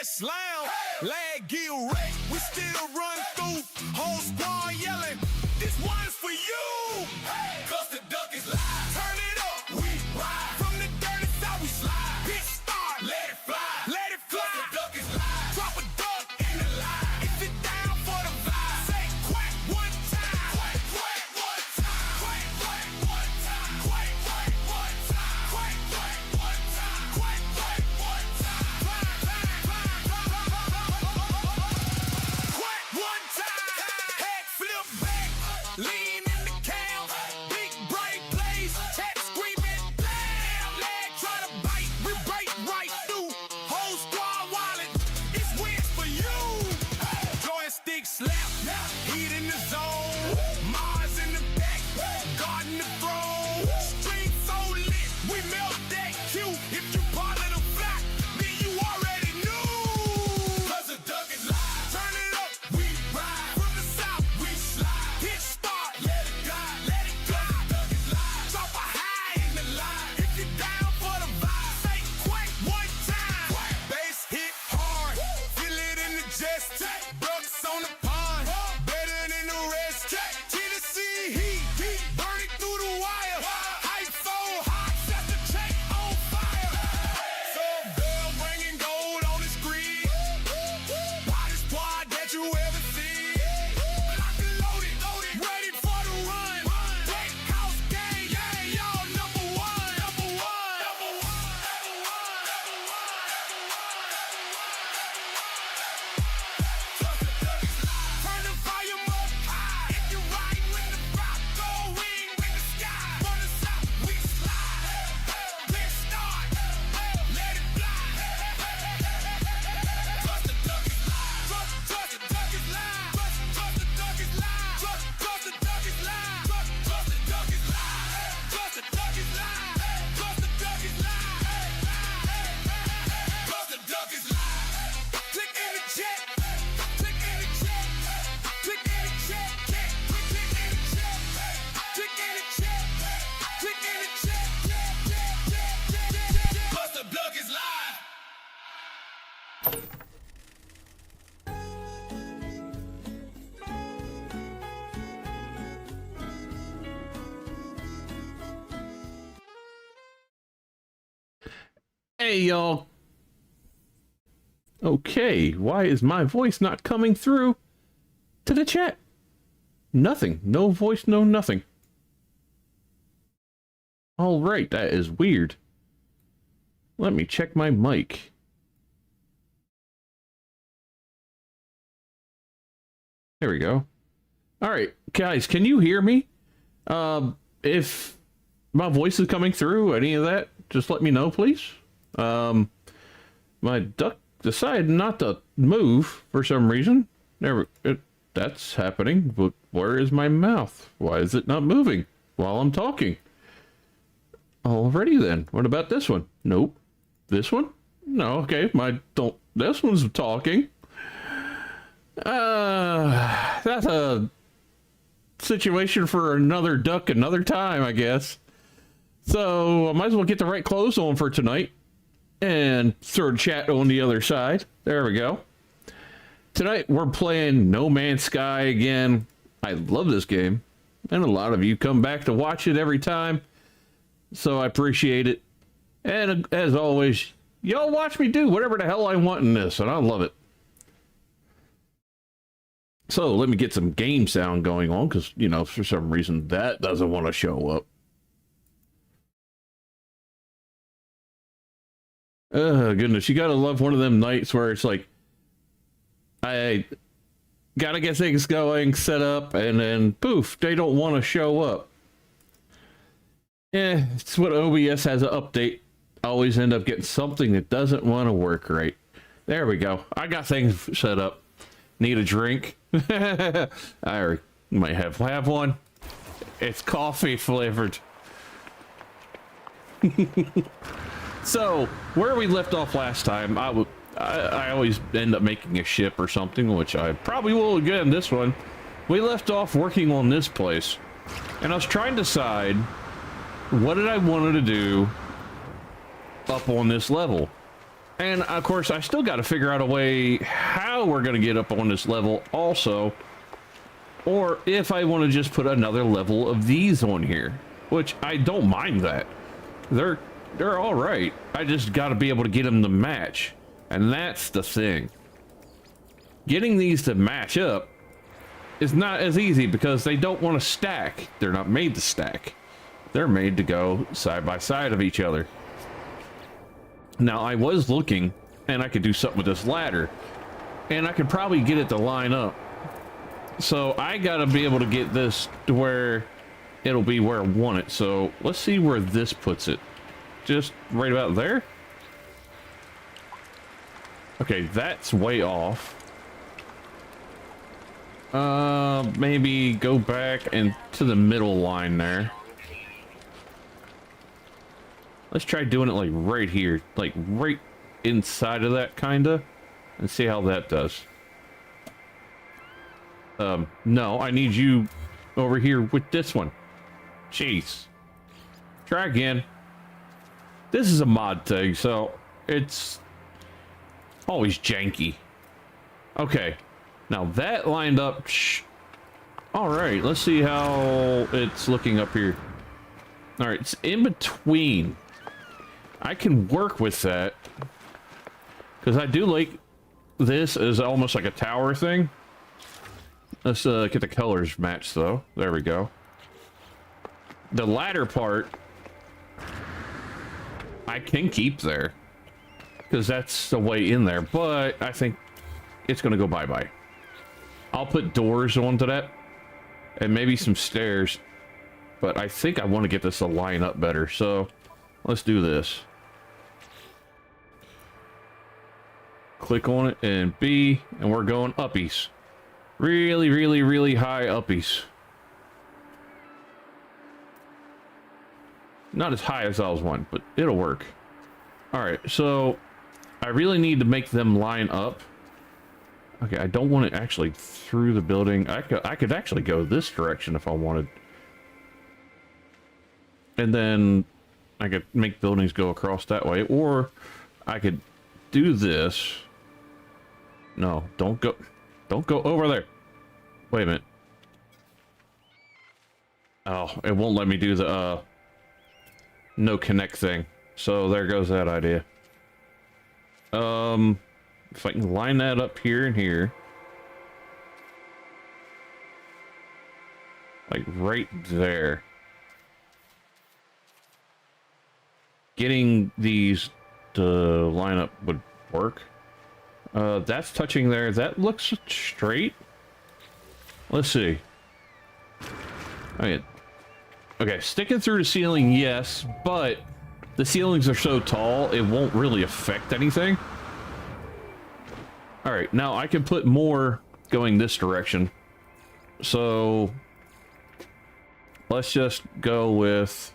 slam, lag get wrecked. We still run through, whole squad yelling. This one's for you. Cause the duck is live. Turn it up, we ride. From the dirty side we slide. Hit start, let it fly. Let it fly. Cause the duck is live. Drop a duck in the line. If it down for the vibe, say quack one time. Quack, quack one time. Quack, quack one time. Quack, quack one time. Quack, quack one time. Quack, quack one time. Quack one time. Head flip back. Lean in the cam. Big break plays. Chat screaming. Damn, leg try to bite. We break right through. Whole squad wallet. It's wins for you. Joystick slap. Heat in the zone. Mars in the back. Garden the throne. Street so lit. We melt that Q. If you part of the flock, then you already knew. Cause the duck is live. Turn it up. We ride. From the south, we slide. Hit start. Let it glide. Let it glide. Duck is live. Drop a high in the line. If you down for the vibe, say quack one time. Quack. Bass hit hard. Feel it in the chest. Ducks on the pond. Better than the rest. Tennessee heat. Burning through the wire. Hype so hot. Set the check on fire. So girl bringing gold on the screen. Hottest squad that you ever seen. Lock and loaded. Ready for the run. Deck house gang. Yeah, y'all number one. Number one. Number one. Number one. Number one. Trust the duck is live. Turn the volume up high. If you ride with the rock, go wing with the sky. From the south, we slide. Let's start. Let it fly. Trust the duck is live. Trust the duck is live. Trust the duck is live. Trust the duck is live. Trust the duck is live. Trust the duck is live. Trust the duck is live. Trust the duck is live. Click in the chat. Click in the chat. Click in the chat. Click in the chat. Click in the chat. Click in the chat. Cause the duck is live. Hey, y'all. Okay, why is my voice not coming through to the chat? Nothing. No voice, no nothing. All right, that is weird. Let me check my mic. There we go. All right, guys, can you hear me? If my voice is coming through, any of that, just let me know, please. My duck decided not to move for some reason. That's happening, but where is my mouth? Why is it not moving while I'm talking? Alrighty then. What about this one? Nope. This one? No, okay. This one's talking. That's a situation for another duck another time, I guess. So I might as well get the right clothes on for tonight and throw the chat on the other side. There we go. Tonight we're playing No Man's Sky again. I love this game, and a lot of you come back to watch it every time, so I appreciate it. And as always, y'all watch me do whatever the hell I want in this, and I love it. So let me get some game sound going on, because, you know, for some reason that doesn't want to show up. Oh, goodness. You gotta love one of them nights where it's like, I gotta get things going, set up, and then poof, they don't want to show up. It's what OBS has an update. I always end up getting something that doesn't want to work right. There we go. I got things set up. Need a drink? I might have one. It's coffee flavored. So, where we left off last time, I always end up making a ship or something, which I probably will again in this one. We left off working on this place, and I was trying to decide what did I wanted to do up on this level. And of course, I still got to figure out a way how we're going to get up on this level also. Or if I want to just put another level of these on here, which I don't mind that. They're all right. I just got to be able to get them to match. And that's the thing. Getting these to match up is not as easy because they don't want to stack. They're not made to stack. They're made to go side by side of each other. Now, I was looking, and I could do something with this ladder, and I could probably get it to line up. So I gotta be able to get this to where it'll be where I want it. So let's see where this puts it. Just right about there. Okay, that's way off. Maybe go back and to the middle line there. Let's try doing it like right here, like right inside of that kinda, and see how that does. No, I need you over here with this one. Jeez. Try again. This is a mod thing, so it's always janky. Okay. Now that lined up. All right, let's see how it's looking up here. All right, it's in between. I can work with that because I do like this as almost like a tower thing. Let's get the colors matched though. There we go. The ladder part I can keep there because that's the way in there, but I think it's gonna go bye-bye. I'll put doors onto that and maybe some stairs, but I think I want to get this to line up better, so let's do this. Click on it and B, and we're going uppies. Really, really, really high uppies. Not as high as I was wanting, but it'll work. Alright, so I really need to make them line up. Okay, I don't want it actually through the building. I could actually go this direction if I wanted. And then I could make buildings go across that way. Or I could do this. No, don't go over there. Wait a minute. Oh, it won't let me do the no connect thing. So there goes that idea. If I can line that up here and here. Like right there. Getting these to line up would work. That's touching there. That looks straight. Let's see. Okay, sticking through the ceiling, yes, but the ceilings are so tall, it won't really affect anything. All right, now I can put more going this direction. So let's just go with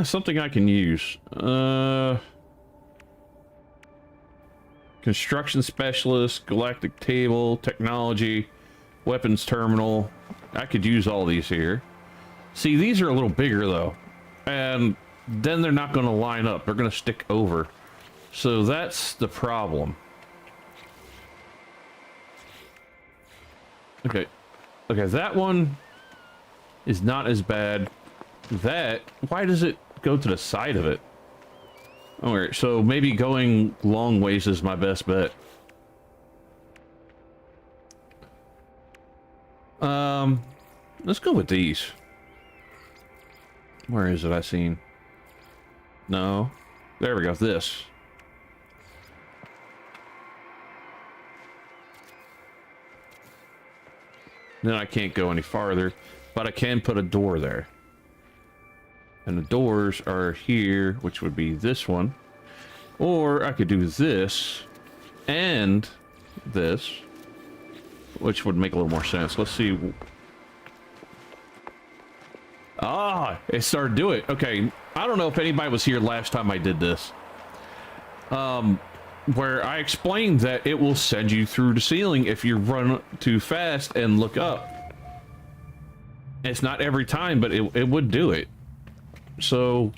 something I can use. Construction specialist, galactic table, technology, weapons terminal. I could use all these here. See, these are a little bigger though, and then they're not going to line up. They're going to stick over. So that's the problem. Okay. Okay, that one is not as bad. That, why does it go to the side of it? Alright, so maybe going long ways is my best bet. Let's go with these. Where is it I seen? No. There we go, this. Then I can't go any farther, but I can put a door there. And the doors are here, which would be this one. Or I could do this and this, which would make a little more sense. Let's see. Ah, it started doing it. Okay, I don't know if anybody was here last time I did this. Where I explained that it will send you through the ceiling if you run too fast and look up. It's not every time, but it would do it. So,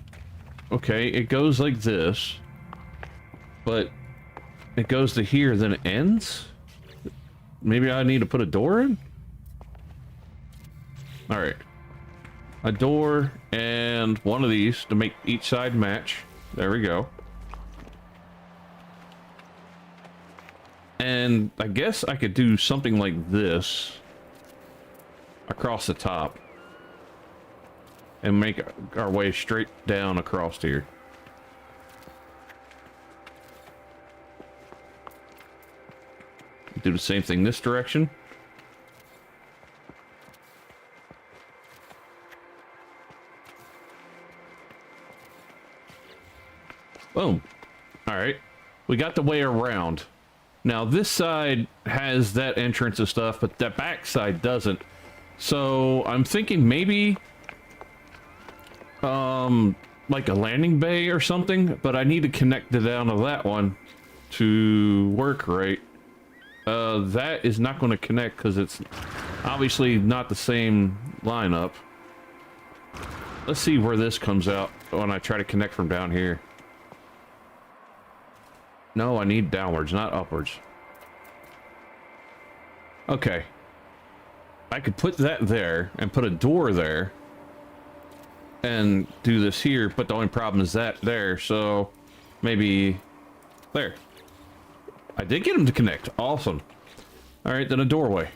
okay, it goes like this. but it goes to here, then it ends? Maybe I need to put a door in? Alright. A door and one of these to make each side match. There we go. And I guess I could do something like this across the top and make our way straight down across here. Do the same thing this direction. Boom. All right. We got the way around. Now this side has that entrance and stuff, but that back side doesn't. So I'm thinking maybe like a landing bay or something, but I need to connect it down to that one to work right. That is not going to connect because it's obviously not the same lineup. Let's see where this comes out when I try to connect from down here. No, I need downwards, not upwards. Okay. I could put that there and put a door there and do this here, but the only problem is that there, so maybe there. I did get them to connect. Awesome. All right, then a doorway.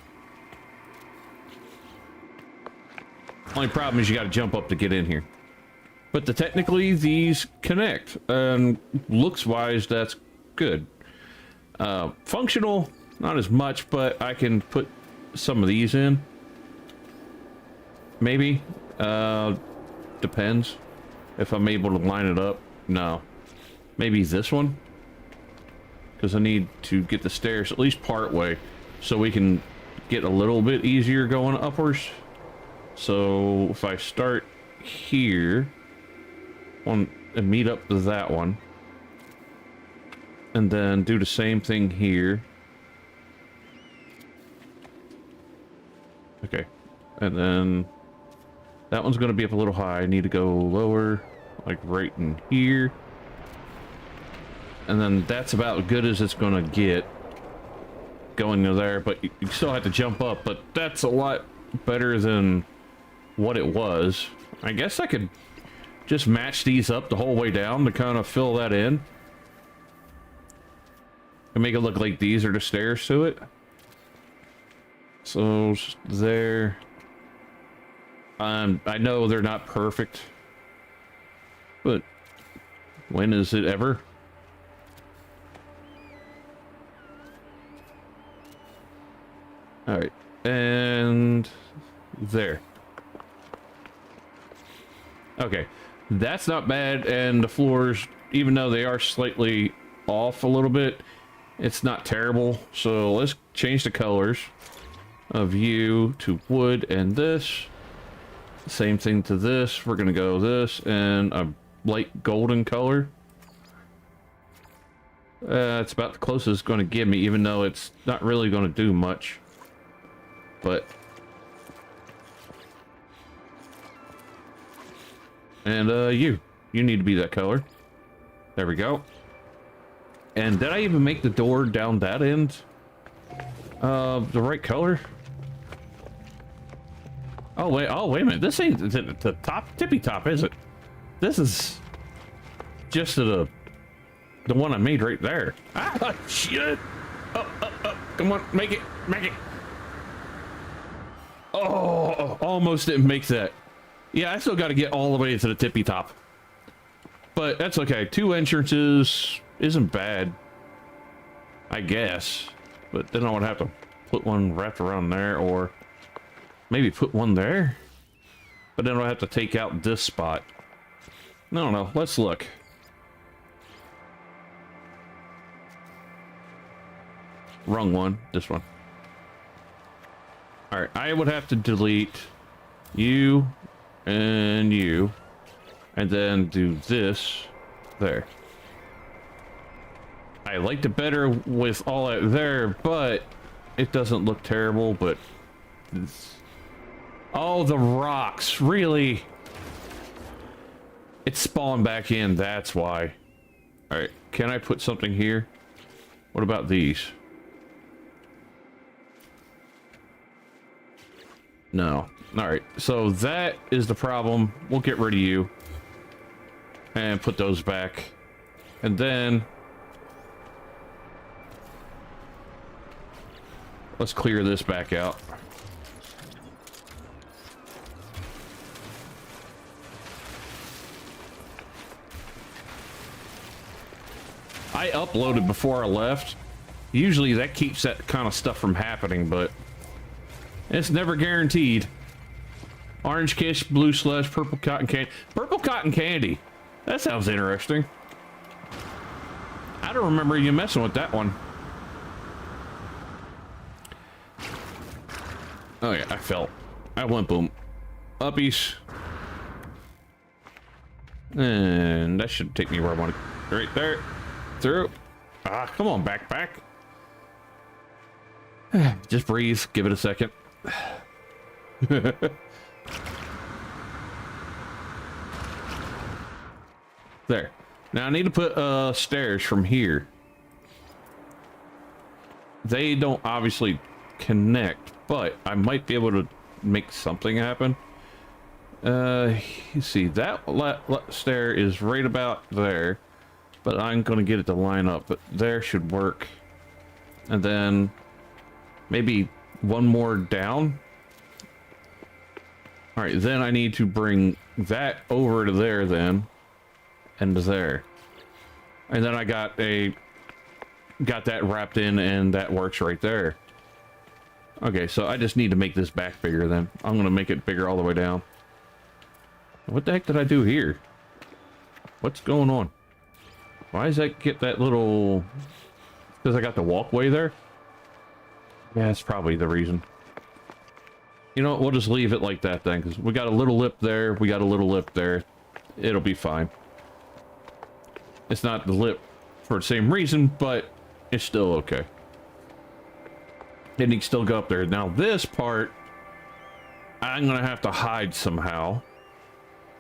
Only problem is you got to jump up to get in here. But technically these connect, and looks-wise, that's good. Functional, not as much, but I can put some of these in. Maybe. Depends if I'm able to line it up. No. Maybe this one. Because I need to get the stairs at least part way so we can get a little bit easier going upwards. So if I start here and meet up to that one, and then do the same thing here. Okay, and then that one's going to be up a little high. I need to go lower, like right in here. And then that's about as good as it's going to get going to there, but you still have to jump up, but that's a lot better than what it was. I guess I could just match these up the whole way down to kind of fill that in and make it look like these are the stairs to it. So there. I know they're not perfect, but when is it ever? All right, and there. Okay, that's not bad, and the floors, even though they are slightly off a little bit, it's not terrible. So let's change the colors of you to wood and this. Same thing to this. We're gonna go this and a light golden color. It's about the closest it's going to give me, even though it's not really going to do much. But and you need to be that color. There we go. And did I even make the door down that end the right color? Oh wait a minute, this ain't the top tippy top, is it? This is just the one I made right there. Ah, shit. Come on, make it. Oh, almost didn't make that. Yeah, I still got to get all the way to the tippy top. But that's okay. 2 entrances isn't bad, I guess. But then I would have to put one wrapped around there, or maybe put one there. But then I'll have to take out this spot. I don't know. Let's look. Wrong one. This one. Alright, I would have to delete you and you, and then do this there. I liked it better with all that there, but it doesn't look terrible. But oh, the rocks, really? It spawned back in, that's why. All right, can I put something here? What about these? No. All right, so that is the problem. We'll get rid of you and put those back. And then let's clear this back out. I uploaded before I left. Usually that keeps that kind of stuff from happening, but it's never guaranteed. Orange Kiss, Blue Slush, Purple Cotton Candy. Purple Cotton Candy. That sounds interesting. I don't remember you messing with that one. Oh yeah, I went boom. Uppies. And that should take me where I want to. Right there. Through. Ah, come on, back. Just breathe. Give it a second. There. Now I need to put stairs from here. They don't obviously connect, but I might be able to make something happen. You see that stair is right about there, but I'm gonna get it to line up. But there should work, and then maybe one more down. All right, then I need to bring that over to there, then, and to there, and then I got that wrapped in, and that works right there. Okay, so I just need to make this back bigger. Then I'm gonna make it bigger all the way down. What the heck did I do here? What's going on? Why does that get that little? Because I got the walkway there. Yeah, that's probably the reason. You know what? We'll just leave it like that then, because we got a little lip there. We got a little lip there. It'll be fine. It's not the lip for the same reason, but it's still okay. And you can still go up there. Now this part, I'm gonna have to hide somehow,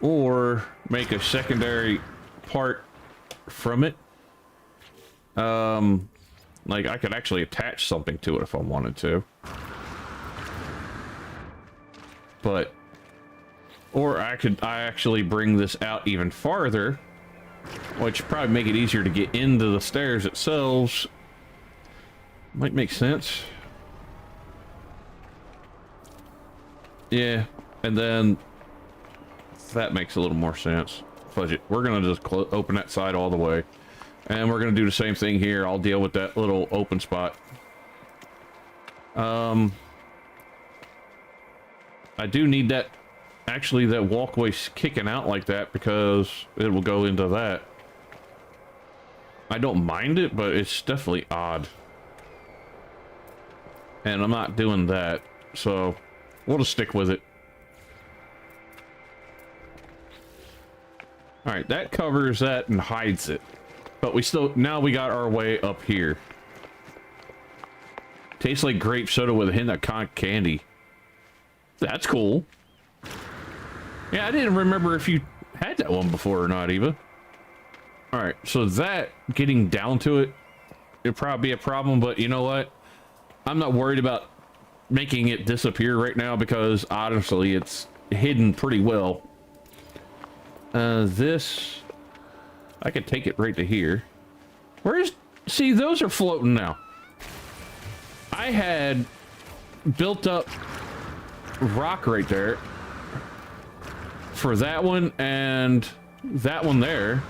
or make a secondary part from it. Like I could actually attach something to it if I wanted to. But, or I actually bring this out even farther, which would probably make it easier to get into the stairs itself. Might make sense. Yeah, and then that makes a little more sense. Fudge it. We're gonna just open that side all the way, and we're gonna do the same thing here. I'll deal with that little open spot. I do need that, actually, that walkway kicking out like that, because it will go into that. I don't mind it, but it's definitely odd. And I'm not doing that, so we'll just stick with it. Alright, that covers that and hides it. But we still, now we got our way up here. Tastes like grape soda with a hint of cotton candy. That's cool. Yeah, I didn't remember if you had that one before or not, Eva. Alright, so that, getting down to it, it'd probably be a problem, but you know what? I'm not worried about making it disappear right now, because honestly, it's hidden pretty well. This, I could take it right to here. Where's, see, those are floating now. I had built up rock right there for that one and that one there,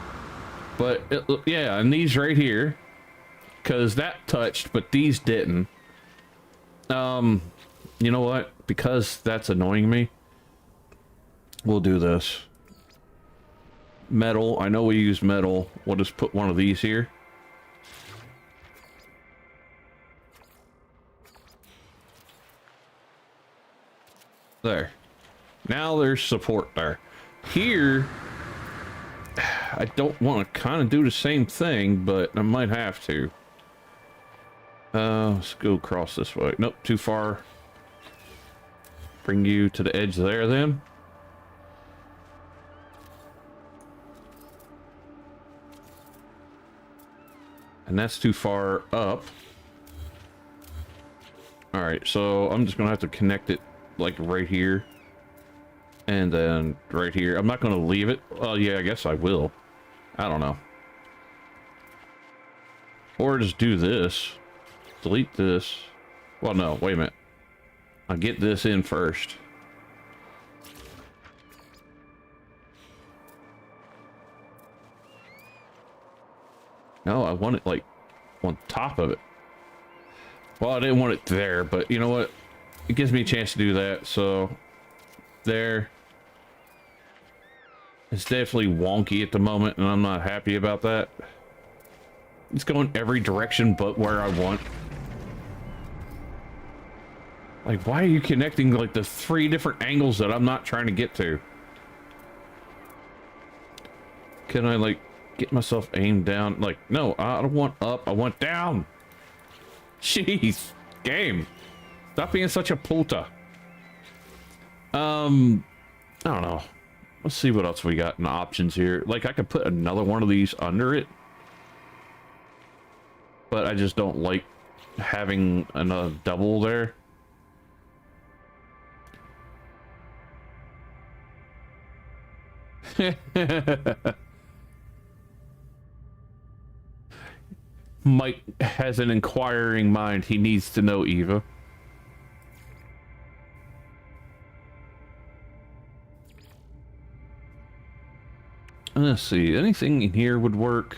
but yeah, and these right here, because that touched but these didn't. You know what, because that's annoying me, we'll do this. Metal, I know we use metal. We'll just put one of these here. There. Now there's support there. Here, I don't want to kind of do the same thing, but I might have to. Let's go across this way. Nope, too far. Bring you to the edge there then. And that's too far up. All right, so I'm just gonna have to connect it like right here. And then right here. I'm not gonna leave it. Well, yeah, I guess I will. I don't know. Or just do this. Delete this. Well, no, wait a minute. I'll get this in first. No, I want it like on top of it. Well, I didn't want it there, but you know what? It gives me a chance to do that. So there. It's definitely wonky at the moment, and I'm not happy about that. It's going every direction but where I want. Like, why are you connecting like the 3 different angles that I'm not trying to get to? Can I like get myself aimed down? Like, no, I don't want up, I want down. Jeez, game. Stop being such a puta. I don't know. Let's see what else we got in options here. Like, I could put another one of these under it. But I just don't like having another double there. Mike has an inquiring mind. He needs to know, Eva. Let's see. Anything in here would work.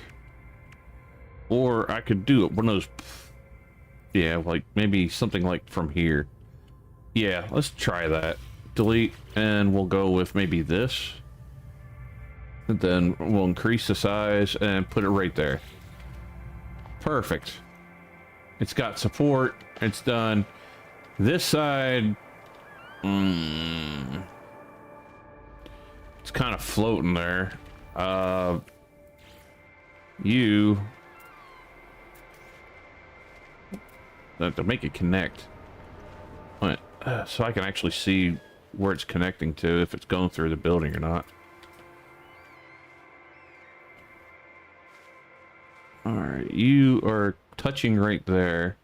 Or I could do it. One of those... Yeah, like maybe something like from here. Yeah, let's try that. Delete, and we'll go with maybe this. And then we'll increase the size and put it right there. Perfect. It's got support. It's done. This side... It's kind of floating there. You... To make it connect. So I can actually see where it's connecting to, if it's going through the building or not. Alright, you are touching right there.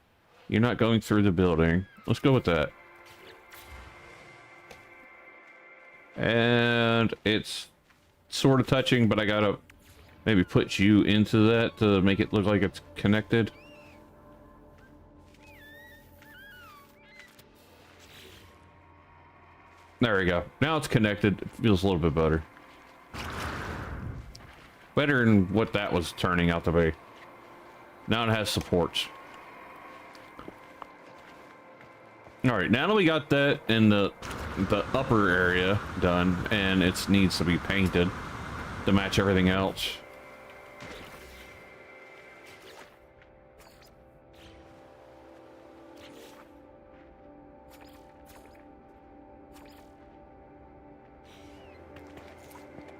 You're not going through the building. Let's go with that. And it's sort of touching, but I gotta maybe put you into that to make it look like it's connected. There we go. Now it's connected. It feels a little bit better. Better than what that was turning out to be. Now it has supports. Alright, now that we got that in the upper area done, and it needs to be painted to match everything else.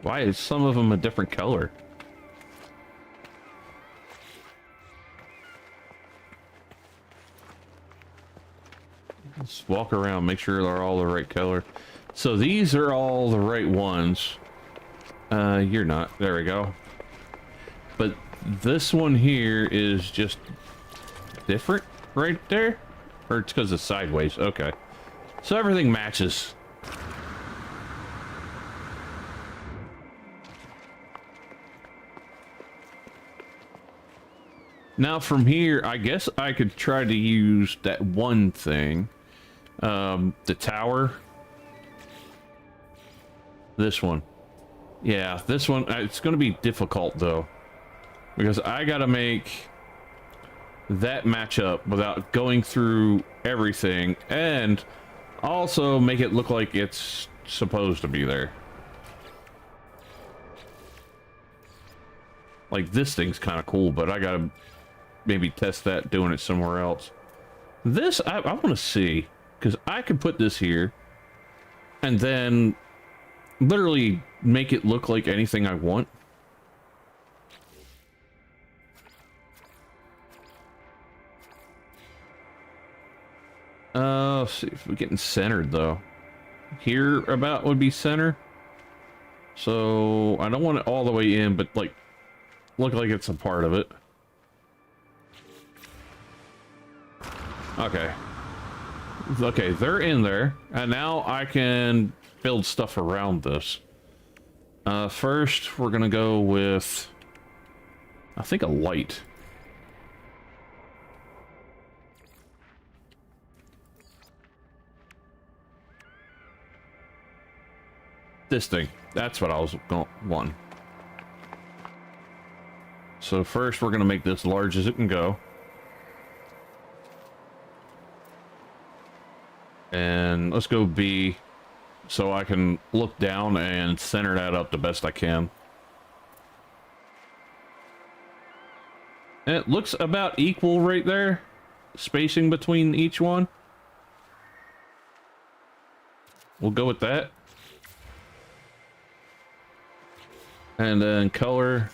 Why is some of them a different color? Let's walk around, make sure they're all the right color. So these are all the right ones. You're not. There we go. But this one here is just different right there? Or it's because it's sideways. Okay. So everything matches. Now from here, I guess I could try to use that one thing. The tower. This one. Yeah, this one, it's going to be difficult though. Because I got to make that match up without going through everything. And also make it look like it's supposed to be there. Like this thing's kind of cool, but I got to maybe test that doing it somewhere else. This, I want to see. Because I could put this here. And then literally make it look like anything I want. Let's see if we're getting centered though. Here about would be center. So I don't want it all the way in, but like look like it's a part of it. Okay. Okay, they're in there. And now I can build stuff around this. First, we're gonna go with, I think, a light. This thing. That's what I was going wanting. So first, we're gonna make this as large as it can go. And let's go B, so I can look down and center that up the best I can. And it looks about equal right there, spacing between each one. We'll go with that. And then color,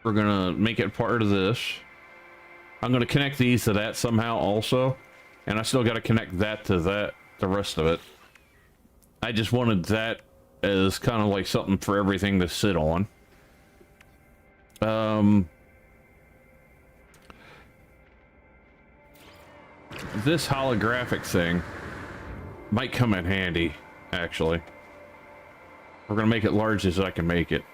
we're gonna make it part of this. I'm gonna connect these to that somehow also. And I still got to connect that to that, the rest of it. I just wanted that as kind of like something for everything to sit on. This holographic thing might come in handy, actually. We're going to make it large as I can make it.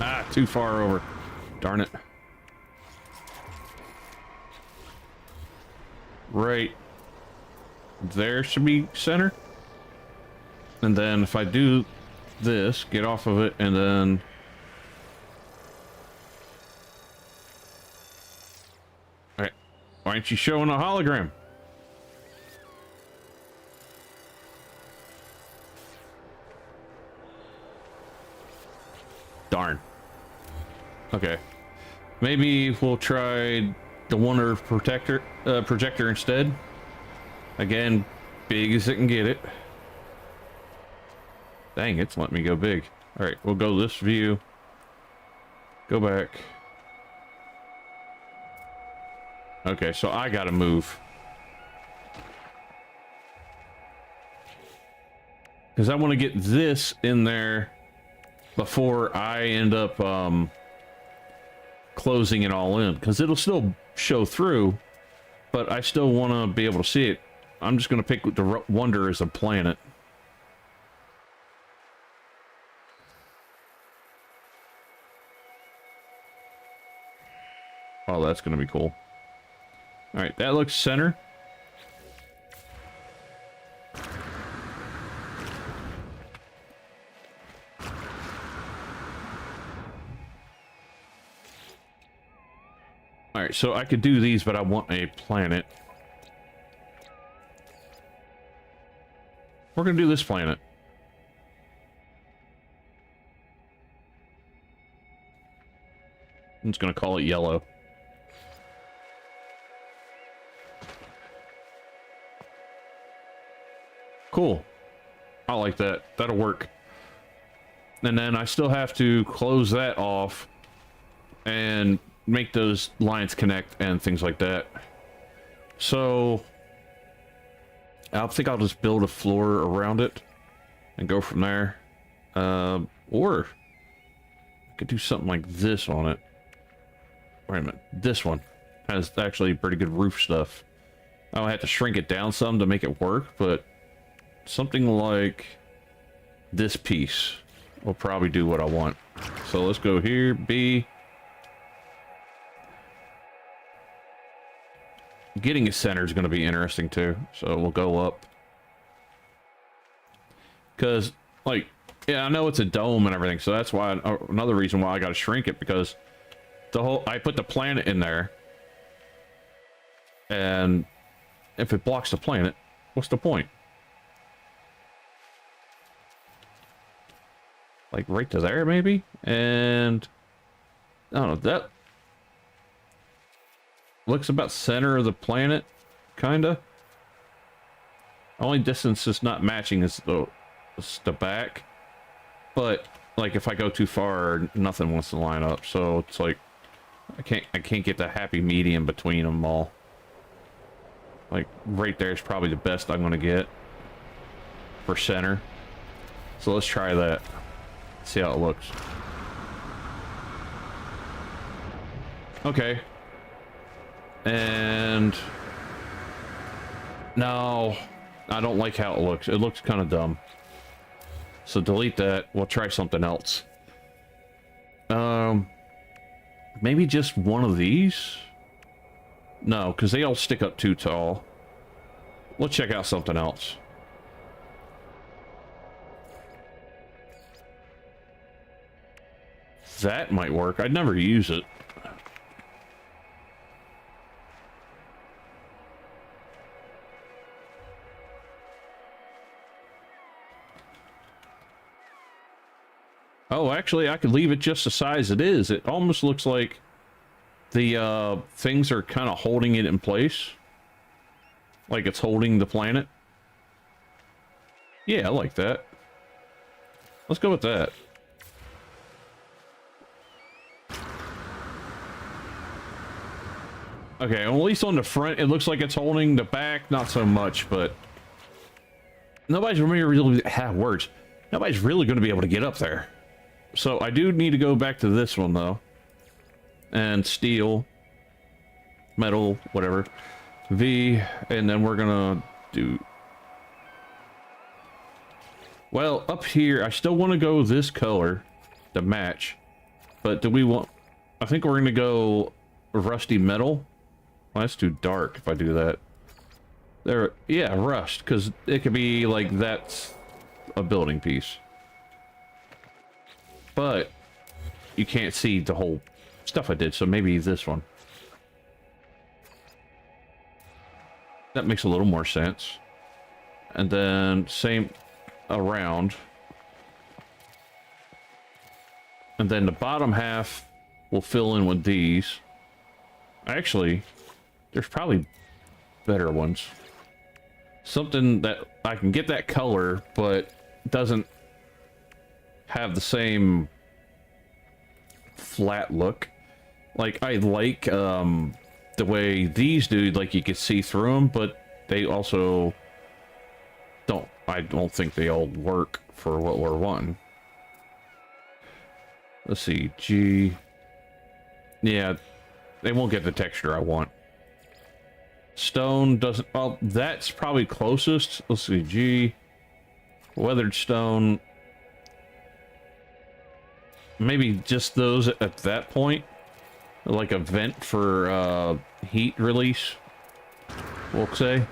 Ah, too far over. Darn it. Right there should be center. And then if I do this, get off of it, and then... Alright. Why aren't you showing a hologram? Darn. Okay. Maybe we'll try the Wonder projector instead. Again, big as it can get it. Dang, it's letting me go big. Alright, we'll go this view. Go back. Okay, so I gotta move. Because I want to get this in there before I end up closing it all in, because it'll still show through, but I still want to be able to see it. I'm just going to pick the Wonder as a planet. Oh, that's going to be cool. All right, that looks center. Alright, so I could do these, but I want a planet. We're gonna do this planet. I'm just gonna call it yellow. Cool. I like that. That'll work. And then I still have to close that off and make those lines connect and things like that. So I think I'll just build a floor around it and go from there. Or I could do something like this on it. Wait a minute. This one has actually pretty good roof stuff. I'll have to shrink it down some to make it work, but something like this piece will probably do what I want. So let's go here, B. Getting a center is going to be interesting too, so we'll go up. Because, like, yeah, I know it's a dome and everything, so that's why, another reason why I got to shrink it, because the whole, I put the planet in there, and if it blocks the planet, what's the point? Like right to there, maybe? And I don't know, that looks about center of the planet, kinda. Only distance is not matching is the back, but like if I go too far, nothing wants to line up. So it's like I can't get the happy medium between them all. Like right there is probably the best I'm gonna get. for center. So let's try that. See how it looks. Okay. And no, I don't like how it looks. It looks kind of dumb. So delete that. We'll try something else. Maybe just one of these? No, because they all stick up too tall. Let's check out something else. That might work. I'd never use it. Oh, actually, I could leave it just the size it is. It almost looks like the things are kind of holding it in place. Like it's holding the planet. Yeah, I like that. Let's go with that. Okay, well, at least on the front, it looks like it's holding the back. Not so much, but nobody's really words. Nobody's really going to be able to get up there. So I do need to go back to this one though, and steel, metal, whatever, V, and then we're gonna do. Well, up here, I still want to go this color to match, but do we want? I think we're gonna go rusty metal. Well, that's too dark if I do that. There, yeah, rust, because it could be like that's a building piece. But you can't see the whole stuff I did, so maybe this one. That makes a little more sense. And then same around. And then the bottom half will fill in with these. Actually, there's probably better ones. Something that I can get that color, but doesn't have the same flat look. Like I like the way these do, like you can see through them, but they also don't. I don't think they all work for what we're wanting. Let's see, G. Yeah, they won't get the texture I want. Stone doesn't. Oh, that's probably closest. Let's see, G. Weathered stone. Maybe just those at that point, like a vent for heat release, we'll say.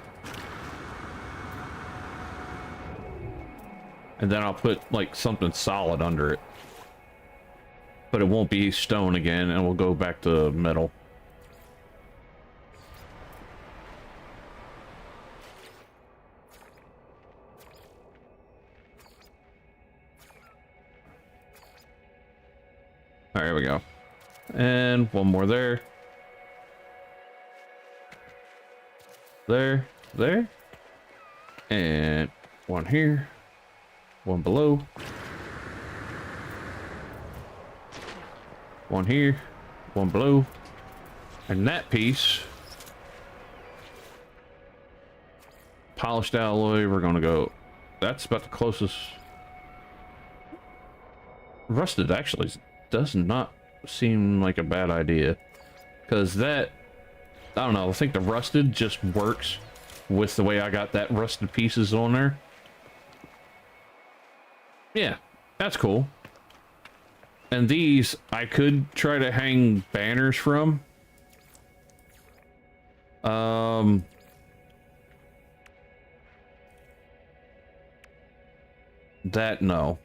And then I'll put like something solid under it, but it won't be stone again, and we'll go back to metal. All right, here we go. And one more there. There. And one here. One below. One here. One below. And that piece. Polished alloy, we're gonna go. That's about the closest. Rusted actually does not seem like a bad idea, because that, I don't know, I think the rusted just works with the way I got that rusted pieces on there. Yeah, that's cool. And these I could try to hang banners from. That no.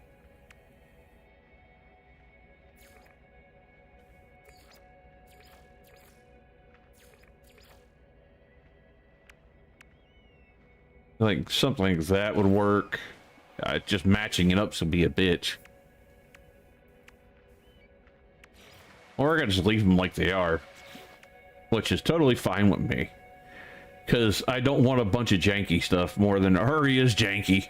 Like something like that would work. Just matching it up would be a bitch. Or I gotta just leave them like they are, which is totally fine with me, because I don't want a bunch of janky stuff more than hurry is janky.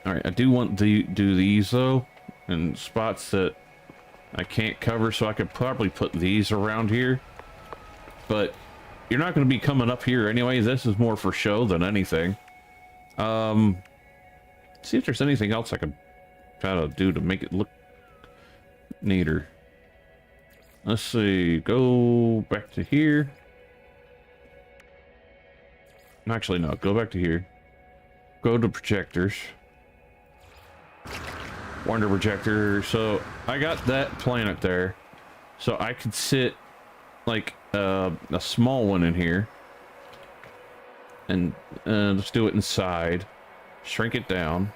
All right, I do want to do these though, in spots that I can't cover, so I could probably put these around here. But you're not going to be coming up here anyway. This is more for show than anything. See if there's anything else I could try to do to make it look neater. Let's see. Go back to here. Actually, no. Go back to here. Go to projectors. Wonder projector. So I got that planet there. So I could sit like a small one in here. And let's do it inside. Shrink it down.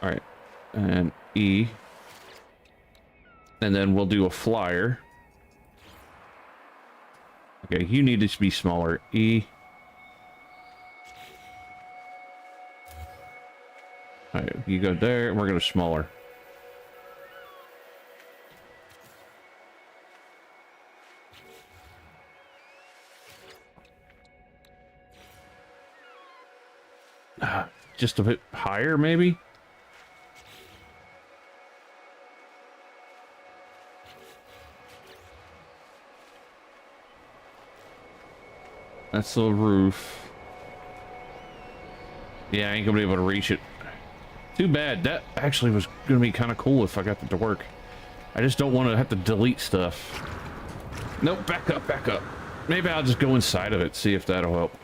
Alright. And E. And then we'll do a flyer. Okay, you need to be smaller. E. Alright, you go there, and we're going to smaller. Just a bit higher, maybe? That's the roof. Yeah, I ain't gonna be able to reach it. Too bad. That actually was gonna be kind of cool if I got that to work. I just don't want to have to delete stuff. Nope, back up, back up. Maybe I'll just go inside of it, see if that'll help.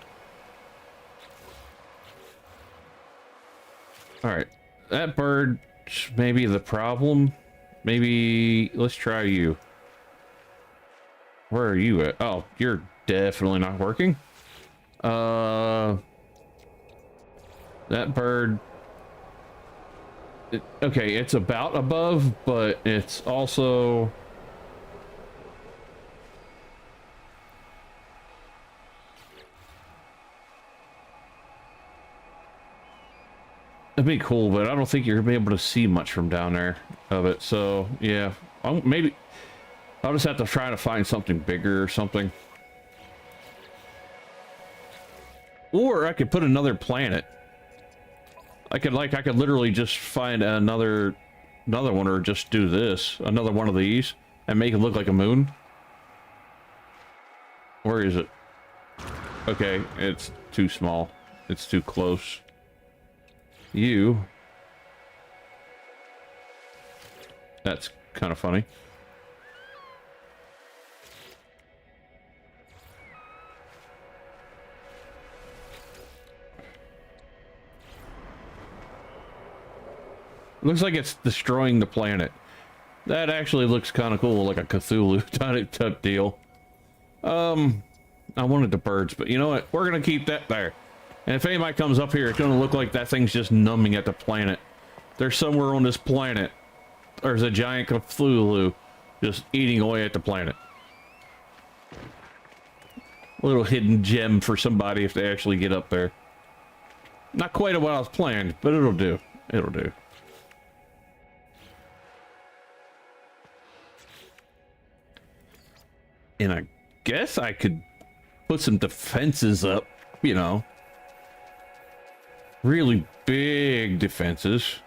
Alright, that bird may be the problem. Maybe, let's try you. Where are you at? Oh, you're definitely not working. That bird... okay, it's about above, but it's also... it'd be cool, but I don't think you're gonna be able to see much from down there of it. So yeah, maybe I'll just have to try to find something bigger or something. Or I could put another planet. I could literally just find another one, or just do this, another one of these, and make it look like a moon. Where is it? Okay, it's too small. It's too close. You. That's kind of funny. Looks like it's destroying the planet. That actually looks kind of cool, like a Cthulhu type deal. I wanted the birds, but you know what? We're gonna keep that there. And if anybody comes up here, it's gonna look like that thing's just numbing at the planet. There's somewhere on this planet, there's a giant Cthulhu just eating away at the planet. A little hidden gem for somebody if they actually get up there. Not quite what I was planned, but it'll do. It'll do. And I guess I could put some defenses up, you know. Really big defenses.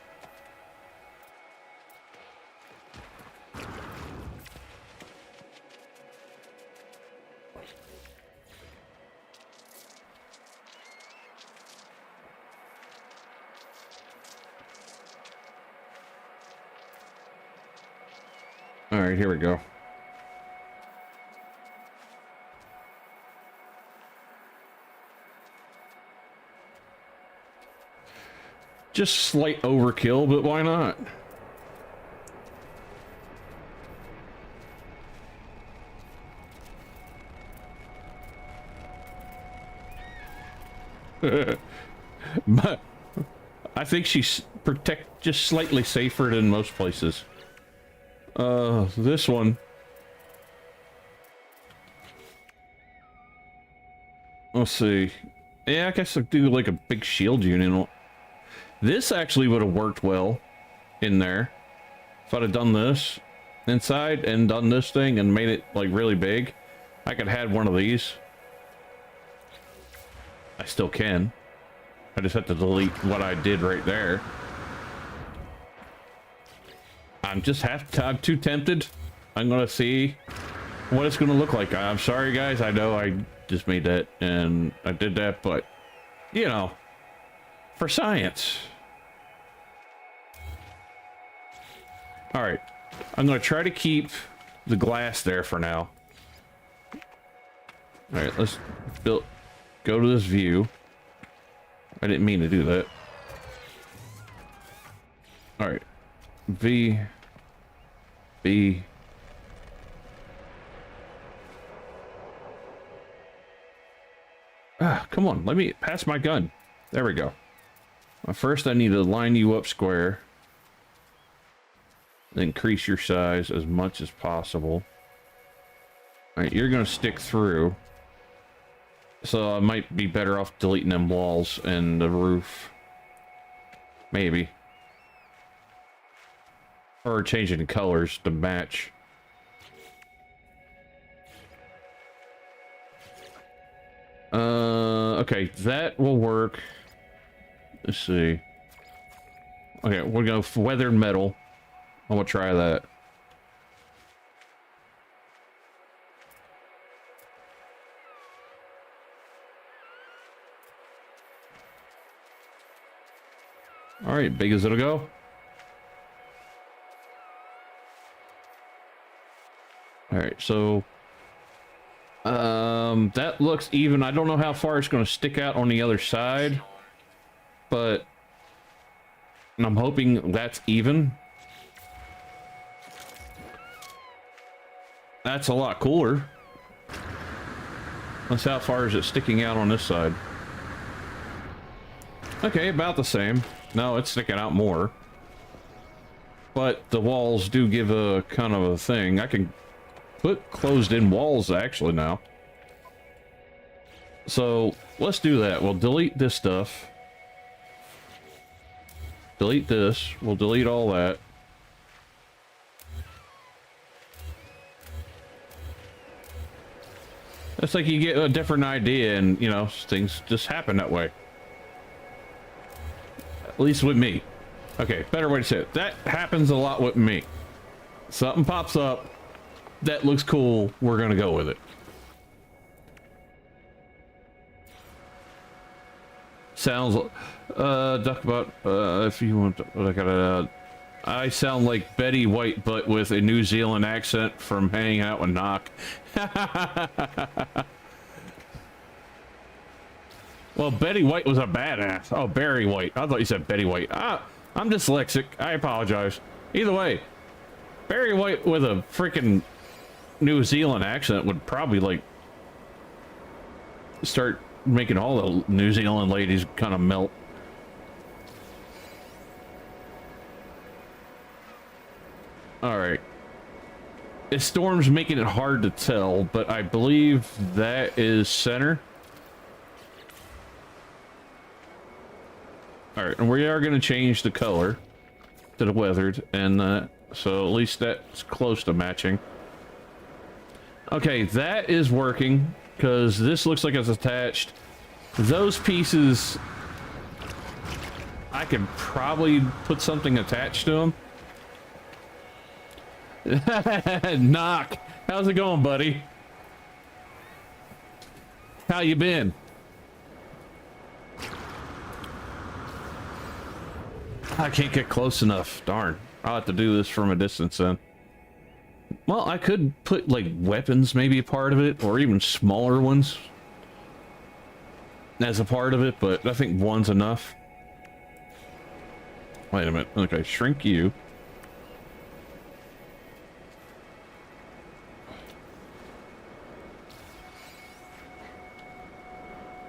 All right, here we go. Just slight overkill, but why not? But I think she's just slightly safer than most places. This one. Let's see. Yeah, I guess I'll do like a big shield unit. This actually would have worked well in there. If I'd have done this inside and done this thing and made it like really big, I could have had one of these. I still can. I just have to delete what I did right there. I'm too tempted. I'm gonna see what it's gonna look like. I'm sorry guys, I know I just made that and I did that, but you know, For science. All right. I'm going to try to keep the glass there for now. All right, let's go to this view. I didn't mean to do that. All right. B. Ah, come on. Let me pass my gun. There we go. First, I need to line you up square. Increase your size as much as possible. All right, you're going to stick through. So I might be better off deleting them walls and the roof. Maybe. Or changing the colors to match. Okay, that will work. Let's see. Okay, we're going to weathered metal. I'm going to try that. All right, big as it'll go. All right, so that looks even. I don't know how far it's going to stick out on the other side, but I'm hoping that's even. That's a lot cooler. Let's see how far is it sticking out on this side. Okay, about the same. No, it's sticking out more. But the walls do give a kind of a thing. I can put closed-in walls actually now. So let's do that. We'll delete this stuff. Delete this. We'll delete all that. It's like you get a different idea and, you know, things just happen that way. At least with me. Okay, better way to say it. That happens a lot with me. Something pops up. That looks cool. We're going to go with it. Sounds duck about if you want to, I sound like Betty White but with a New Zealand accent from hanging out with Knock. Well, Betty White was a badass. Oh, Barry White. I thought you said Betty White. Ah, I'm dyslexic. I apologize. Either way, Barry White with a freaking New Zealand accent would probably like start making all the New Zealand ladies kind of melt. All right. The storm's making it hard to tell, but I believe that is center. All right, and we are going to change the color to the weathered, and so at least that's close to matching. Okay, that is working because this looks like it's attached. Those pieces, I could probably put something attached to them. Knock, how's it going, buddy? How you been? I can't get close enough. Darn. I'll have to do this from a distance then. Well, I could put like weapons maybe a part of it, or even smaller ones as a part of it, but I think one's enough. Wait a minute. Okay, shrink you.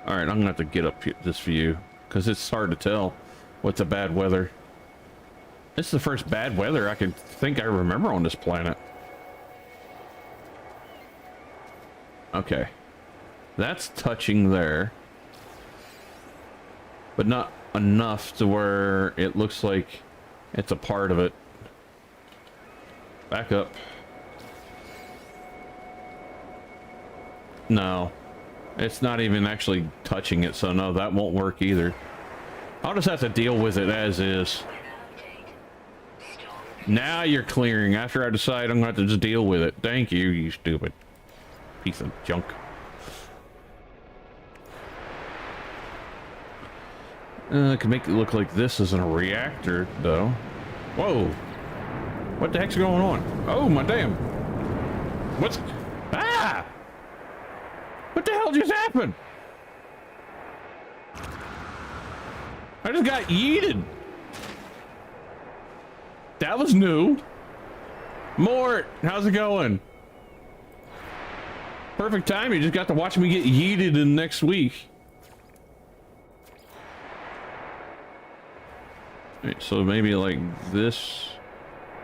Alright, I'm gonna have to get up this view because it's hard to tell what's a bad weather. This is the first bad weather I can think I remember on this planet. Okay. That's touching there. But not enough to where it looks like it's a part of it. Back up. No. It's not even actually touching it, so no, that won't work either. I'll just have to deal with it as is. Now you're clearing. After I decide I'm going to have to just deal with it. Thank you, you stupid piece of junk. Could make it look like this isn't a reactor, though. Whoa! What the heck's going on? Oh, my damn! What's... Ah! What the hell just happened? I just got yeeted. That was new. Mort, how's it going? Perfect time. You just got to watch me get yeeted in next week. Right, so maybe like this.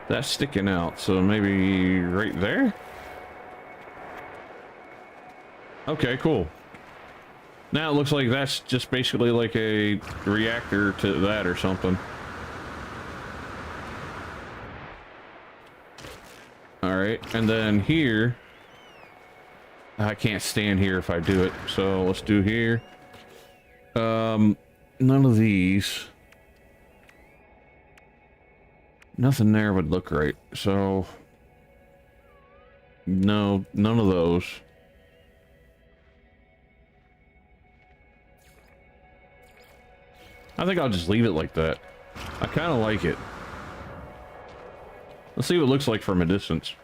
That's sticking out. So maybe right there. Okay, cool. Now it looks like that's just basically like a reactor to that or something. All right, and then here, I can't stand here if I do it. So let's do here. None of these. Nothing there would look right. So no, none of those. I think I'll just leave it like that. I kind of like it. Let's see what it looks like from a distance.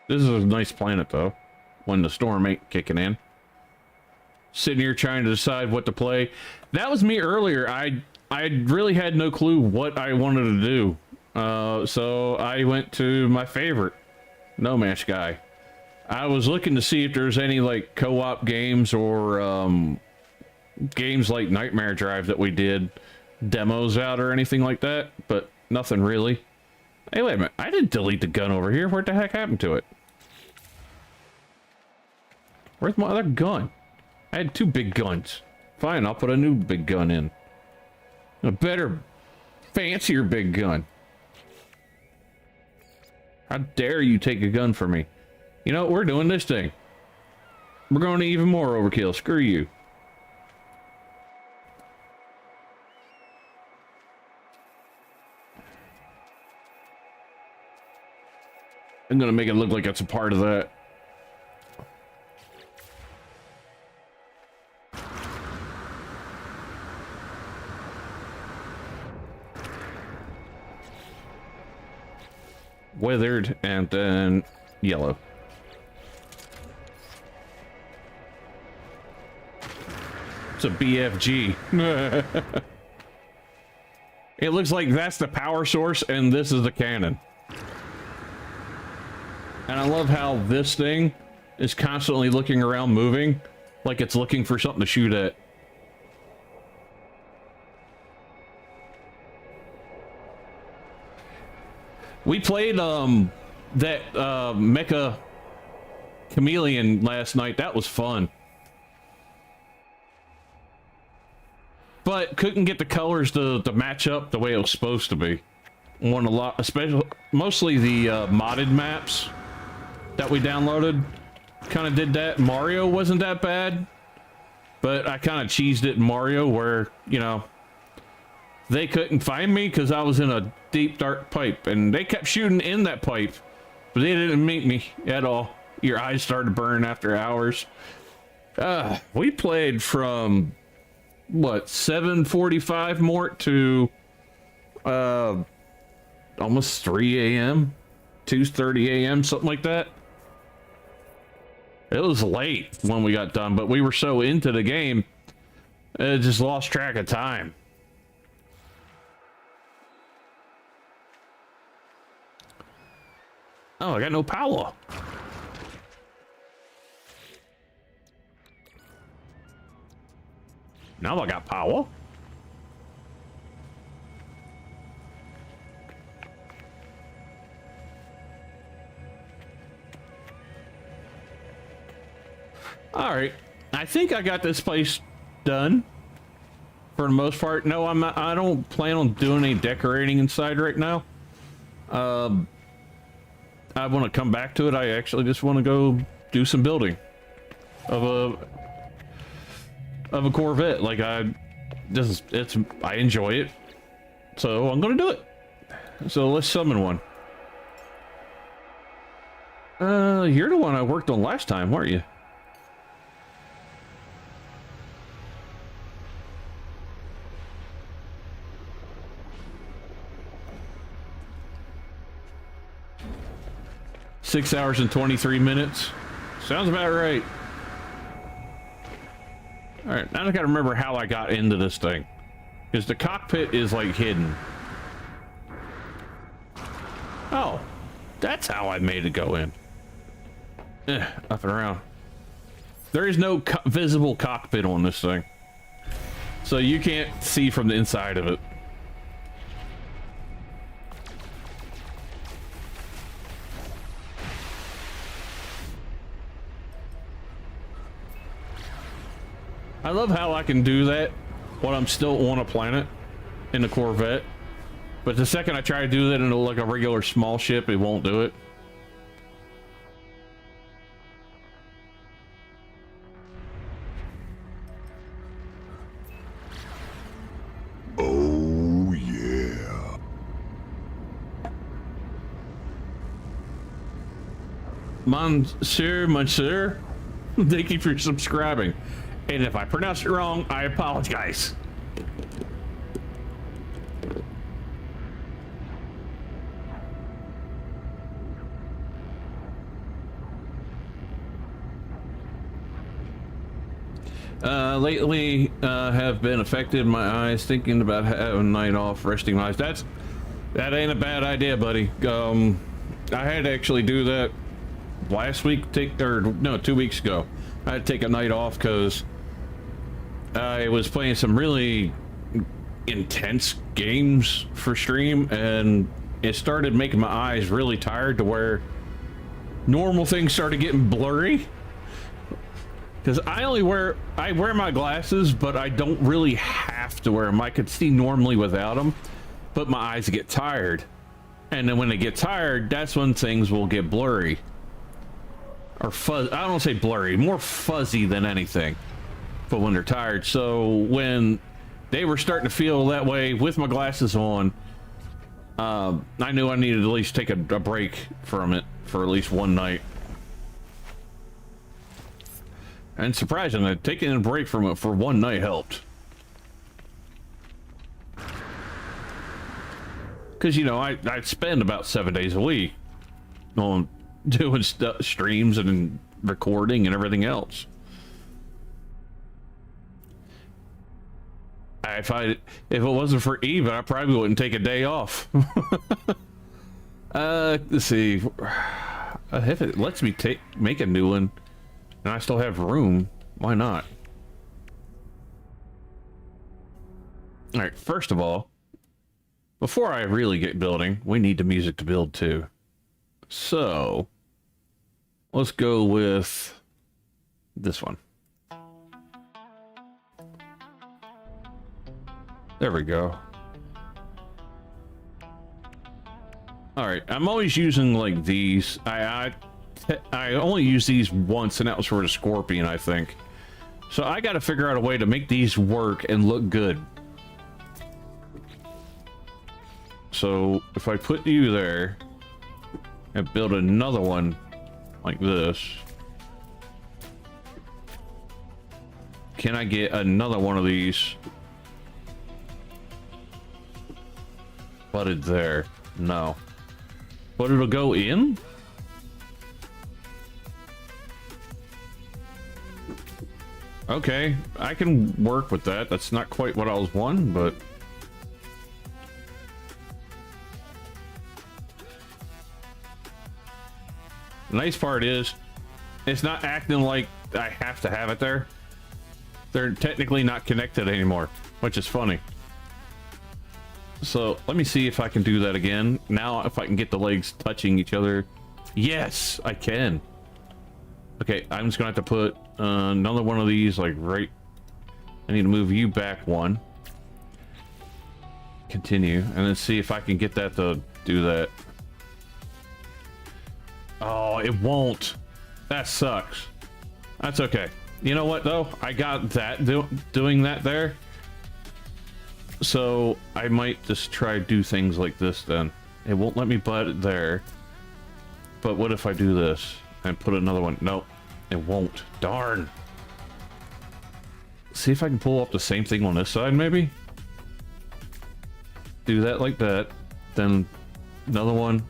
This is a nice planet, though, when the storm ain't kicking in. Sitting here trying to decide what to play. That was me earlier. I really had no clue what I wanted to do. So I went to my favorite, No Man's Sky. I was looking to see if there's any like co-op games or games like Nightmare Drive that we did demos out or anything like that, but nothing really. Hey, wait a minute. I didn't delete the gun over here. What the heck happened to it? Where's my other gun? I had two big guns. Fine, I'll put a new big gun in. A better, fancier big gun. How dare you take a gun from me? You know what? We're doing this thing. We're going to even more overkill. Screw you. I'm going to make it look like it's a part of that. Weathered and then yellow. It's a BFG. It looks like that's the power source and this is the cannon. And I love how this thing is constantly looking around, moving like it's looking for something to shoot at. We played that Mecha Chameleon last night. That was fun. But couldn't get the colors to match up the way it was supposed to be. Won a lot, especially mostly the modded maps that we downloaded. Kind of did that. Mario wasn't that bad, but I kind of cheesed it in Mario where, you know, they couldn't find me because I was in a deep dark pipe and they kept shooting in that pipe, but they didn't meet me at all. Your eyes started to burn after hours. We played from what, 7:45 Mort to almost 3 a.m. 2:30 a.m. something like that. It was late when we got done, but we were so into the game it just lost track of time. Oh, I got no power. Now I got power. All right, I think I got this place done for the most part. No, I'm not. I don't plan on doing any decorating inside right now. I want to come back to it. I actually just want to go do some building of a corvette. Like I enjoy it, so I'm gonna do it. So let's summon one. You're the one I worked on last time, weren't you? Six hours and 23 minutes. Sounds about right. All right, now I gotta remember how I got into this thing. Because the cockpit is like hidden. Oh, that's how I made it go in. Up and around. There is no visible cockpit on this thing. So you can't see from the inside of it. I love how I can do that when I'm still on a planet in the Corvette. But the second I try to do that in like a regular small ship, it won't do it. Oh, yeah. Monsieur, thank you for subscribing. And if I pronounce it wrong, I apologize. Lately, have been affected my eyes, thinking about having a night off, resting my eyes. That ain't a bad idea, buddy. I had to actually do that last week, 2 weeks ago. I had to take a night off because I was playing some really intense games for stream, and it started making my eyes really tired to where normal things started getting blurry. Because I wear my glasses, but I don't really have to wear them. I could see normally without them, but my eyes get tired. And then when they get tired, that's when things will get blurry. Or fuzz. I don't want to say blurry, more fuzzy than anything. But when they're tired. So when they were starting to feel that way with my glasses on, I knew I needed to at least take a break from it for at least one night. And surprisingly, taking a break from it for one night helped. Because, you know, I spend about 7 days a week on doing streams and recording and everything else. If it wasn't for Eva, I probably wouldn't take a day off. Let's see. If it lets me make a new one, and I still have room, why not? All right, first of all, before I really get building, we need the music to build too. So, let's go with this one. There we go. All right, I'm always using like these. I only used these once, and that was for the Scorpion, I think. So I got to figure out a way to make these work and look good. So if I put you there and build another one like this, can I get another one of these butted there? No. But it'll go in? Okay, I can work with that. That's not quite what I was wanting, but... The nice part is, it's not acting like I have to have it there. They're technically not connected anymore, which is funny. So, let me see if I can do that again. Now, if I can get the legs touching each other. Yes, I can. Okay, I'm just gonna have to put another one of these, like, right... I need to move you back one. Continue, and then see if I can get that to do that. Oh, it won't. That sucks. That's okay. You know what, though? I got that doing that there. So, I might just try to do things like this, then. It won't let me butt it there. But what if I do this and put another one? Nope, it won't. Darn. See if I can pull up the same thing on this side, maybe? Do that like that. Then another one.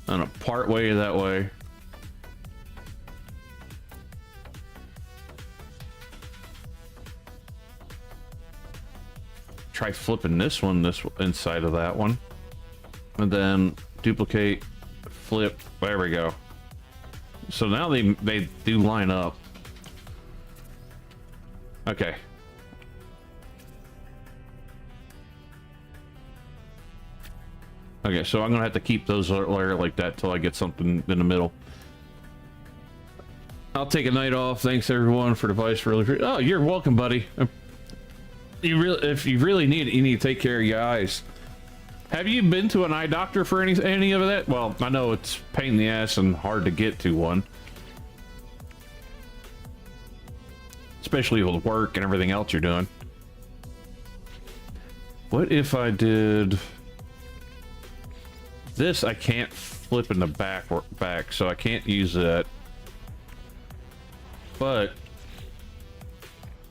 And a part way that way. Try flipping this one inside of that one. And then duplicate, flip, there we go. So now they do line up. Okay. Okay, so I'm gonna have to keep those like that till I get something in the middle. I'll take a night off. Thanks everyone for the advice. Really, oh, you're welcome, buddy. If you really need it, you need to take care of your eyes. Have you been to an eye doctor for any of that? Well, I know it's pain in the ass and hard to get to one, especially with work and everything else you're doing. What if I did this? I can't flip in the back, so I can't use that. But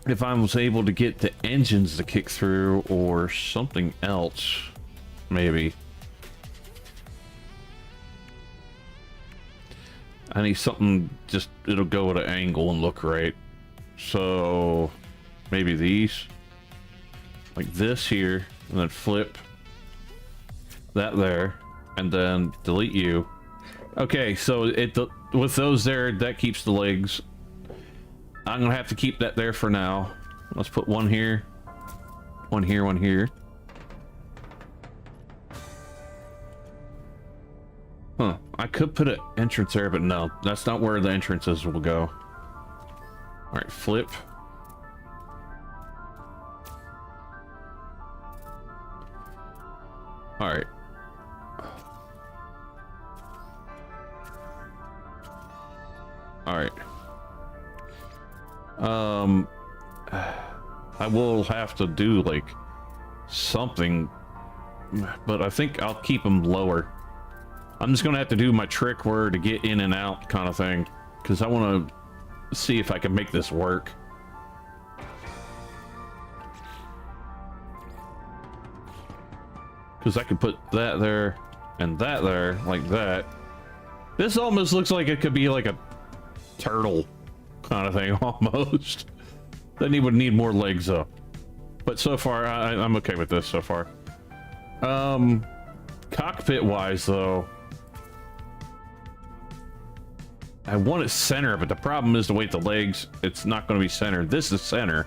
if I was able to get the engines to kick through or something else, maybe. I need something, just it'll go at an angle and look right. So maybe these, like this here, and then flip that there, and then delete you. Okay, so with those there, that keeps the legs. I'm gonna have to keep that there for now. Let's put one here, one here, one here. Huh, I could put an entrance there, but no, that's not where the entrances will go. All right, flip. All right. All right. I will have to do like something, but I think I'll keep them lower. I'm just gonna have to do my trick where to get in and out kind of thing, because I want to see if I can make this work. Because I could put that there and that there like that. This almost looks like it could be like a turtle kind of thing almost. Then he would need more legs up, but so far I'm okay with this so far. Cockpit wise though, I want it center, but the problem is the way the legs, it's not going to be centered. This is center,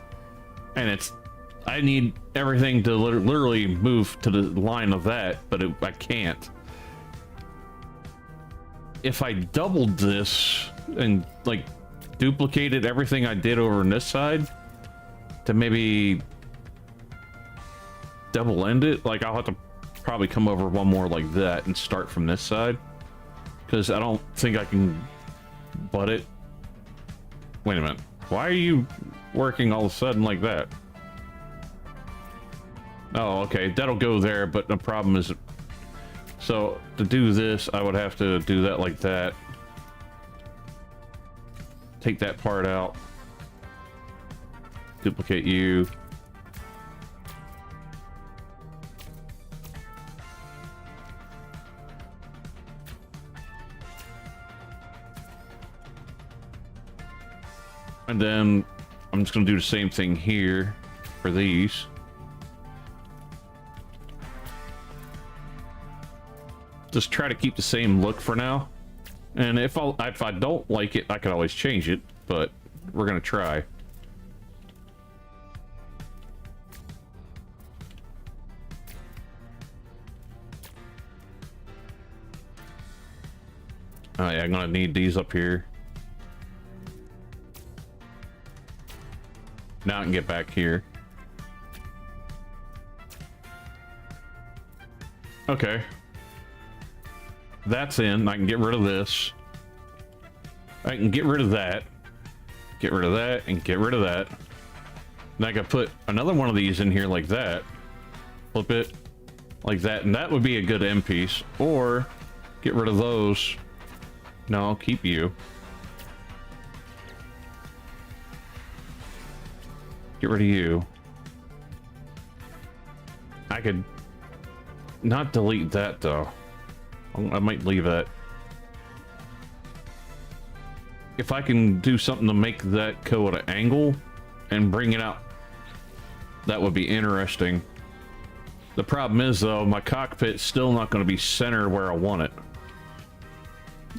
and I need everything to literally move to the line of that, but I can't. If I doubled this and like duplicated everything I did over on this side to maybe double end it, like I'll have to probably come over one more like that and start from this side, because I don't think I can butt it. Wait a minute, why are you working all of a sudden like that? Oh, okay, that'll go there, but the problem is, so to do this I would have to do that like that, take that part out, duplicate you, and then I'm just gonna do the same thing here for these. Just try to keep the same look for now, and if I don't like it, I can always change it, but we're gonna try. Oh yeah, I'm gonna need these up here. Now I can get back here. Okay. That's in. I can get rid of this. I can get rid of that. Get rid of that and get rid of that. And I can put another one of these in here like that. Flip it like that, and that would be a good end piece. Or get rid of those No, I'll keep you. Get rid of you. I could not delete that though. I might leave that. If I can do something to make that go at an angle and bring it out, that would be interesting. The problem is though, my cockpit's still not going to be centered where I want it,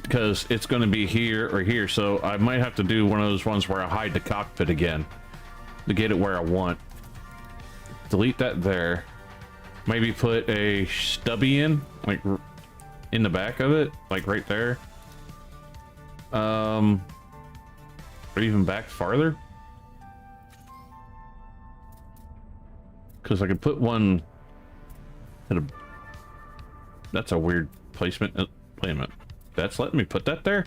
because it's going to be here or here. So I might have to do one of those ones where I hide the cockpit again to get it where I want. Delete that there. Maybe put a stubby in, like in the back of it, like right there. Or even back farther, because I could put one at a. That's a weird placement. Wait a minute. That's letting me put that there.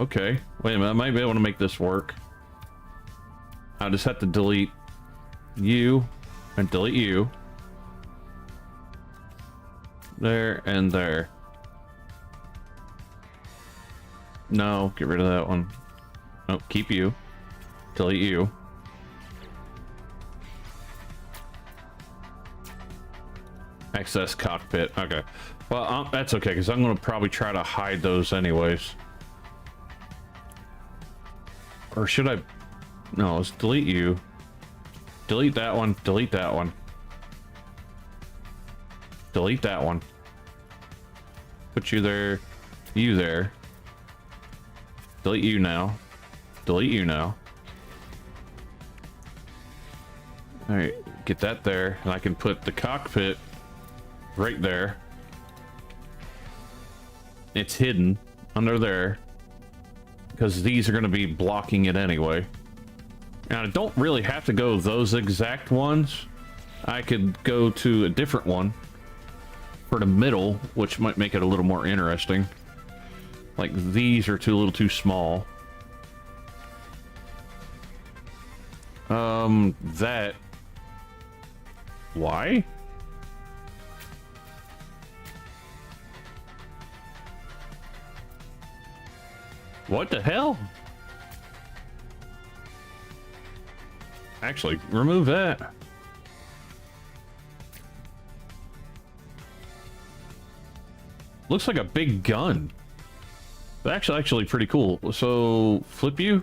Okay. Wait a minute. I might be able to make this work. I just have to delete you and delete you. There and there. No, get rid of that one. Oh, keep you. Delete you. Access cockpit. Okay. Well, that's okay, because I'm going to probably try to hide those anyways. Or should I? No, let's delete you. Delete that one. Delete that one. Delete that one. Put you there. You there. Delete you now. Delete you now. Alright, get that there. And I can put the cockpit right there. It's hidden under there, because these are going to be blocking it anyway. Now, I don't really have to go those exact ones. I could go to a different one for the middle, which might make it a little more interesting. Like, these are a little too small. That. Why? What the hell? Actually, remove that. Looks like a big gun. That's actually pretty cool. So, flip you?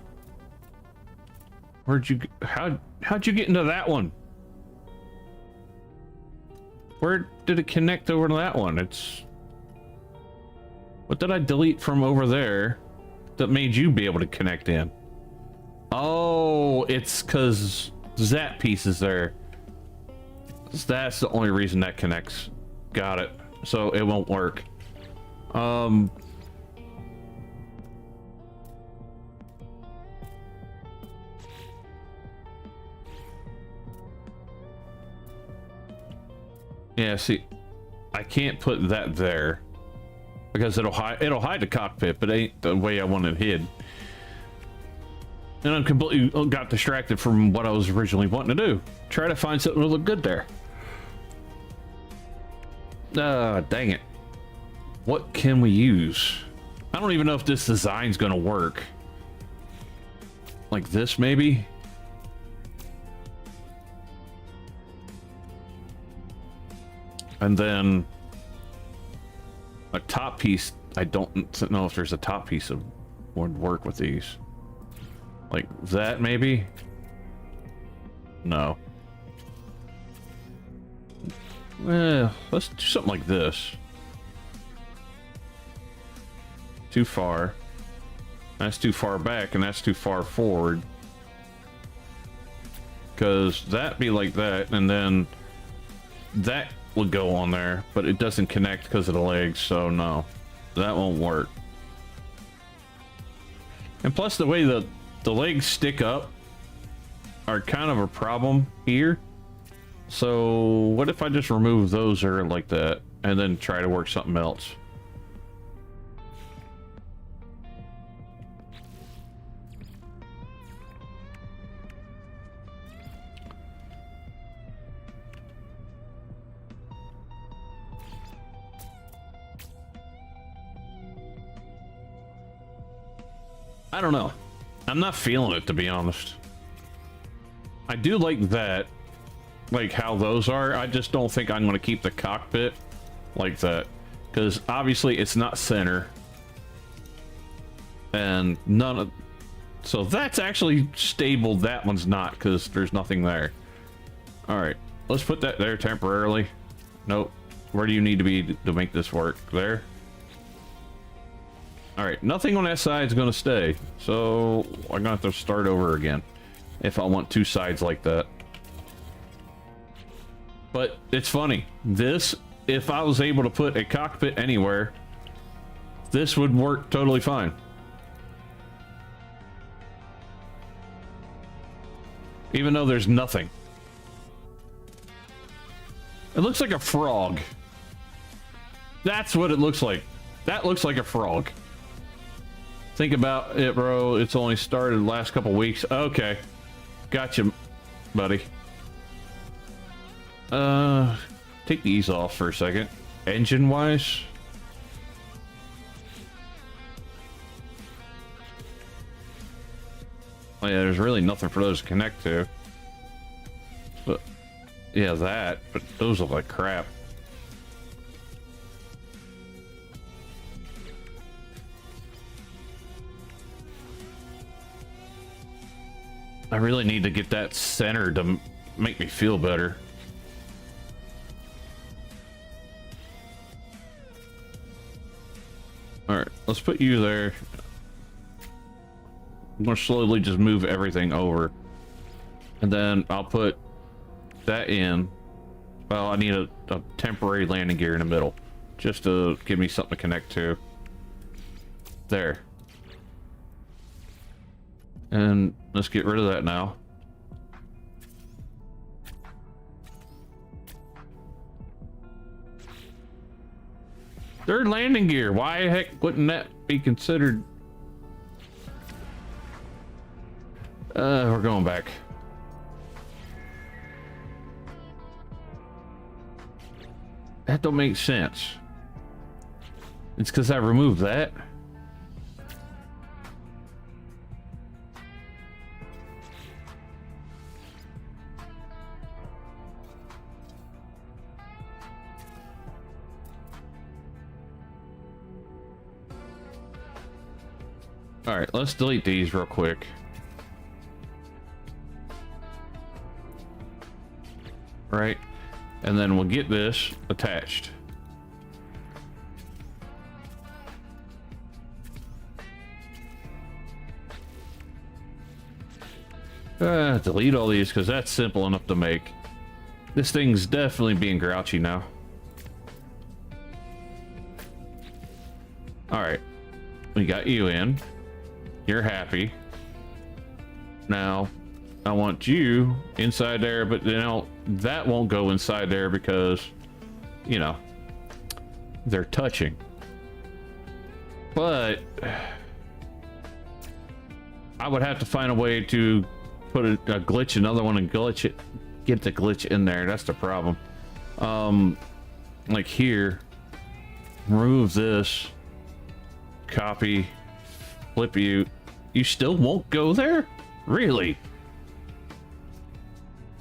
Where'd you... How'd you get into that one? Where did it connect over to that one? It's... What did I delete from over there that made you be able to connect in? Oh, it's because that piece is there. That's the only reason that connects. Got it. So it won't work. Yeah, see, I can't put that there because it'll hide the cockpit, but it ain't the way I want it hid. And I'm completely got distracted from what I was originally wanting to do. Try to find something to look good there. Dang it. What can we use? I don't even know if this design's gonna work. Like this, maybe? And then a top piece. I don't know if there's a top piece that would work with these. Like that, maybe? No. Well, let's do something like this. Too far. That's too far back, and that's too far forward. Because that'd be like that, and then that would go on there, but it doesn't connect because of the legs, so no. That won't work. And plus, the way the legs stick up are kind of a problem here. So what if I just remove those or like that and then try to work something else? I don't know. I'm not feeling it, to be honest. I do like that, like how those are. I just don't think I'm going to keep the cockpit like that, because obviously it's not center, and none of, so that's actually stable. That one's not, because there's nothing there. All right, let's put that there temporarily. Nope. Where do you need to be to make this work? There. All right, nothing on that side is going to stay, so I'm going to have to start over again if I want two sides like that. But it's funny. This, if I was able to put a cockpit anywhere, this would work totally fine. Even though there's nothing. It looks like a frog. That's what it looks like. That looks like a frog. Think about it, bro. It's only started the last couple weeks. Okay. Gotcha, buddy. Take these off for a second. Engine-wise. Oh yeah, there's really nothing for those to connect to. But, yeah, that. But those look like crap. I really need to get that centered to make me feel better. Alright, let's put you there. I'm gonna slowly just move everything over. And then I'll put that in. Well, I need a temporary landing gear in the middle, just to give me something to connect to. There. And let's get rid of that now. Third landing gear. Why the heck wouldn't that be considered? We're going back. That don't make sense. It's because I removed that. All right, let's delete these real quick. Right, and then we'll get this attached. Delete all these because that's simple enough to make. This thing's definitely being grouchy now. All right, we got you in. You're happy. Now, I want you inside there, but you know, that won't go inside there because, you know, they're touching. But I would have to find a way to put a glitch, another one, and glitch it, get the glitch in there. That's the problem. Like here, remove this, copy, flip you. You still won't go there? Really?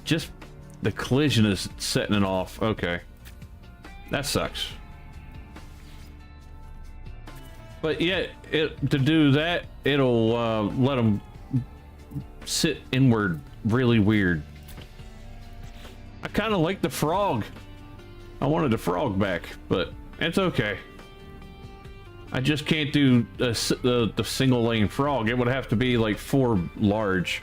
Just the collision is setting it off. Okay. That sucks. But yet, to do that, it'll let them sit inward really weird. I kind of like the frog. I wanted the frog back, but it's okay. I just can't do the single lane frog. It would have to be like 4 large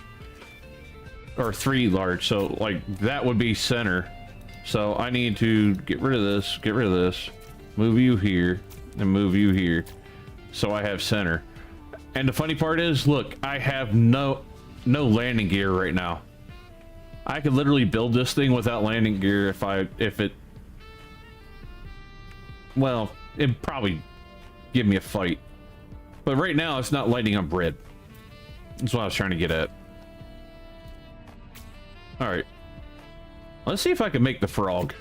or 3 large. So like that would be center. So I need to get rid of this, move you here, and move you here. So I have center. And the funny part is, look, I have no landing gear right now. I could literally build this thing without landing gear if it, well, it'd probably give me a fight. But right now it's not lighting up red. That's what I was trying to get at. All right. Let's see if I can make the frog.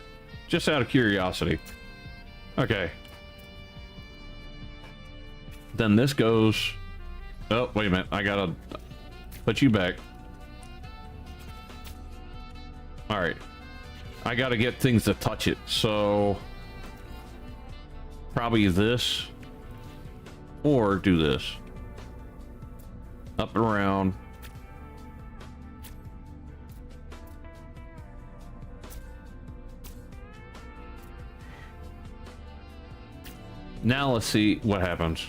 Just out of curiosity. Okay. Then this goes Oh, wait a minute. I gotta put you back. All right. I gotta get things to touch it. So probably this or do this. Up and around. Now let's see what happens.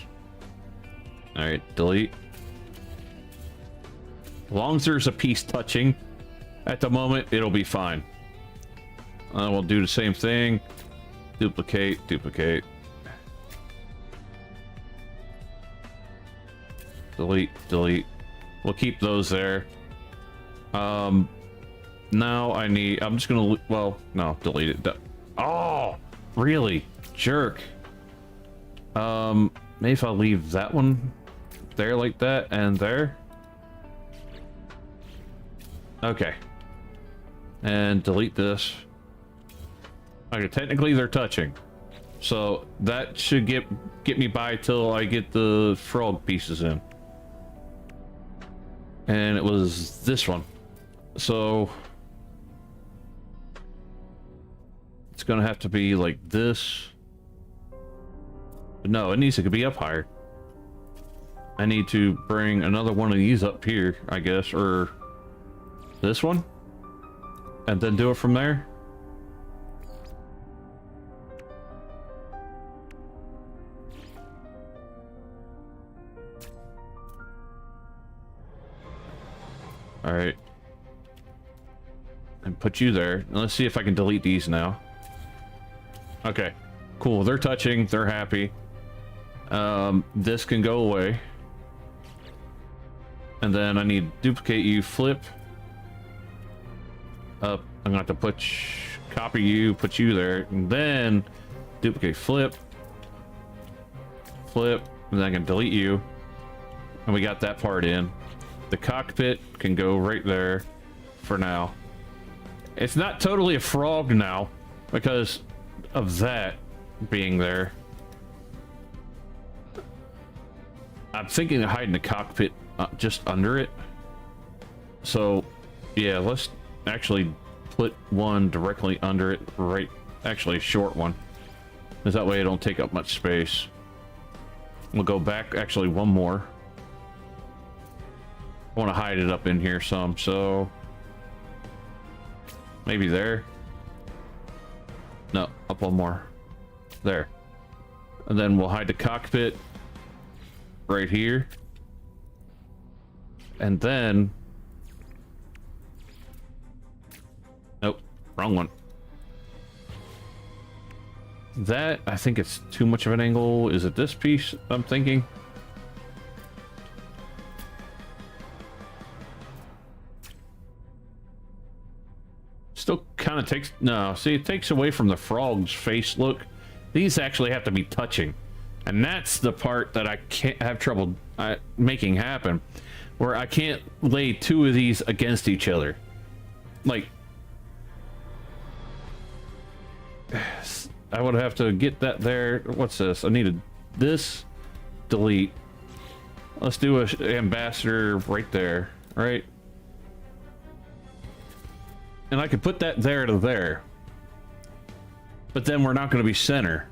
All right, delete. As long as there's a piece touching at the moment, it'll be fine. We'll do the same thing. Duplicate, duplicate. Delete, delete. We'll keep those there. Now I'm just gonna, well, no, delete it. Oh, really? Jerk. Maybe if I leave that one there like that and there. Okay. And delete this. Okay, technically they're touching. So that should get me by till I get the frog pieces in. And it was this one. So it's gonna have to be like this. No, it needs to be up higher. I need to bring another one of these up here, I guess, or this one, and then do it from there. All right, and put you there. Now let's see if I can delete these now. Okay, cool. They're touching. They're happy. This can go away. And then I need to duplicate you, flip. Up. I'm gonna have to put, copy you, put you there, and then duplicate, flip, flip, and then I can delete you. And we got that part in. The cockpit can go right there for now. It's not totally a frog now because of that being there. I'm thinking of hiding the cockpit just under it. So yeah, let's actually put one directly under it, right? Actually a short one, because that way it don't take up much space. We'll go back actually one more. I want to hide it up in here some, so maybe there. No, up one more. There. And then we'll hide the cockpit right here. And then, nope, wrong one. That, I think it's too much of an angle. Is it this piece I'm thinking? Still kind of takes, no, see, it takes away from the frog's face look. These actually have to be touching. And that's the part that I can't have trouble making happen, where I can't lay two of these against each other. Like, I would have to get that there. What's this? I needed this, delete. Let's do a ambassador right there, right? And I could put that there to there. But then we're not going to be center.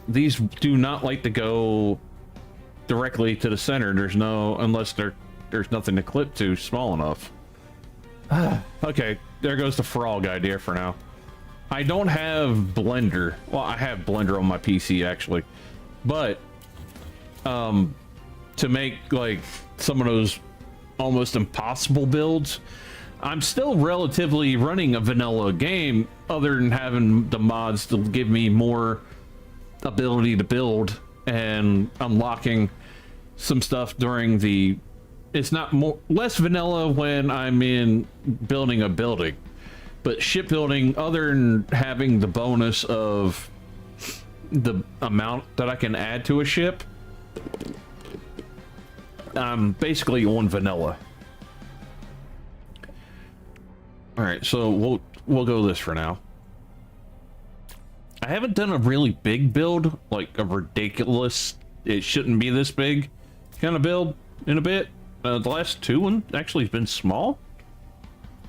These do not like to go directly to the center. There's no, unless there's nothing to clip to small enough. Okay, there goes the frog idea for now. I don't have Blender. Well, I have Blender on my PC actually, but to make like some of those almost impossible builds, I'm still relatively running a vanilla game, other than having the mods to give me more ability to build and unlocking some stuff during the, it's not more, less vanilla when I'm in building a building, but shipbuilding, other than having the bonus of the amount that I can add to a ship, I'm basically on vanilla. All right, so we'll go this for now. I haven't done a really big build, like a ridiculous, it shouldn't be this big kind of build. in a bit. The last two one actually has been small.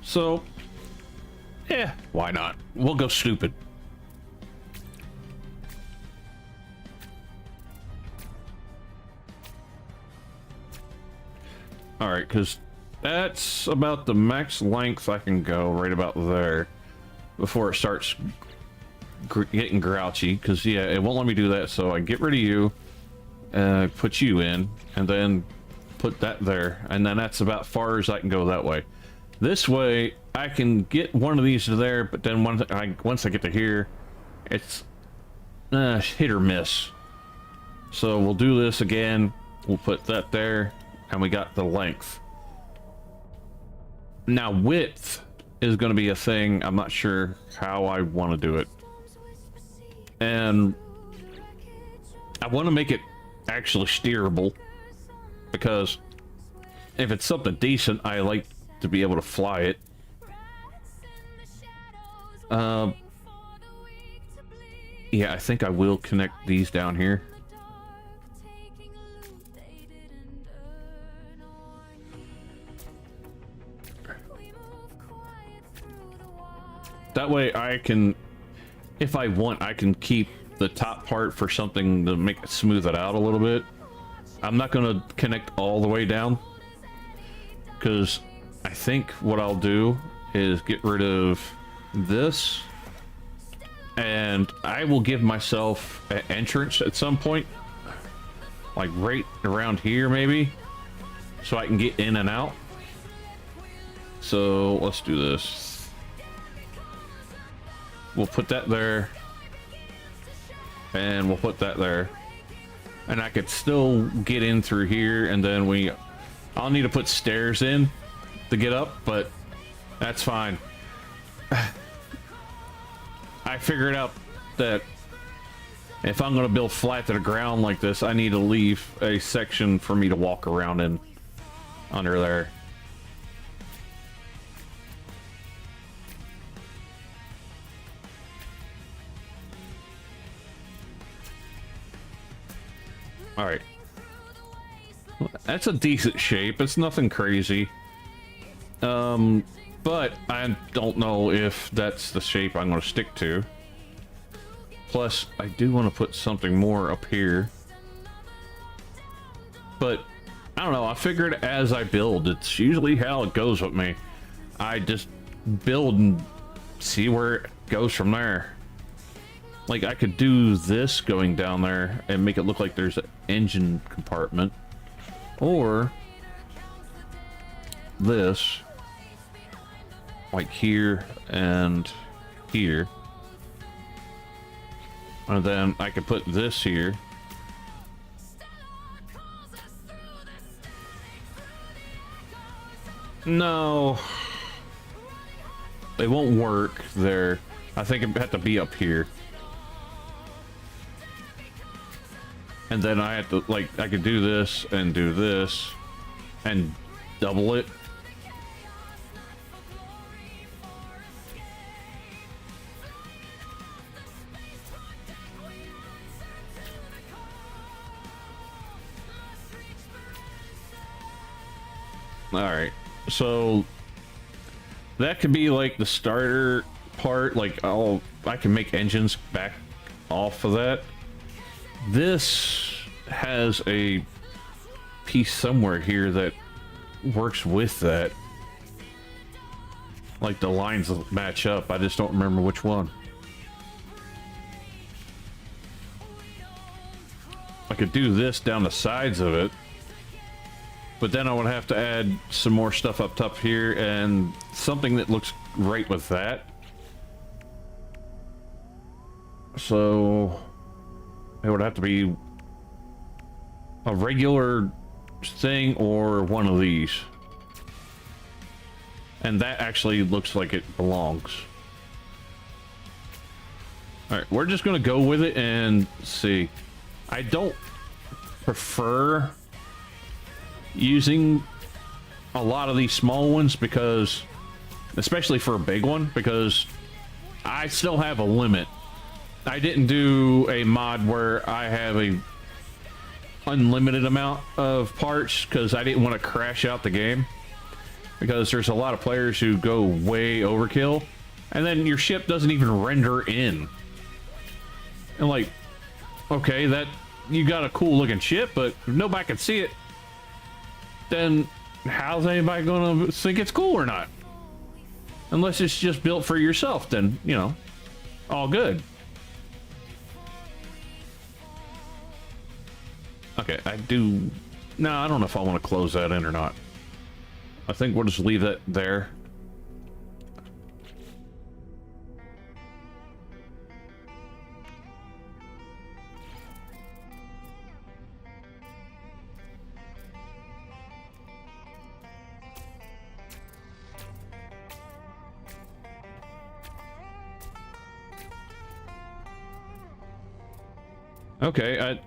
So, yeah, why not? We'll go stupid. Alright, because that's about the max length I can go, right about there, before it starts getting grouchy. Because, yeah, it won't let me do that, so I get rid of you, put you in, and then put that there, and then that's about far as I can go that way. This way, I can get one of these to there, but then once I get to here, it's hit or miss. So we'll do this again, we'll put that there, and we got the length. Now width is going to be a thing. I'm not sure how I want to do it, and I want to make it actually steerable, because if it's something decent, I like to be able to fly it. Yeah, I think I will connect these down here. That way I can, if I want, I can keep the top part for something to make it smooth it out a little bit. I'm not going to connect all the way down, because I think what I'll do is get rid of this, and I will give myself an entrance at some point, like right around here maybe, so I can get in and out. So let's do this. We'll put that there, and we'll put that there, and I could still get in through here, and then I'll need to put stairs in to get up, but that's fine. I figured out that if I'm going to build flat to the ground like this, I need to leave a section for me to walk around in under there. All right, that's a decent shape. It's nothing crazy. But I don't know if that's the shape I'm going to stick to. Plus, I do want to put something more up here. But I don't know. I figured as I build, it's usually how it goes with me. I just build and see where it goes from there. Like, I could do this going down there and make it look like there's an engine compartment. Or this, like here and here. And then I could put this here. No, they won't work there. I think it had to be up here. And then I have to, like, I could do this and double it. Alright, so that could be like the starter part. Like, I can make engines back off of that. This has a piece somewhere here that works with that. Like, the lines match up. I just don't remember which one. I could do this down the sides of it, but then I would have to add some more stuff up top here and something that looks right with that. So it would have to be a regular thing or one of these. And that actually looks like it belongs. Alright, we're just gonna go with it and see. I don't prefer using a lot of these small ones, because, especially for a big one, because I still have a limit. I didn't do a mod where I have unlimited amount of parts because I didn't want to crash out the game, because there's a lot of players who go way overkill and then your ship doesn't even render in. And like, okay, that you got a cool looking ship, but if nobody can see it, then how's anybody gonna think it's cool or not? Unless it's just built for yourself, then, you know, all good. Okay, I don't know if I want to close that in or not. I think we'll just leave that there. Okay,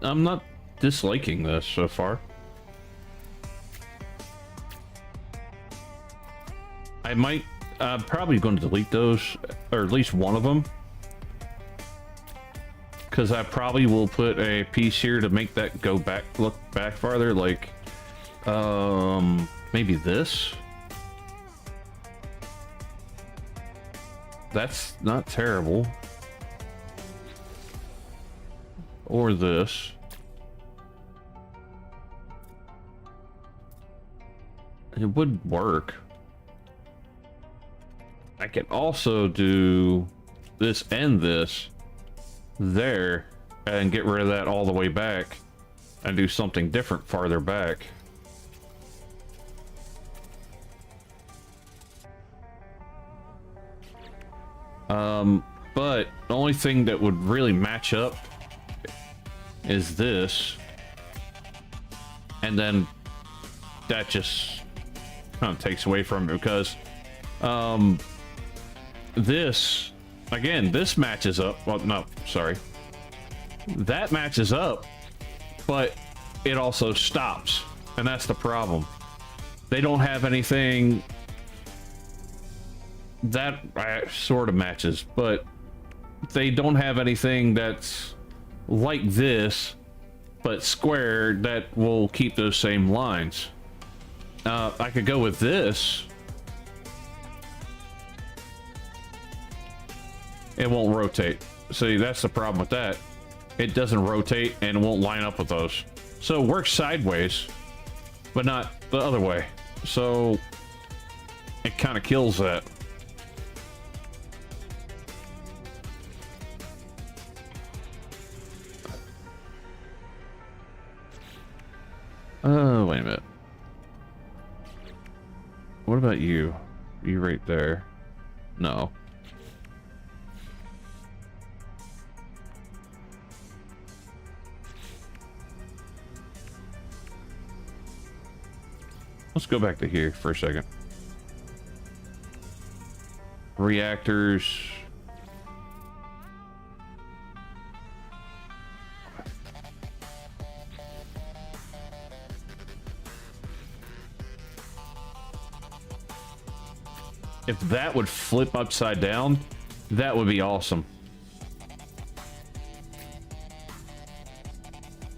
I'm not disliking this so far. I'm probably going to delete those, or at least one of them, because I probably will put a piece here to make that go back, look back farther, like maybe this. That's not terrible. Or this. It would work. I can also do this and this there and get rid of that all the way back and do something different farther back. But the only thing that would really match up is this, and then that just kind of takes away from it, because this, again, this matches up. Well, no, sorry, that matches up, but it also stops, and that's the problem. They don't have anything that sort of matches, but they don't have anything that's like this but square that will keep those same lines. I could go with this. It won't rotate. See, that's the problem with that. It doesn't rotate and it won't line up with those. So it works sideways, but not the other way. So it kind of kills that. Oh, wait a minute. What about you? You right there? No. Let's go back to here for a second. Reactors. If that would flip upside down, that would be awesome.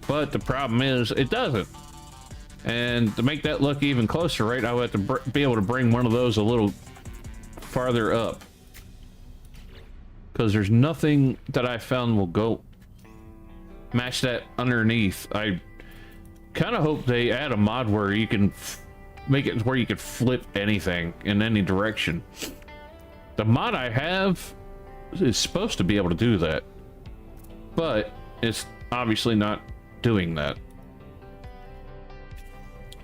But the problem is, it doesn't. And to make that look even closer, right, I would have to be able to bring one of those a little farther up. Because there's nothing that I found will go match that underneath. I kind of hope they add a mod where you can make it where you could flip anything in any direction. The mod I have is supposed to be able to do that, but it's obviously not doing that.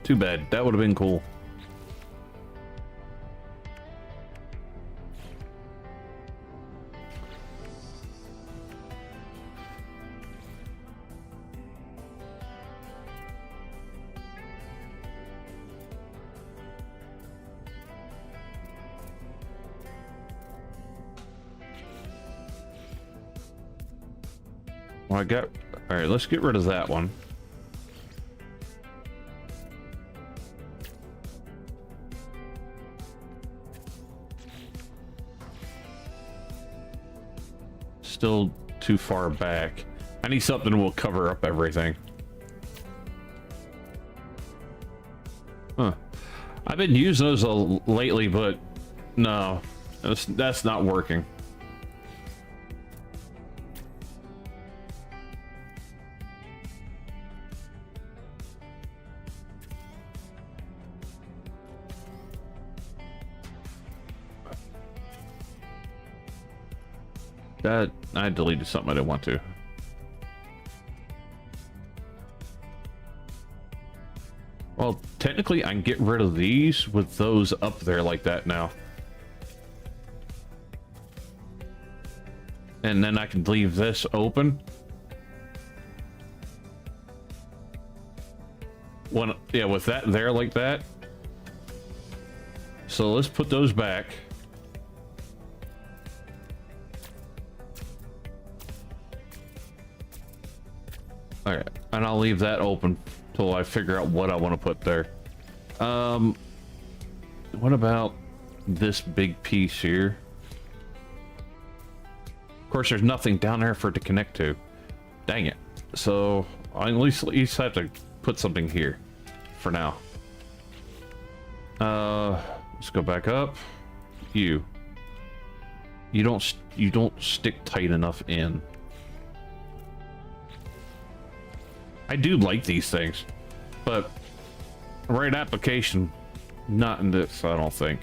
Too bad. That would have been cool. Well, I got... All right, let's get rid of that one. Still too far back. I need something that will cover up everything. Huh. I've been using those lately, but no, that's not working. That I deleted something I didn't want to. Well, technically I can get rid of these with those up there like that now. And then I can leave this open. Yeah, with that there like that. So let's put those back. All right, and I'll leave that open till I figure out what I want to put there. What about this big piece here? Of course, there's nothing down there for it to connect to. Dang it. So I at least have to put something here for now. Let's go back up. You don't stick tight enough in. I do like these things, but right application, not in this, I don't think.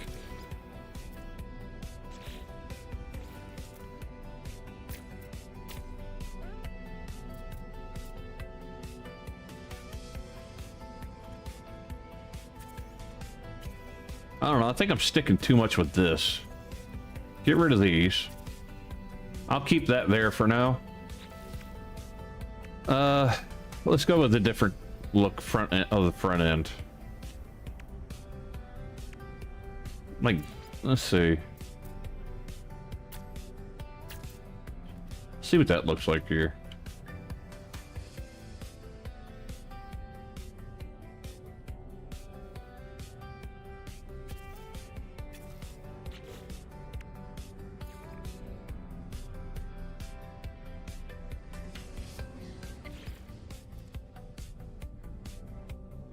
I don't know, I think I'm sticking too much with this. Get rid of these. I'll keep that there for now. Let's go with a different look front end of the front end. Like, let's see. See what that looks like here.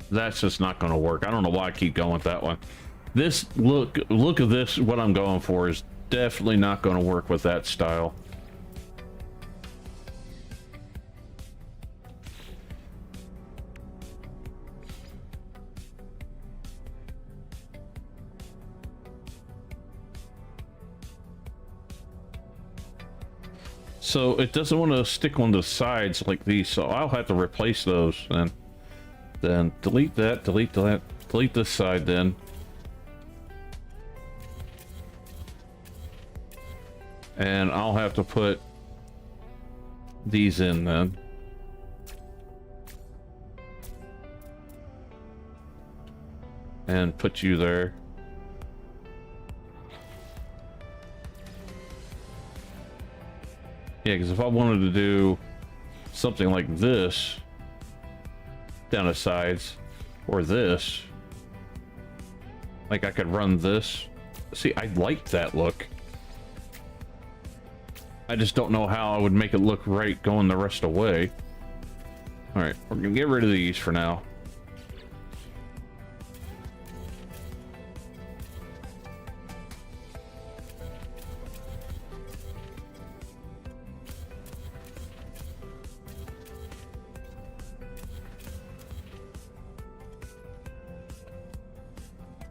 That's just not going to work. I don't know why I keep going with that one. This look of this, what I'm going for, is definitely not going to work with that style. So it doesn't want to stick on the sides like these, so I'll have to replace those and then delete that, delete this side then. And I'll have to put these in then. And put you there. Yeah, because if I wanted to do something like this down the sides, or this, like I could run this. See, I like that look. I just don't know how I would make it look right going the rest of the way. All right, we're gonna get rid of these for now.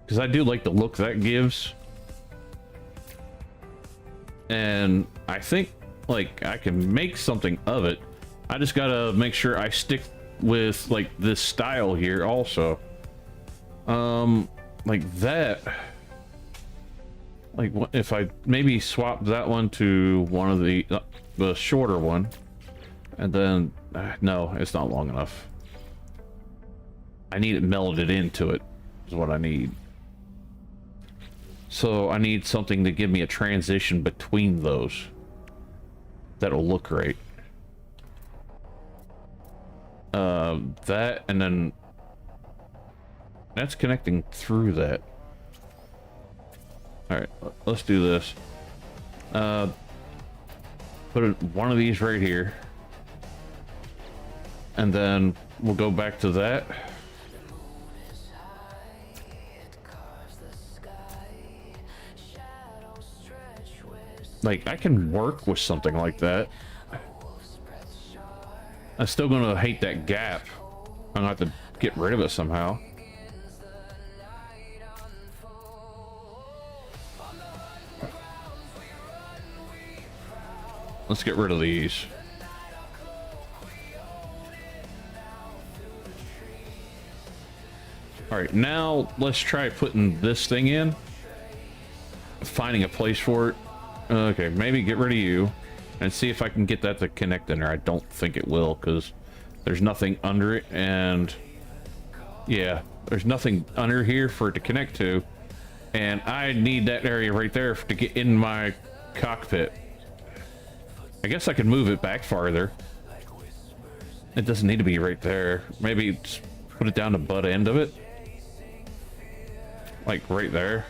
Because I do like the look that gives. And I think, like, I can make something of it. I just gotta make sure I stick with, like, this style here also. Like that. Like, if I maybe swap that one to one of the shorter one. And then, no, it's not long enough. I need it melded into it, is what I need. So I need something to give me a transition between those. That'll look great. That, and then that's connecting through that. All right, let's do this. Put one of these right here. And then we'll go back to that. like, I can work with something like that. I'm still gonna hate that gap. I'm gonna have to get rid of it somehow. Let's get rid of these. All right, now let's try putting this thing in. Finding a place for it. Okay, maybe get rid of you and see if I can get that to connect in there. I don't think it will because there's nothing under it, and yeah, there's nothing under here for it to connect to, and I need that area right there to get in my cockpit. I guess I could move it back farther. It doesn't need to be right there. Maybe just put it down the butt end of it. Like right there.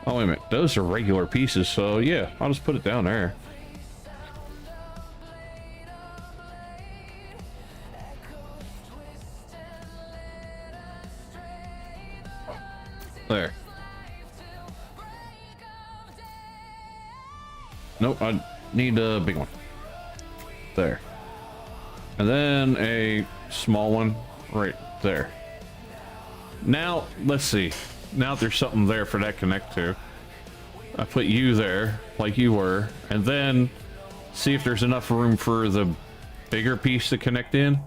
Oh, wait a minute. Those are regular pieces, so yeah, I'll just put it down there. There. Nope, I need a big one. There. And then a small one right there. Now, let's see. Now there's something there for that to connect to. I put you there, like you were, and then see if there's enough room for the bigger piece to connect in.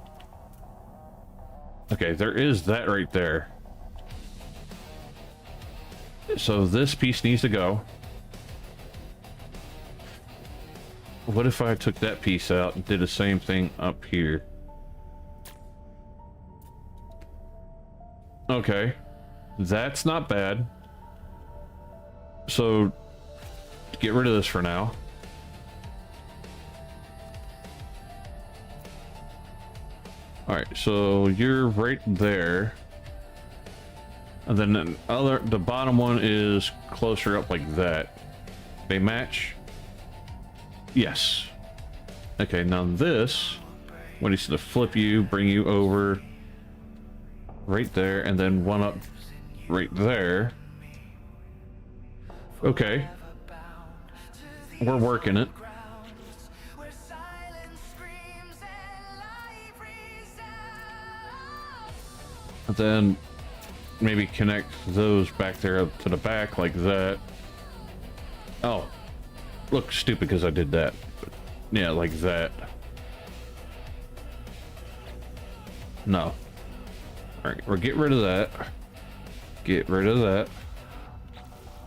Okay, there is that right there. So this piece needs to go. What if I took that piece out and did the same thing up here? Okay, that's not bad. So get rid of this for now. All right, so you're right there. And then the bottom one is closer up like that. They match? Yes. Okay, now this, what is to flip you, bring you over right there, and then one up right there. Okay. We're working it. And then maybe connect those back there up to the back like that. Oh, look stupid because I did that. But yeah, like that. No. Alright, we'll get rid of that. Get rid of that.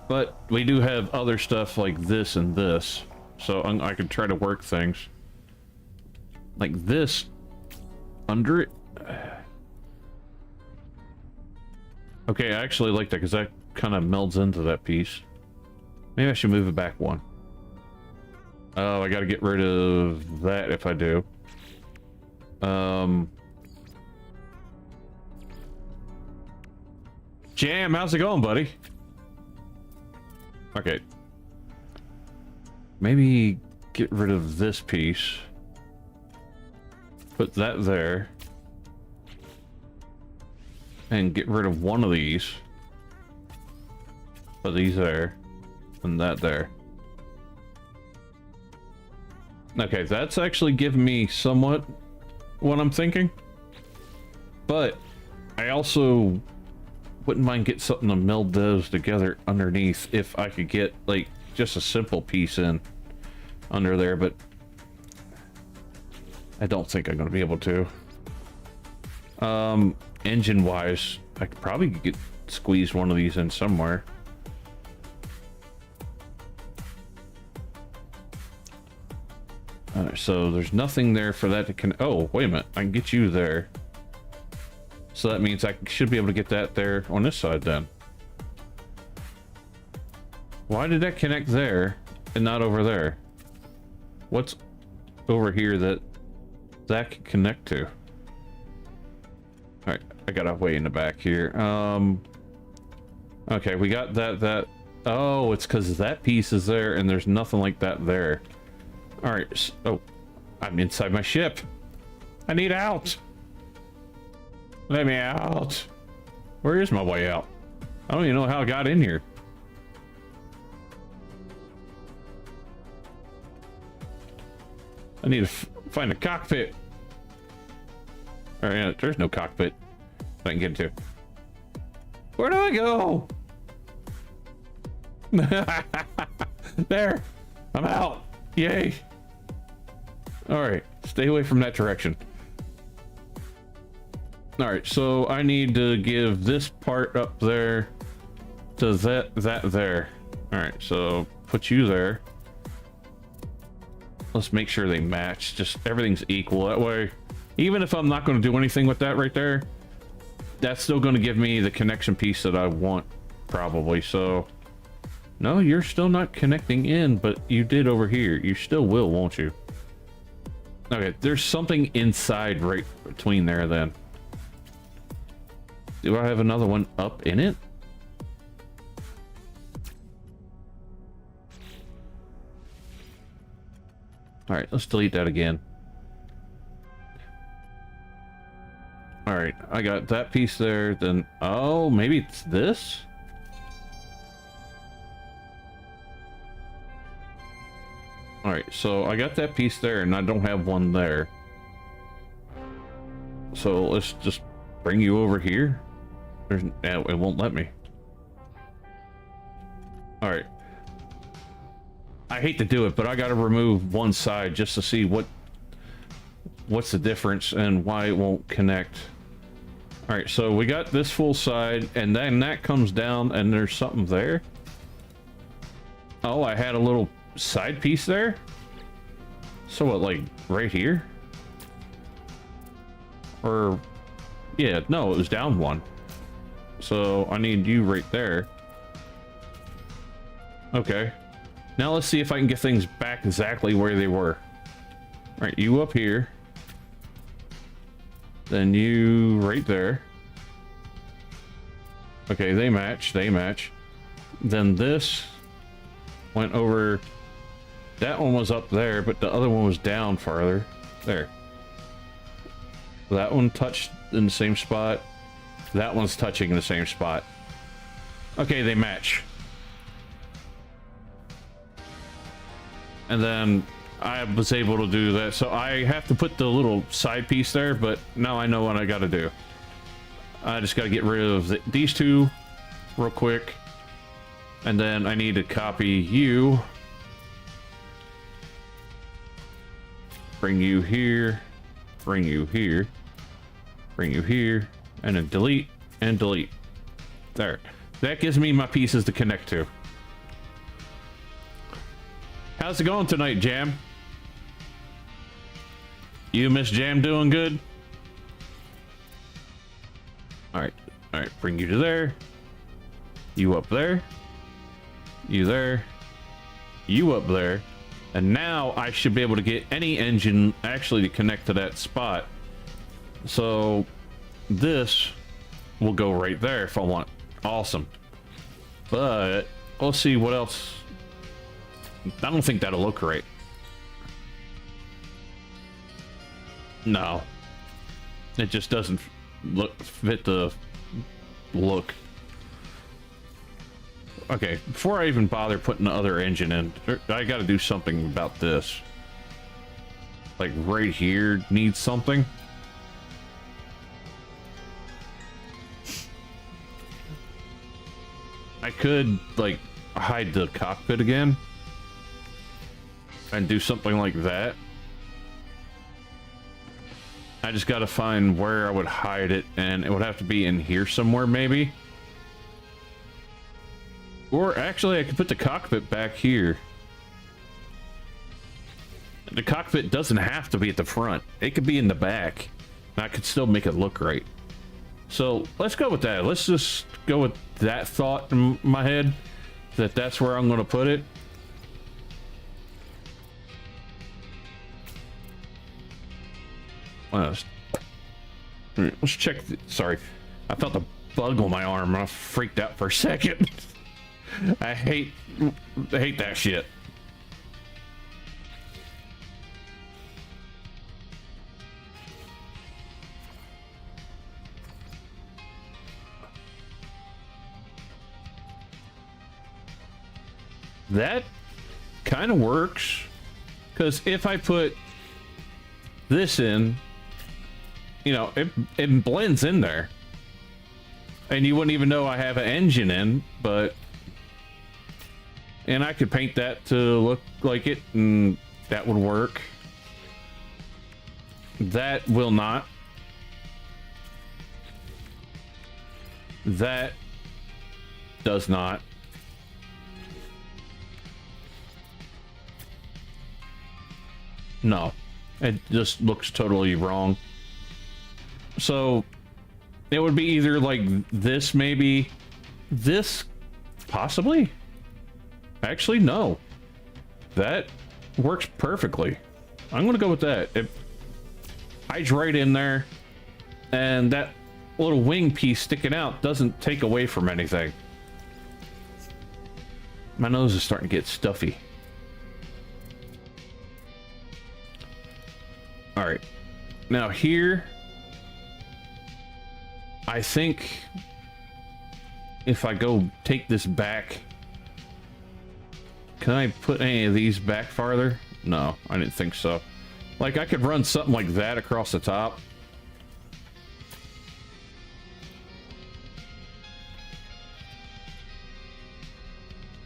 But we do have other stuff like this and this. So I could try to work things. Like this. Under it. Okay, I actually like that because that kind of melds into that piece. Maybe I should move it back one. Oh, I gotta get rid of that if I do. Jam, how's it going, buddy? Okay. Maybe get rid of this piece. Put that there. And get rid of one of these. Put these there. And that there. Okay, that's actually giving me somewhat what I'm thinking. But I also wouldn't mind getting something to meld those together underneath if I could get like just a simple piece in under there, but I don't think I'm gonna be able to. Engine wise, I could probably get squeeze one of these in somewhere. Alright, so there's nothing there for that to connect. Oh, wait a minute, I can get you there. So that means I should be able to get that there on this side then. Why did that connect there and not over there? What's over here that can connect to? Alright, I got a way in the back here. Okay, we got that. Oh, it's because that piece is there and there's nothing like that there. Alright, oh, I'm inside my ship. I need out. Let me out. Where is my way out? I don't even know how I got in here. I need to find a cockpit. All right, there's no cockpit I can get into. Where do I go? There, I'm out. Yay. All right, stay away from that direction. All right, so I need to give this part up there to that there. All right, so put you there. Let's make sure they match. Just everything's equal. That way, even if I'm not going to do anything with that right there, that's still going to give me the connection piece that I want, probably. So, no, you're still not connecting in, but you did over here. You still will, won't you? Okay, there's something inside right between there then. Do I have another one up in it? All right, let's delete that again. All right, I got that piece there. Then, oh, maybe it's this? All right, so I got that piece there and I don't have one there. So let's just bring you over here. It won't let me. All right. I hate to do it, but I got to remove one side just to see what's the difference and why it won't connect. All right, so we got this full side, and then that comes down, and there's something there. Oh, I had a little side piece there. So what, like right here? Or, yeah, no, it was down one. So I need you right there. Okay. Now let's see if I can get things back exactly where they were. All right, you up here. Then you right there. Okay, they match, they match. Then this went over. That one was up there, but the other one was down farther. There. That one touched in the same spot. That one's touching in the same spot. Okay, they match. And then I was able to do that. So I have to put the little side piece there, but now I know what I got to do. I just got to get rid of these two real quick. And then I need to copy you. Bring you here. Bring you here. Bring you here. And then delete and delete. There. That gives me my pieces to connect to. How's it going tonight, Jam? You, Miss Jam, doing good? Alright, alright, bring you to there. You up there. You there. You up there. And now I should be able to get any engine actually to connect to that spot. So this will go right there if I want. Awesome. But let's see what else. I don't think that'll look right. No. It just doesn't fit the look. Okay, before I even bother putting the other engine in, I gotta do something about this. Like right here needs something. I could like hide the cockpit again and do something like that. I just gotta find where I would hide it, and it would have to be in here somewhere maybe. Or actually I could put the cockpit back here. The cockpit doesn't have to be at the front. It could be in the back. And I could still make it look right. So let's go with that. Let's just go with that thought in my head, that that's where I'm going to put it. Let's check. Sorry, I felt a bug on my arm and I freaked out for a second. I hate that shit. That kind of works, because if I put this in, you know, it blends in there. And you wouldn't even know I have an engine in, but... And I could paint that to look like it, and that would work. That will not. That does not. No, it just looks totally wrong. So it would be either like this, maybe this, possibly. Actually, no, that works perfectly. I'm gonna go with that. It hides right in there, and that little wing piece sticking out doesn't take away from anything. My nose is starting to get stuffy. All right, now here, I think if I go take this back, can I put any of these back farther? No, I didn't think so. Like, I could run something like that across the top.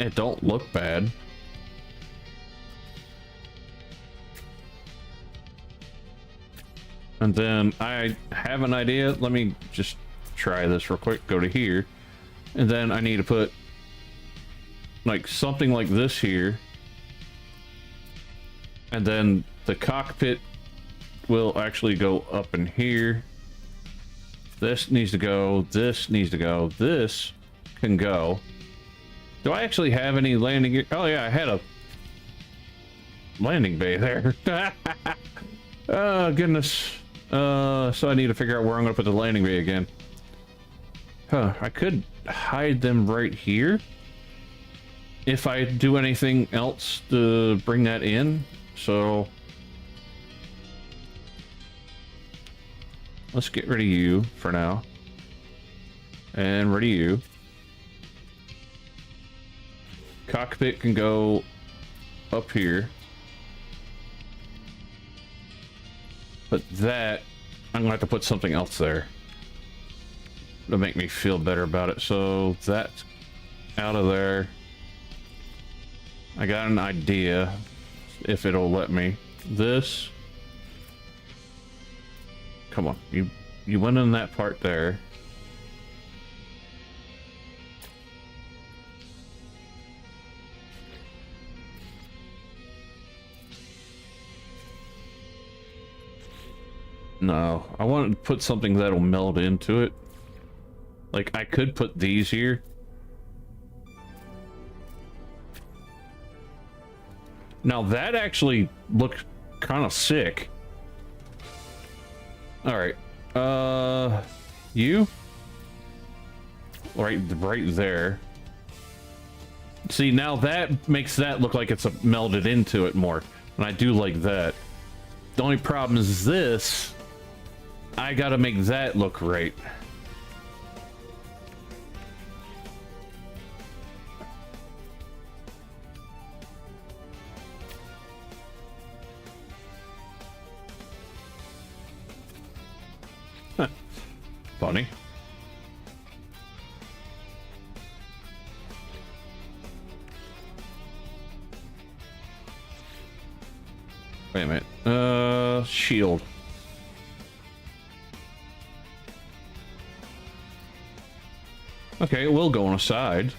It don't look bad. And then I have an idea. Let me just try this real quick. Go to here. And then I need to put like something like this here. And then the cockpit will actually go up in here. This needs to go. This needs to go. This can go. Do I actually have any landing gear? Oh yeah, I had a landing bay there. Oh goodness. So I need to figure out where I'm gonna put the landing bay again. Huh, I could hide them right here if I do anything else to bring that in. So let's get rid of you for now. And rid of you. Cockpit can go up here. But that, I'm gonna have to put something else there to make me feel better about it. So that's out of there. I got an idea, if it'll let me. This, come on, you went in that part there. No, I want to put something that'll meld into it. Like, I could put these here. Now that actually looks kind of sick. All right, you right there. See, now that makes that look like it's melded into it more, and I do like that. The only problem is this. I gotta make that look right. Huh. Funny. Wait a minute. Shield. Okay, it will go on a side.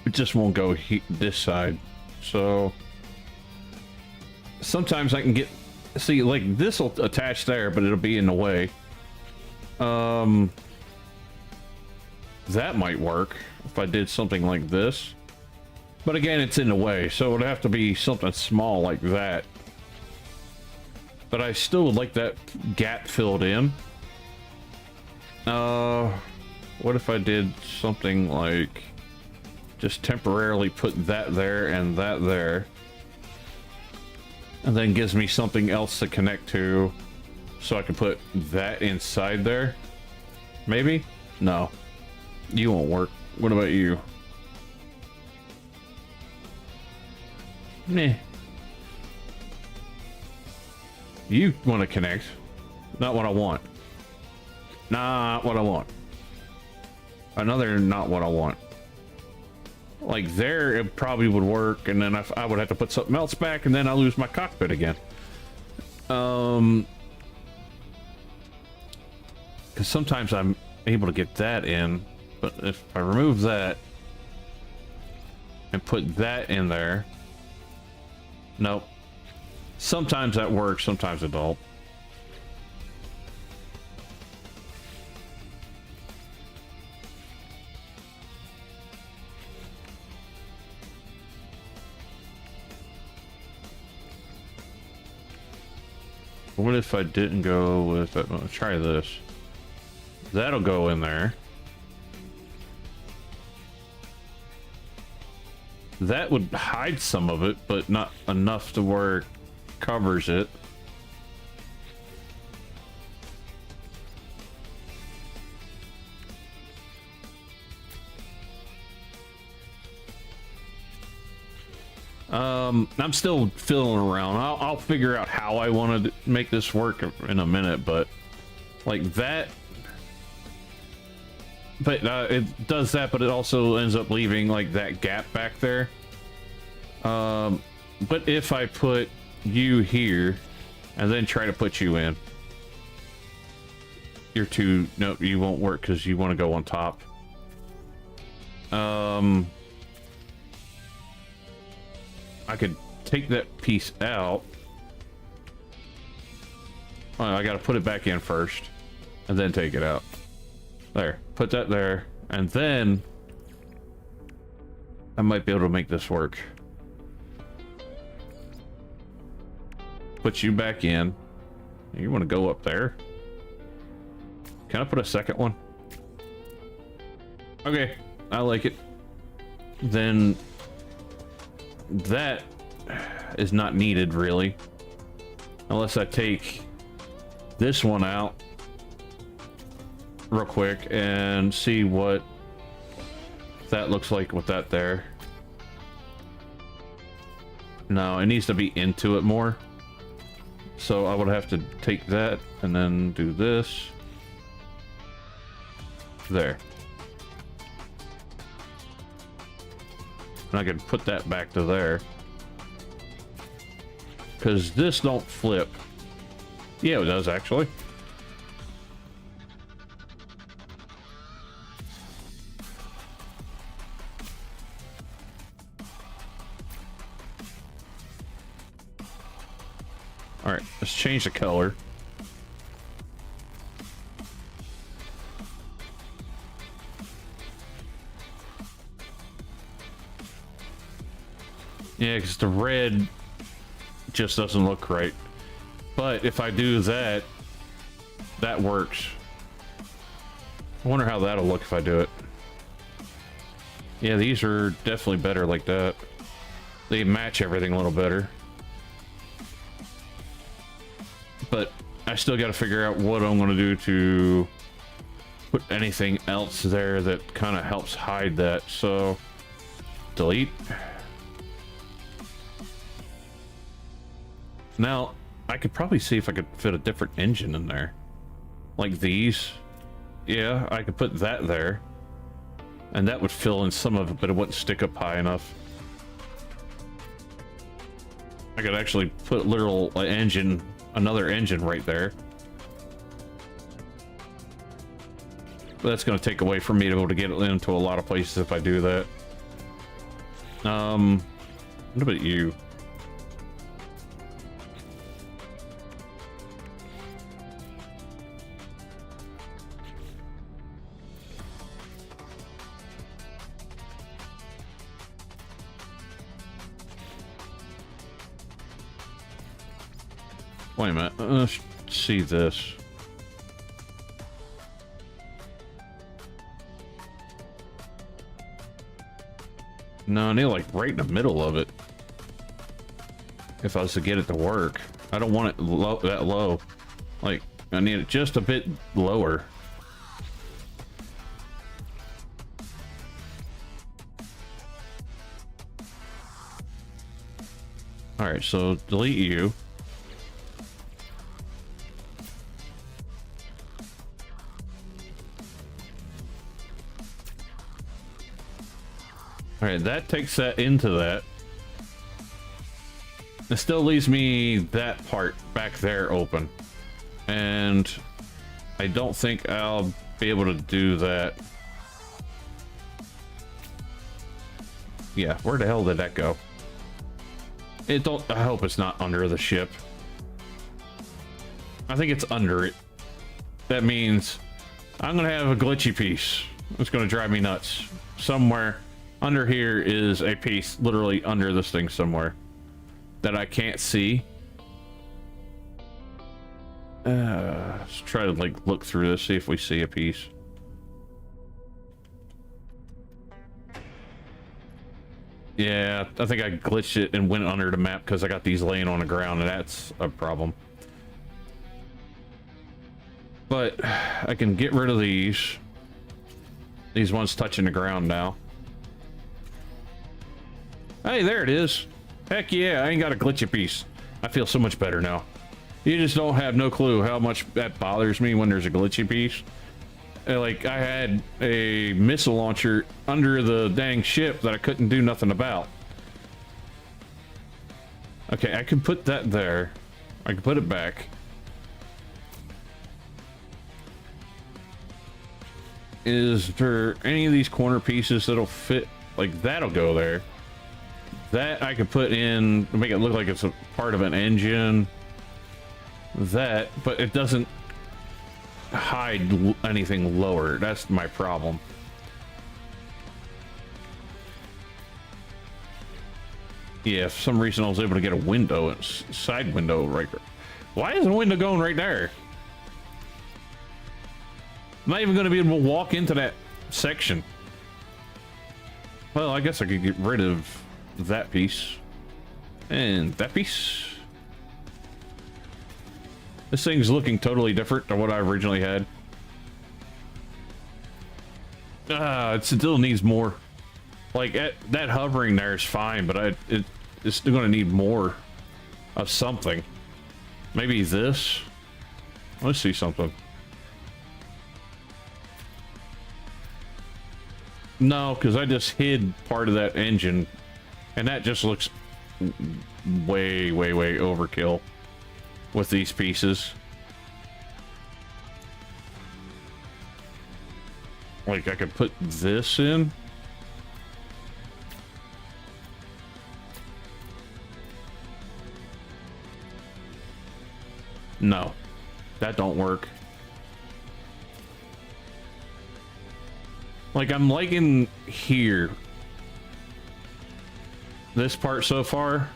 It just won't go this side. So sometimes I can get, see, like this will attach there, but it'll be in the way. That might work if I did something like this. But again, it's in the way, so it would have to be something small like that. But I still would like that gap filled in. What if I did something like just temporarily put that there and that there, and then gives me something else to connect to, so I can put that inside there? Maybe? No, you won't work. What about you? Meh. You want to connect. Not what I want. Not what I want. Another not what I want. Like there, it probably would work, and then I would have to put something else back, and then I lose my cockpit again. Because sometimes I'm able to get that in, but if I remove that and put that in there, nope. Sometimes that works, sometimes it don't. What if I didn't go with it? Let's try this. That'll go in there. That would hide some of it, but not enough to where it covers it. I'm still fiddling around. I'll figure out how I want to make this work in a minute, but like that. But it does that, but it also ends up leaving like that gap back there. But if I put you here and then try to put you in, you're too, no, you won't work because you want to go on top. I could take that piece out. Oh, I got to put it back in first and then take it out. There, put that there, and then I might be able to make this work. Put you back in. You want to go up there? Can I put a second one? Okay, I like it. Then that is not needed really, unless I take this one out real quick and see what that looks like with that there. No, it needs to be into it more, so I would have to take that and then do this there, and I can put that back to there because this don't flip. Yeah, it does actually. All right, let's change the color. Yeah, because the red just doesn't look right. But if I do that, that works. I wonder how that'll look if I do it. Yeah, these are definitely better like that. They match everything a little better. But I still got to figure out what I'm going to do to put anything else there that kind of helps hide that. So delete. Now I could probably see if I could fit a different engine in there, like these. Yeah, I could put that there and that would fill in some of it, but it wouldn't stick up high enough. I could actually put literal engine, another engine right there. But that's going to take away from me to be able to get it into a lot of places if I do that. What about you? Wait a minute, let's see this. No, I need like right in the middle of it. If I was to get it to work. I don't want it low, that low. Like, I need it just a bit lower. Alright, so delete you. All right, that takes that into that. It still leaves me that part back there open. And I don't think I'll be able to do that. Yeah, where the hell did that go? I hope it's not under the ship. I think it's under it. That means I'm gonna have a glitchy piece. It's gonna drive me nuts. Somewhere under here is a piece literally under this thing somewhere that I can't see. Let's try to like look through this, see if we see a piece. Yeah, I think I glitched it and went under the map because I got these laying on the ground, and that's a problem. But I can get rid of these. These ones touching the ground now. Hey, there it is. Heck yeah, I ain't got a glitchy piece. I feel so much better now. You just don't have no clue how much that bothers me when there's a glitchy piece. Like, I had a missile launcher under the dang ship that I couldn't do nothing about. Okay, I can put that there. I can put it back. Is there any of these corner pieces that'll fit? Like, that'll go there. That I could put in to make it look like it's a part of an engine. That, but it doesn't hide anything lower. That's my problem. Yeah, for some reason I was able to get a window, a side window right there. Why is the window going right there? I'm not even going to be able to walk into that section. Well, I guess I could get rid of that piece and that piece. This thing's looking totally different than what I originally had. It still needs more. Like, that hovering there is fine, but it's still going to need more of something. Maybe this. Let's see something. No, because I just hid part of that engine, and that just looks way, way, way overkill with these pieces. Like, I could put this in. No, that don't work. Like, I'm liking here. This part so far.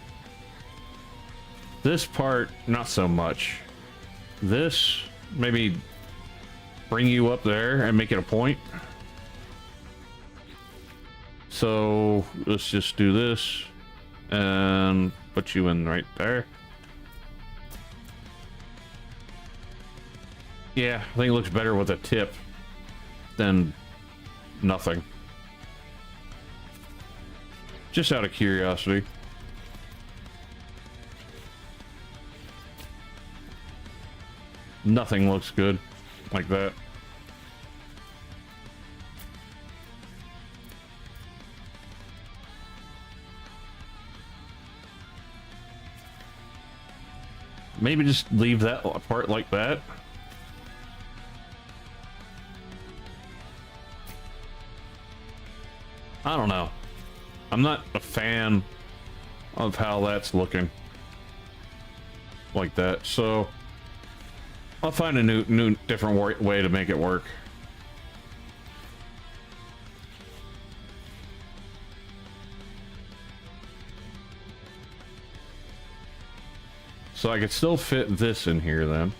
This part, not so much. This, maybe bring you up there and make it a point. So, let's just do this and put you in right there. Yeah, I think it looks better with a tip than nothing. Just out of curiosity. Nothing looks good like that. Maybe just leave that part like that. I don't know. I'm not a fan of how that's looking like that, so I'll find a new different way to make it work. So I could still fit this in here then.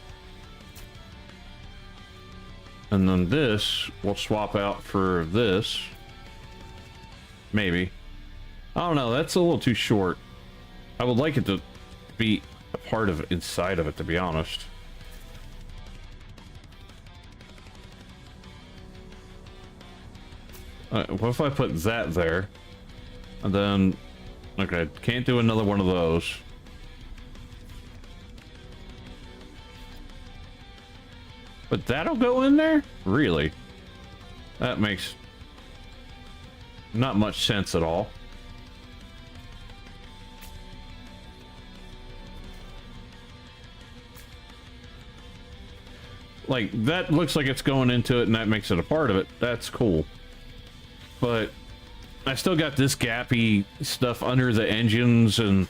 And then this we'll swap out for this. Maybe. I don't know, that's a little too short. I would like it to be a part of inside of it, to be honest. What if I put that there? And then... Okay, can't do another one of those. But that'll go in there? Really? That makes... not much sense at all. Like, that looks like it's going into it and that makes it a part of it. That's cool. But I still got this gappy stuff under the engines and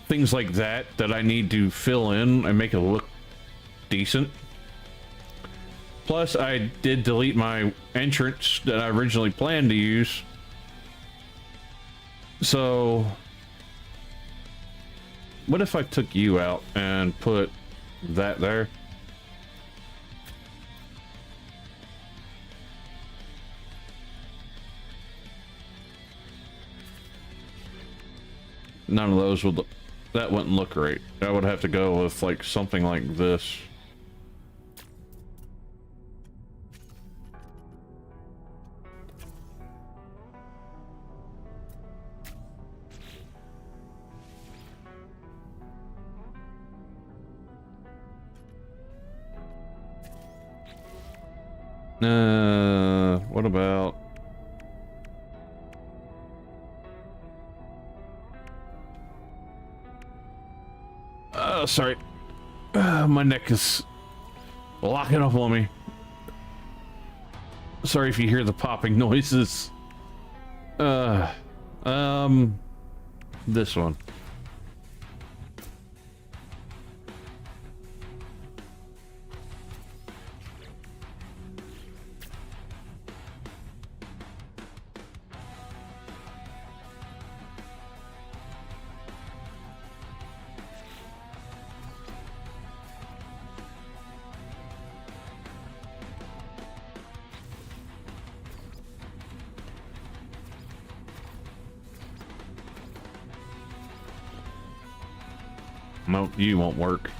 things like that that I need to fill in and make it look decent. Plus, I did delete my entrance that I originally planned to use. So, what if I took you out and put that there? None of those would look, that wouldn't look right. I would have to go with like something like this. What about sorry. My neck is locking up on me. Sorry if you hear the popping noises. This one. No, you won't work.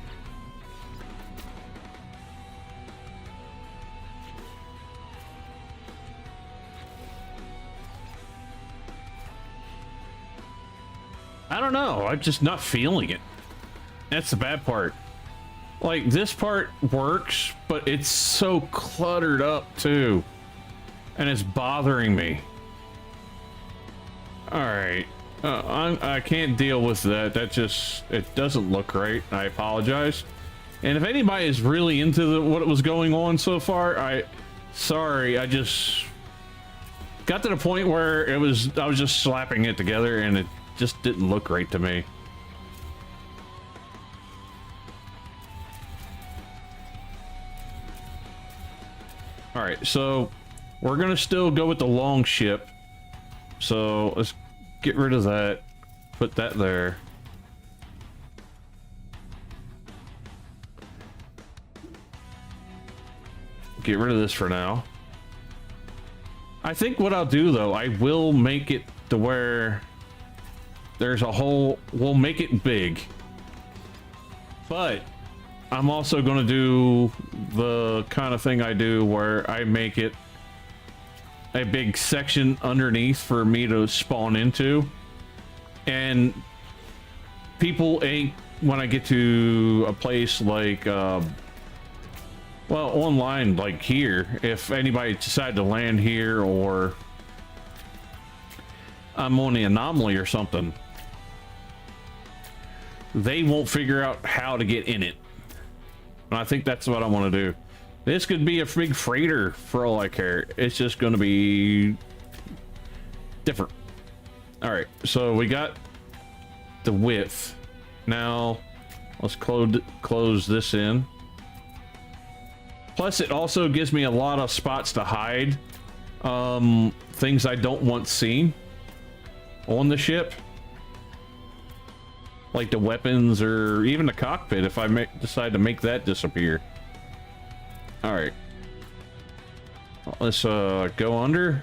I don't know. I'm just not feeling it. That's the bad part. Like, this part works, but it's so cluttered up too. And it's bothering me. Alright. I can't deal with that. That just, it doesn't look right. I apologize. And if anybody is really into what was going on so far, sorry, I just got to the point where I was just slapping it together and it just didn't look right to me. All right, so we're gonna still go with the long ship. So let's get rid of that, put that there. Get rid of this for now. I think what I'll do though, I will make it to where there's a whole, we'll make it big. But I'm also going to do the kind of thing I do where I make it a big section underneath for me to spawn into. And people ain't, when I get to a place like, well, online, like here, if anybody decided to land here or I'm on the anomaly or something, they won't figure out how to get in it. And I think that's what I want to do. This could be a big freighter for all I care. It's just going to be different. All right, so we got the width. Now let's close this in. Plus, it also gives me a lot of spots to hide things I don't want seen on the ship. Like the weapons or even the cockpit if I decide to make that disappear. Alright. Let's go under.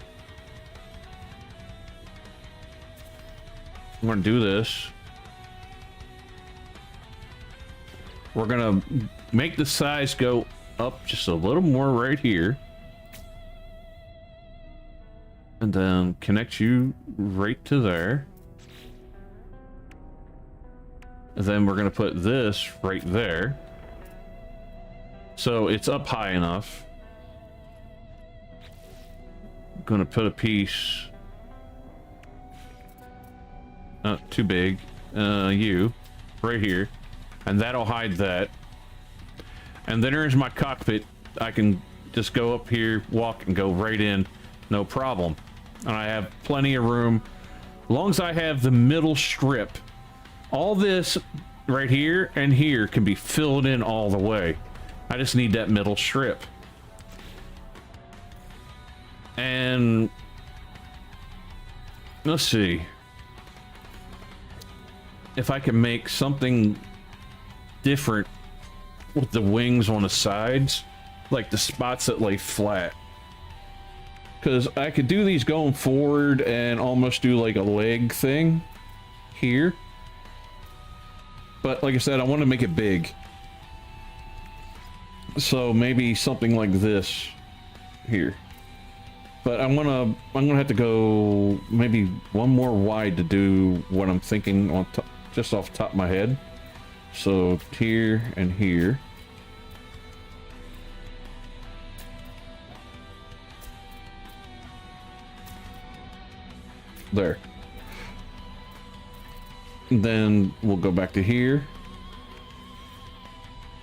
I'm gonna do this. We're gonna make the size go up just a little more right here. And then connect you right to there. And then we're going to put this right there. So it's up high enough. I'm going to put a piece too big. You, right here. And that'll hide that. And then there's my cockpit. I can just go up here, walk, and go right in. No problem. And I have plenty of room. As long as I have the middle strip. All this right here and here can be filled in all the way. I just need that middle strip. And let's see if I can make something different with the wings on the sides, like the spots that lay flat. Because I could do these going forward and almost do like a leg thing here. But like I said, I want to make it big. So maybe something like this here. But I'm gonna have to go maybe one more wide to do what I'm thinking on just off the top of my head. So here and here. There. Then we'll go back to here.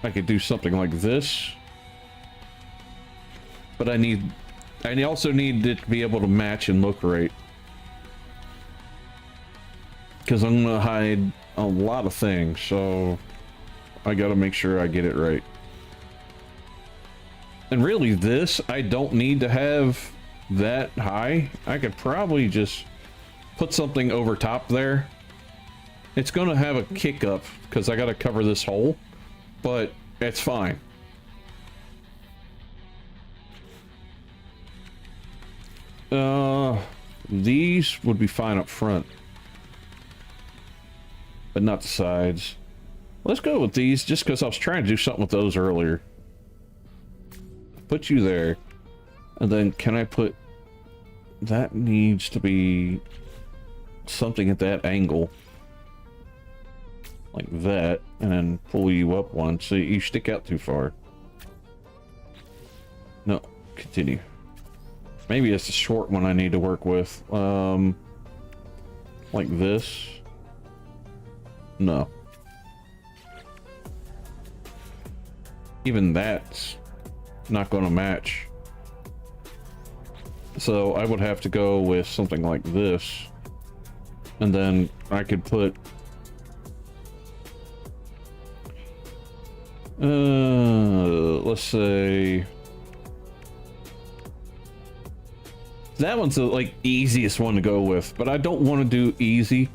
I could do something like this. But I also need it to be able to match and look right. Because I'm going to hide a lot of things, so I got to make sure I get it right. And really this, I don't need to have that high. I could probably just put something over top there. It's going to have a kick up because I got to cover this hole, but it's fine. These would be fine up front, but not the sides. Let's go with these just because I was trying to do something with those earlier. Put you there. And then can I put... That needs to be something at that angle. Like that. And then pull you up one so you stick out too far. No, continue. Maybe it's a short one I need to work with. Like this. No. Even that's not going to match. So I would have to go with something like this. And then I could put... let's say... That one's the like easiest one to go with, but I don't want to do easy.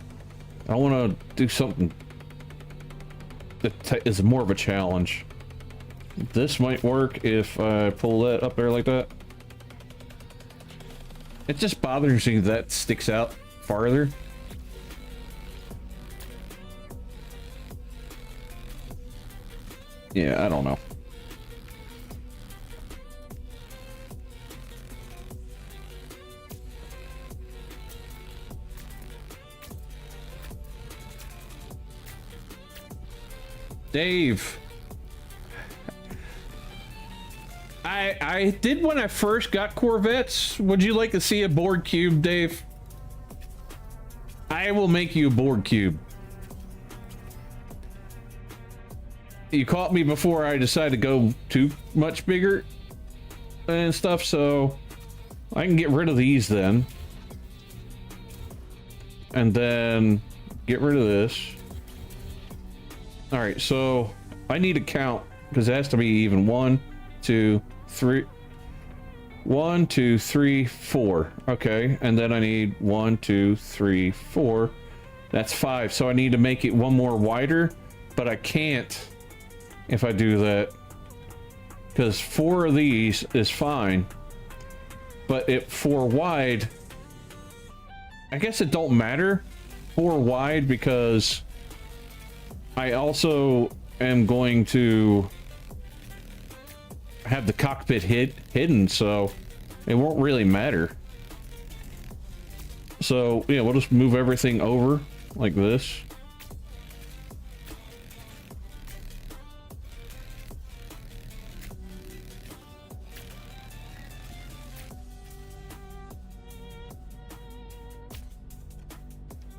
I want to do something that is more of a challenge. This might work if I pull that up there like that. It just bothers me that sticks out farther. Yeah, I don't know. Dave, I did when I first got Corvettes. Would you like to see a board cube, Dave? I will make you a board cube. You caught me before I decided to go too much bigger and stuff, so I can get rid of these then. And then get rid of this. All right, so I need to count because it has to be even 1, 2, 3. 1, 2, 3, 4. Okay, and then I need 1, 2, 3, 4. That's 5. So I need to make it one more wider, but I can't if I do that because 4 of these is fine. But if 4 wide, I guess it don't matter 4 wide because I also am going to have the cockpit hidden, so it won't really matter. So yeah, we'll just move everything over like this.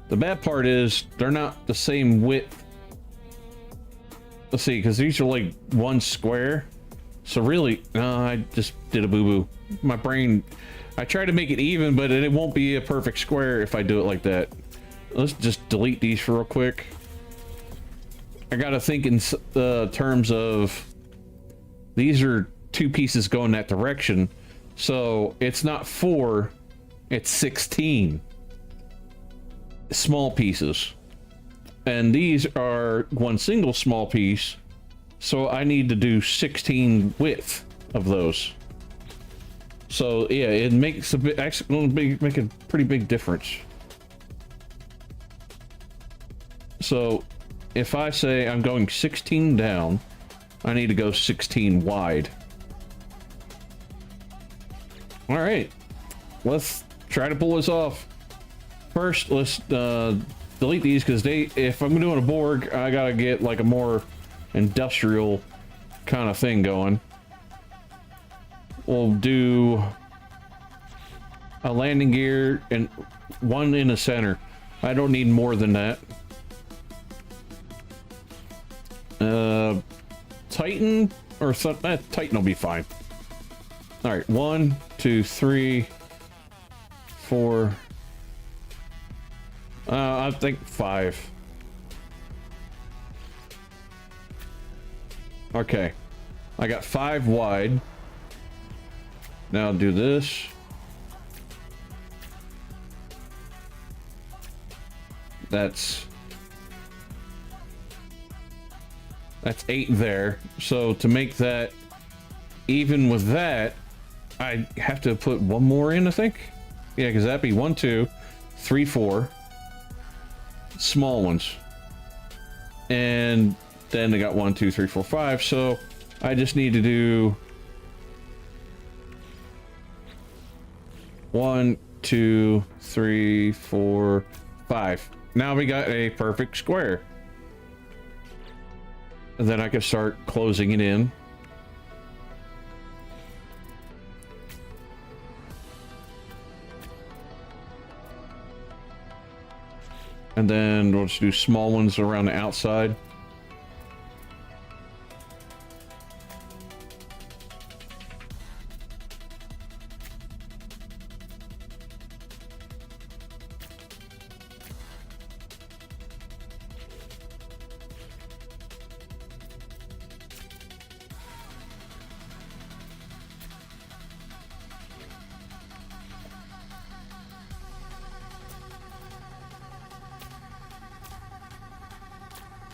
The The bad part is they're not the same width. Let's see, because these are like one square. So really, no, I just did a boo-boo. My brain, I tried to make it even, but it won't be a perfect square if I do it like that. Let's just delete these real quick. I gotta think in terms of these are two pieces going that direction. So it's not 4, it's 16 small pieces. And these are one single small piece. So I need to do 16 width of those. So yeah, it makes a bit, actually make a pretty big difference. So if I say I'm going 16 down, I need to go 16 wide. All right, let's try to pull this off. First, let's delete these because if I'm doing a Borg, I gotta get like a more industrial kind of thing going. We'll do a landing gear and one in the center. I don't need more than that. Titan or something. Titan will be fine. All right, 1, 2, 3, 4. I think 5. Okay, I got 5 wide. Now do this. That's 8 there. So to make that even with that, I have to put one more in, I think. Yeah, because that'd be 1, 2, 3, 4 small ones, and then I got 1, 2, 3, 4, 5. So I just need to do 1, 2, 3, 4, 5. Now we got a perfect square. And then I can start closing it in. And then we'll just do small ones around the outside.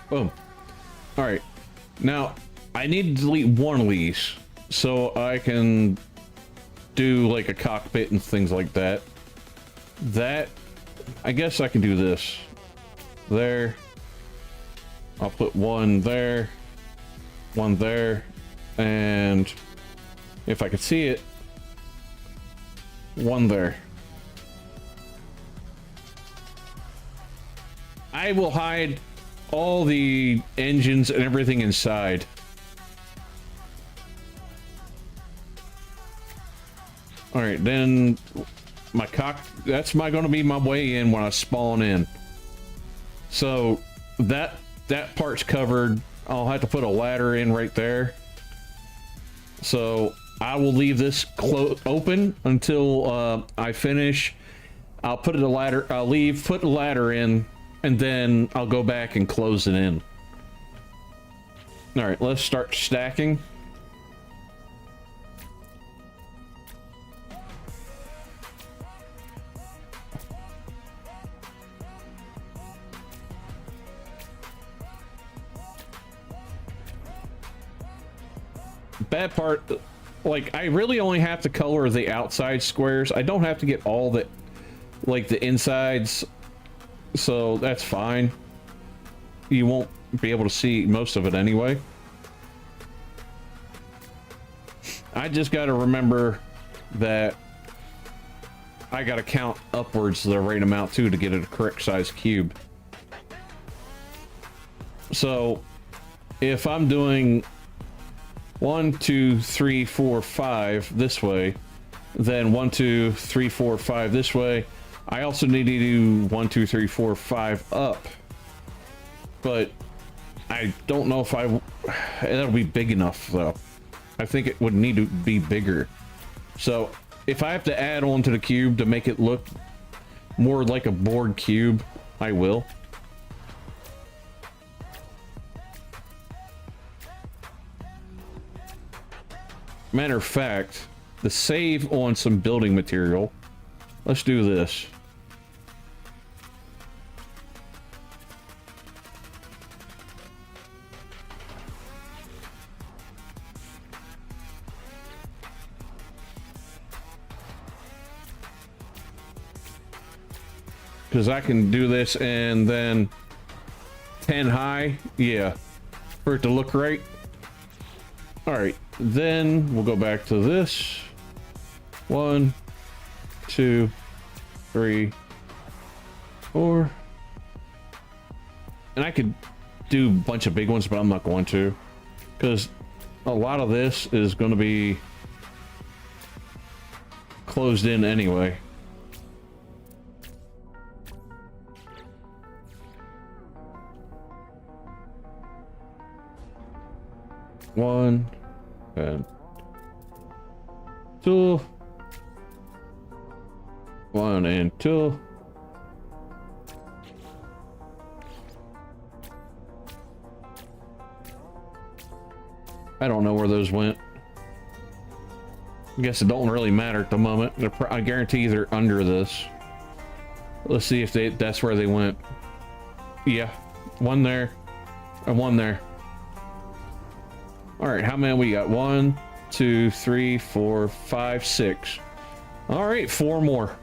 Boom. All right. Now, I need to delete one of these so I can do like a cockpit and things like that. I guess I can do this. There. I'll put one there, one there, and if I could see it, one there. I will hide all the engines and everything inside. All right, then that's gonna be my way in when I spawn in. So that part's covered. I'll have to put a ladder in right there. So I will leave this open until I finish. I'll put a ladder. Put a ladder in, and then I'll go back and close it in. All right, let's start stacking. Bad part, like, I really only have to color the outside squares. I don't have to get all the, like, the insides, so that's fine. You won't be able to see most of it anyway. I just got to remember that I got to count upwards the right amount too to get it a correct size cube. So if I'm doing 1, 2, 3, 4, 5 this way, then 1, 2, 3, 4, 5 this way, I also need to do 1, 2, 3, 4, 5 up. But I don't know if that'll be big enough though. I think it would need to be bigger. So if I have to add on to the cube to make it look more like a board cube, I will. Matter of fact, to save on some building material, let's do this. Because I can do this and then 10 high, yeah, for it to look right. All right, then we'll go back to this. 1, 2, 3, 4. And I could do a bunch of big ones, but I'm not going to, because a lot of this is going to be closed in anyway. One and 2. 1 and 2. I don't know where those went. I guess it don't really matter at the moment. I guarantee they're under this. Let's see if that's where they went. Yeah, 1 there and 1 there. All right, how many we got? 1, 2, 3, 4, 5, 6. All right, 4 more.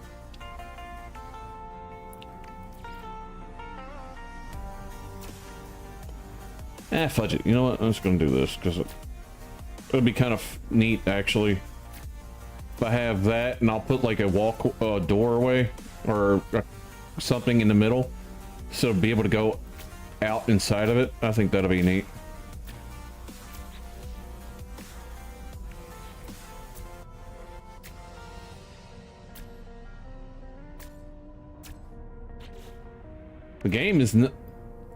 Fudge it. You know what? I'm just gonna do this because it'll be kind of neat, actually. If I have that, and I'll put like a doorway or something in the middle, so be able to go out inside of it. I think that'll be neat. The game is...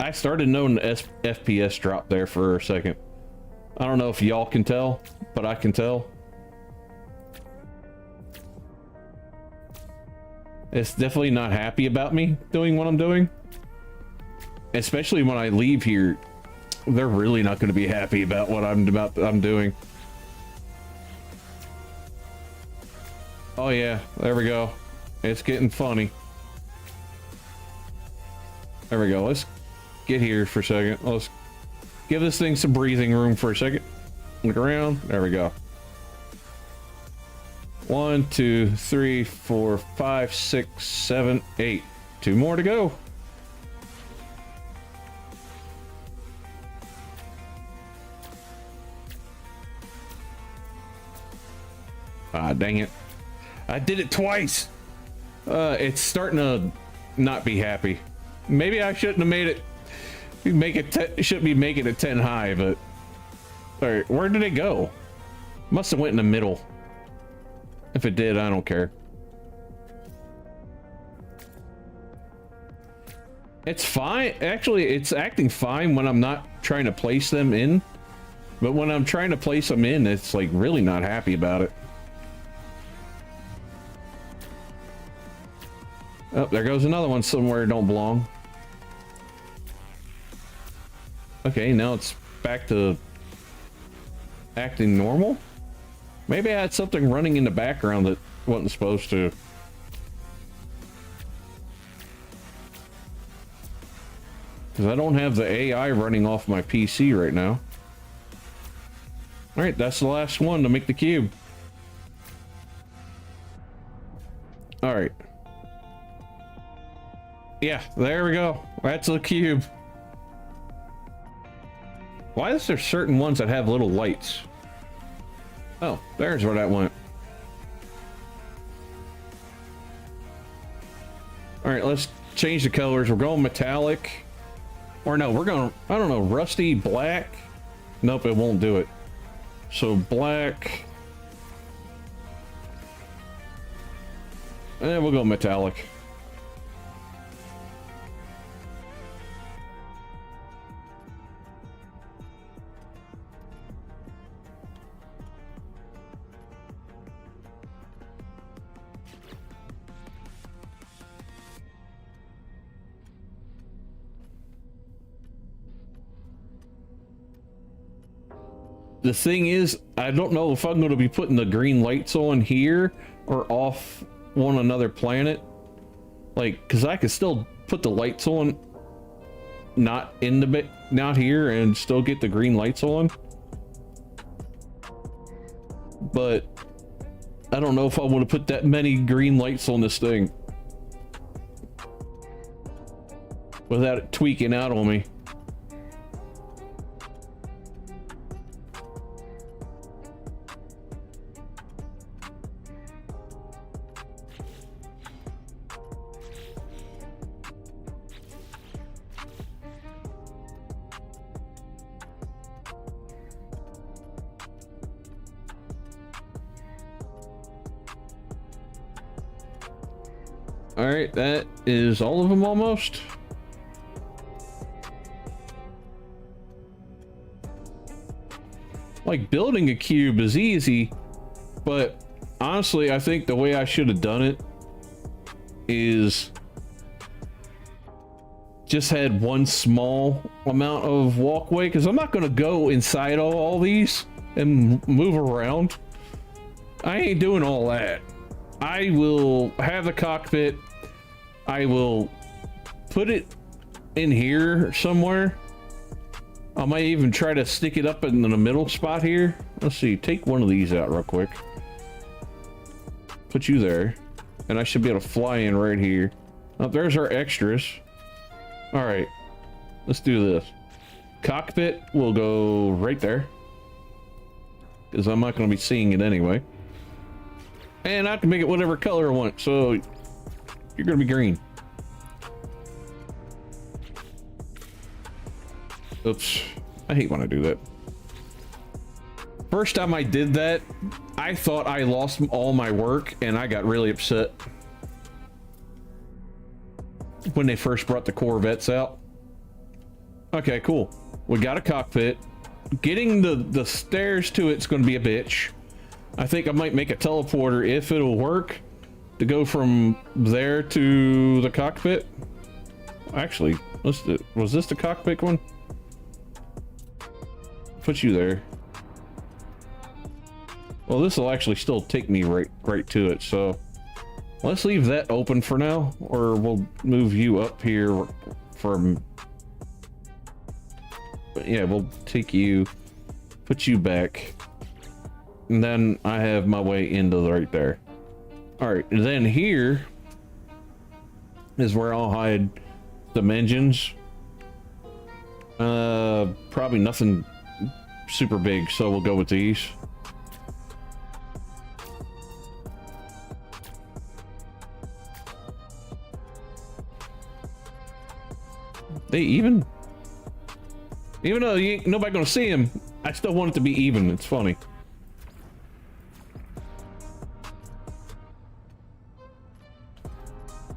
I started knowing the FPS drop there for a second. I don't know if y'all can tell, but I can tell. It's definitely not happy about me doing what I'm doing. Especially when I leave here. They're really not going to be happy about what I'm doing. Oh yeah, there we go. It's getting funny. There we go. Let's get here for a second. Let's give this thing some breathing room for a second. Look around. There we go. 1, 2, 3, 4, 5, 6, 7, 8. 2 more to go. Ah, dang it. I did it twice. It's starting to not be happy. Maybe I shouldn't have made it. Shouldn't be making it 10 high, but all right, where did it go? Must have went in the middle. If it did, I don't care. It's fine. Actually, it's acting fine when I'm not trying to place them in, but when I'm trying to place them in, it's like really not happy about it. Oh, there goes another one somewhere it don't belong. Okay, now it's back to acting normal. Maybe I had something running in the background that wasn't supposed to. Because I don't have the AI running off my PC right now. Alright, that's the last one to make the cube. Alright. Yeah, there we go. That's the cube. Why is there certain ones that have little lights? Oh, there's where that went. All right, let's change the colors. We're going metallic. Or no, we're going, I don't know, rusty black. Nope, it won't do it. So black. And we'll go metallic. the thing is, I don't know if I'm going to be putting the green lights on here or off on another planet. Like, because I could still put the lights on, not in the not here, and still get the green lights on. But I don't know if I want to put that many green lights on this thing without it tweaking out on me. All right, that is all of them almost. Like, building a cube is easy, but honestly, I think the way I should have done it is just had one small amount of walkway, because I'm not going to go inside all these and move around. I ain't doing all that. I will have the cockpit. I will put it in here somewhere. I might even try to stick it up in the middle spot here. Let's see, take one of these out real quick. Put you there. And I should be able to fly in right here. Oh, there's our extras. All right, let's do this. Cockpit will go right there, because I'm not going to be seeing it anyway. And I can make it whatever color I want, so you're gonna be green. Oops, I hate when I do that. First time I did that, I thought I lost all my work, and I got really upset when they first brought the Corvettes out. Okay, cool. We got a cockpit. Getting the stairs to it's gonna be a bitch. I think I might make a teleporter, if it'll work, to go from there to the cockpit. Actually, was this the cockpit one? Put you there. Well, this will actually still take me right to it, so let's leave that open for now, or we'll move you up here from... Yeah, we'll take you, put you back. And then I have my way into right there. All right, and then here is where I'll hide some engines. Probably nothing super big, so we'll go with these. They even though nobody gonna see them, I still want it to be even. It's funny.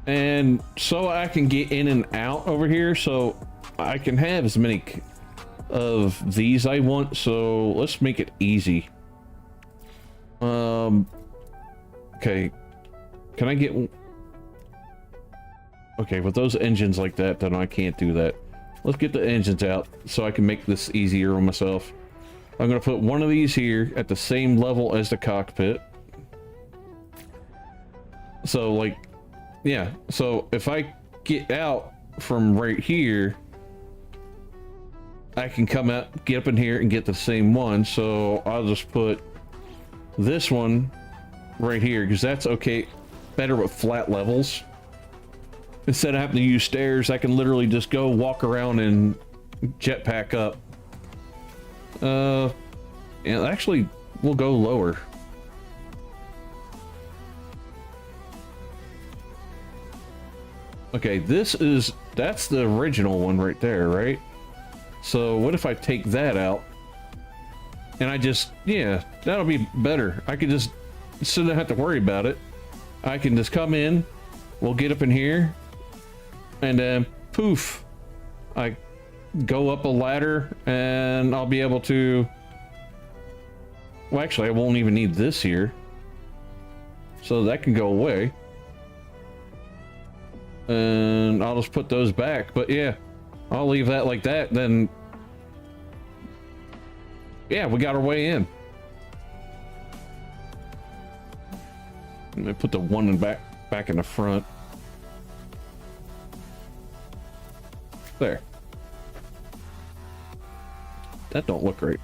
And so I can get in and out over here, so I can have as many of these I want. So let's make it easy. Okay, can I get... Okay, with those engines like that, then I can't do that. Let's get the engines out so I can make this easier on myself. I'm gonna put one of these here at the same level as the cockpit. So, like, yeah, so if I get out from right here, I can come out, get up in here and get the same one. So I'll just put this one right here, because that's okay, better with flat levels. Instead of having to use stairs, I can literally just go walk around and jetpack up. And actually, we'll go lower. Okay, that's the original one right there, right? So what if I take that out? And I just, yeah, that'll be better. I could just, so I don't have to worry about it. I can just come in, we'll get up in here, and then poof, I go up a ladder and I'll be able to, well, actually I won't even need this here. So that can go away. And I'll just put those back, but yeah, I'll leave that like that. Then Yeah, we got our way in. Let me put the one in back in the front. There. That don't look right.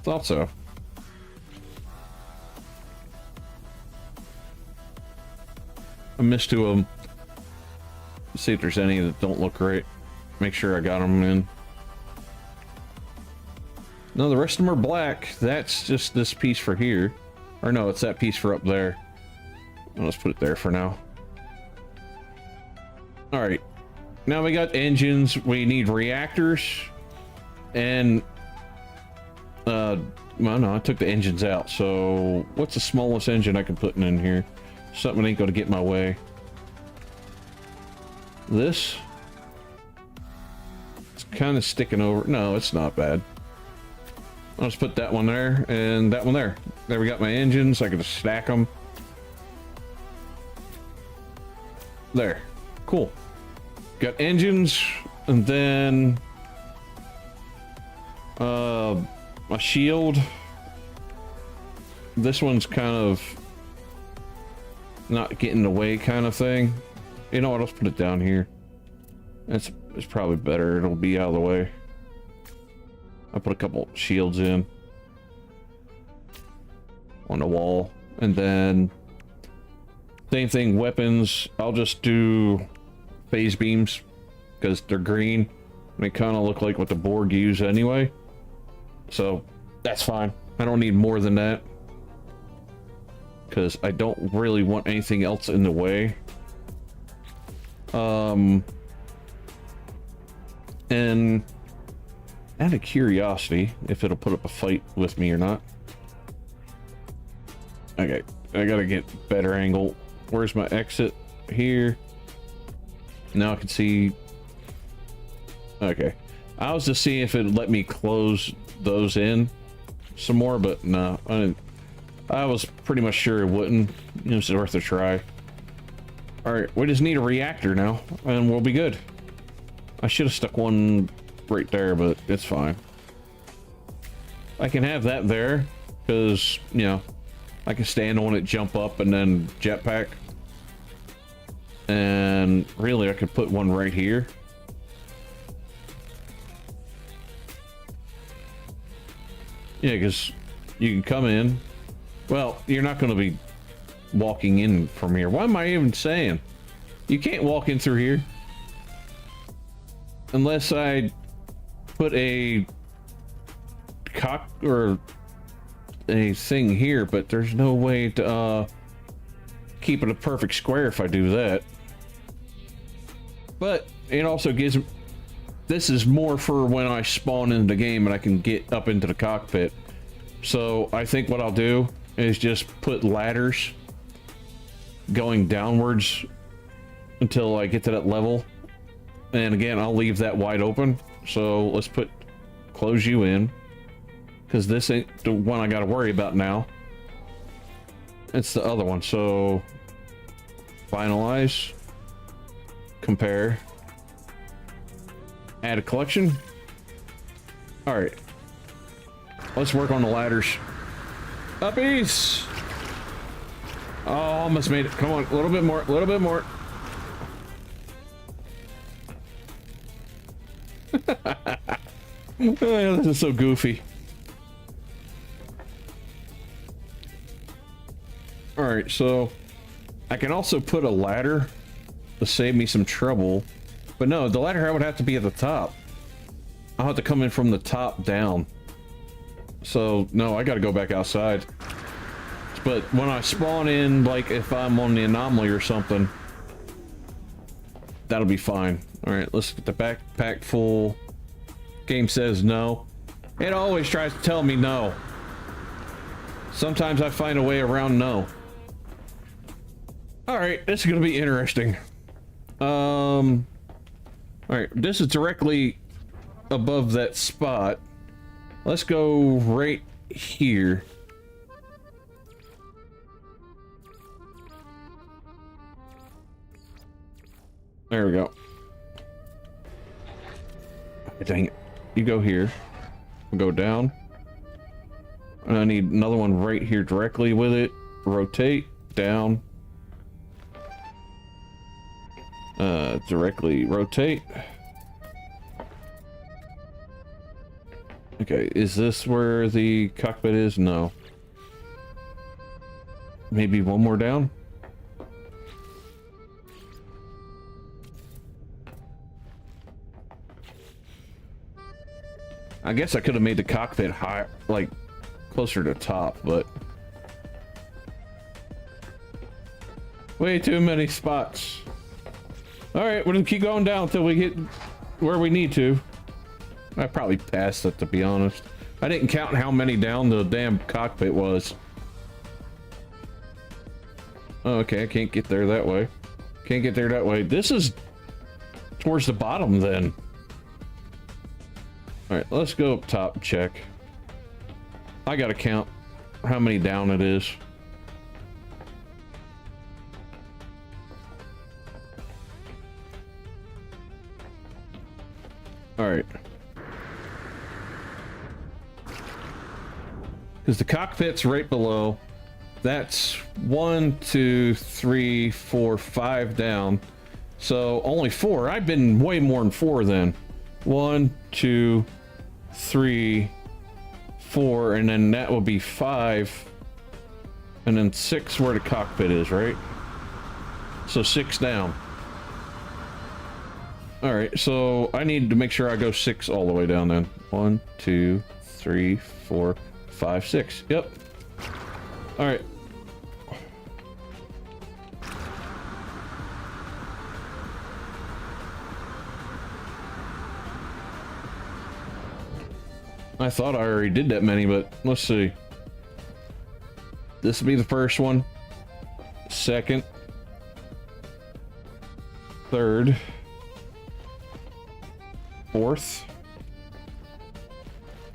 Thought so. I missed two of them. See if there's any that don't look right. Make sure I got them in. No, the rest of them are black. That's just this piece for here. Or no, it's that piece for up there. Let's put it there for now. Alright. Now we got engines. We need reactors. And... well, no, I took the engines out. So, what's the smallest engine I can put in here? Something ain't gonna get in my way. This? It's kind of sticking over. No, it's not bad. I'll just put that one there and that one there. There we got my engines. I can just stack them. There. Cool. Got engines and then a shield. This one's kind of not getting in the way kind of thing. You know what? Let's put it down here. It's probably better. It'll be out of the way. I put a couple shields in on the wall, and then same thing. Weapons. I'll just do phase beams because they're green. They kind of look like what the Borg use anyway, so that's fine. I don't need more than that because I don't really want anything else in the way. And out of curiosity, if it'll put up a fight with me or not. Okay, I gotta get better angle. Where's my exit? Here. Now I can see. Okay, I was just seeing if it'd let me close those in some more, but no, I didn't. I was pretty much sure it wouldn't. It was worth a try. All right, we just need a reactor now, and we'll be good. I should have stuck one right there, but it's fine. I can have that there because, you know, I can stand on it, jump up, and then jetpack. And really, I could put one right here. Yeah, because you can come in. Well, you're not going to be walking in from here. What am I even saying? You can't walk in through here. Unless I put a cock or a thing here, but there's no way to keep it a perfect square if I do that. But it also gives, this is more for when I spawn into the game and I can get up into the cockpit. So I think what I'll do is just put ladders going downwards until I get to that level. And again, I'll leave that wide open. So let's close you in, because this ain't the one I got to worry about now. It's the other one. So finalize, compare, add a collection. All right, let's work on the ladders. Uppies. Oh, almost made it. Come on, a little bit more, a little bit more. Oh, this is so goofy. All right, so I can also put a ladder to save me some trouble, but no, the ladder would have to be at the top. I'll have to come in from the top down. So no, I got to go back outside. But when I spawn in, like if I'm on the anomaly or something, that'll be fine. All right, let's get the backpack full. Game says no. It always tries to tell me no. Sometimes I find a way around no. All right, this is gonna be interesting. All right, this is directly above that spot. Let's go right here. There we go. Dang it. you go here. We'll go down. And I need another one right here directly with it. Rotate, down. Directly rotate. Okay, is this where the cockpit is? No. Maybe one more down? I guess I could have made the cockpit high, like closer to top, but way too many spots. All right, we're gonna keep going down until we get where we need to. I probably passed it, to be honest. I didn't count how many down the damn cockpit was. Oh, okay, I can't get there that way. Can't get there that way. This is towards the bottom then. All right, let's go up top and check. I gotta count how many down it is. All right. Because the cockpit's right below. That's 1, 2, 3, 4, 5 down. So only 4. I've been way more than 4 then. 1, 2, 3, 4, and then that will be 5. And then 6 where the cockpit is, right? So 6 down. All right, so I need to make sure I go 6 all the way down then. 1, 2, 3, 4, 5, 6. Yep. All right. I thought I already did that many, but let's see. This will be the first one. Second. Third. Fourth.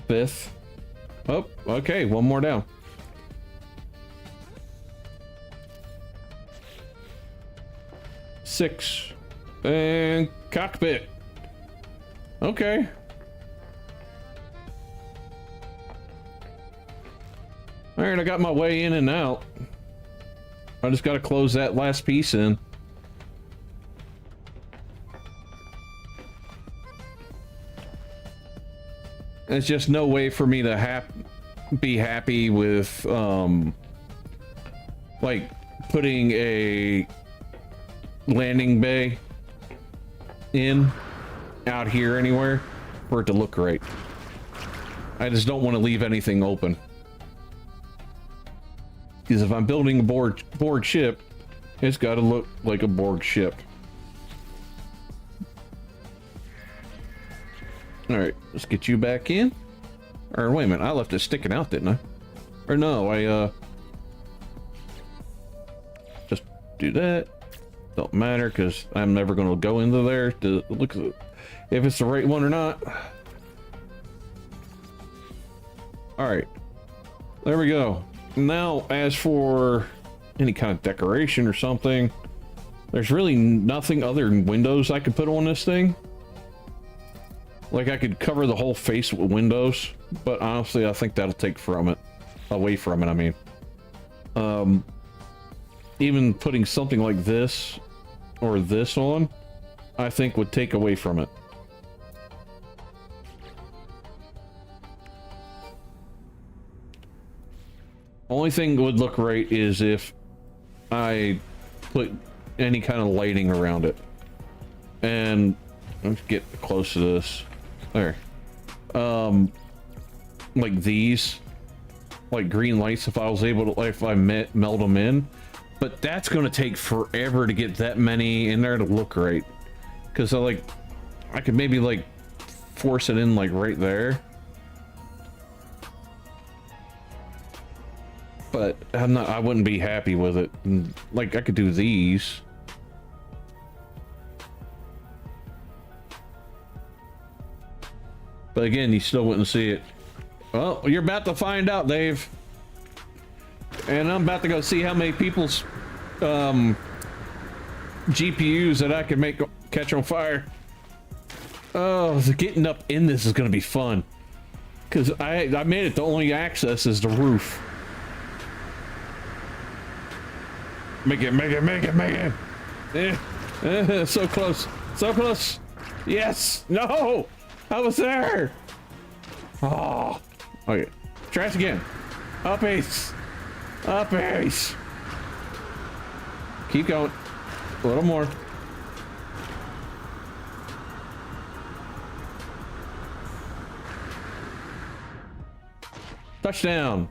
Fifth. Oh, okay, one more down. Six. And cockpit. Okay. All right, I got my way in and out. I just got to close that last piece in. There's just no way for me to be happy with, like, putting a landing bay in out here anywhere for it to look right. I just don't want to leave anything open. Because if I'm building a board ship, it's got to look like a board ship. All right, let's get you back in. Or wait a minute, I left it sticking out, didn't I? Or no, I just do that. Don't matter because I'm never going to go into there to look at if it's the right one or not. All right, there we go. Now, as for any kind of decoration or something, there's really nothing other than windows I could put on this thing. Like, I could cover the whole face with windows, but honestly, I think that'll take away from it, I mean. Even putting something like this, or this on, I think would take away from it. Only thing that would look right is if I put any kind of lighting around it. And let's get close to this. There. Like these, like green lights, if I was able to, if I meld them in. But that's going to take forever to get that many in there to look right. Because I could maybe like force it in like right there. But I wouldn't be happy with it. And, like, I could do these. But again, you still wouldn't see it. Well, you're about to find out, Dave. And I'm about to go see how many people's GPUs that I can make catch on fire. Oh, so getting up in this is gonna be fun. Cause I made it the only access is the roof. Make it. So close. So close. Yes. No. I was there. Oh. Okay. Try it again. Up ace. Up ace. Keep going. A little more. Touchdown.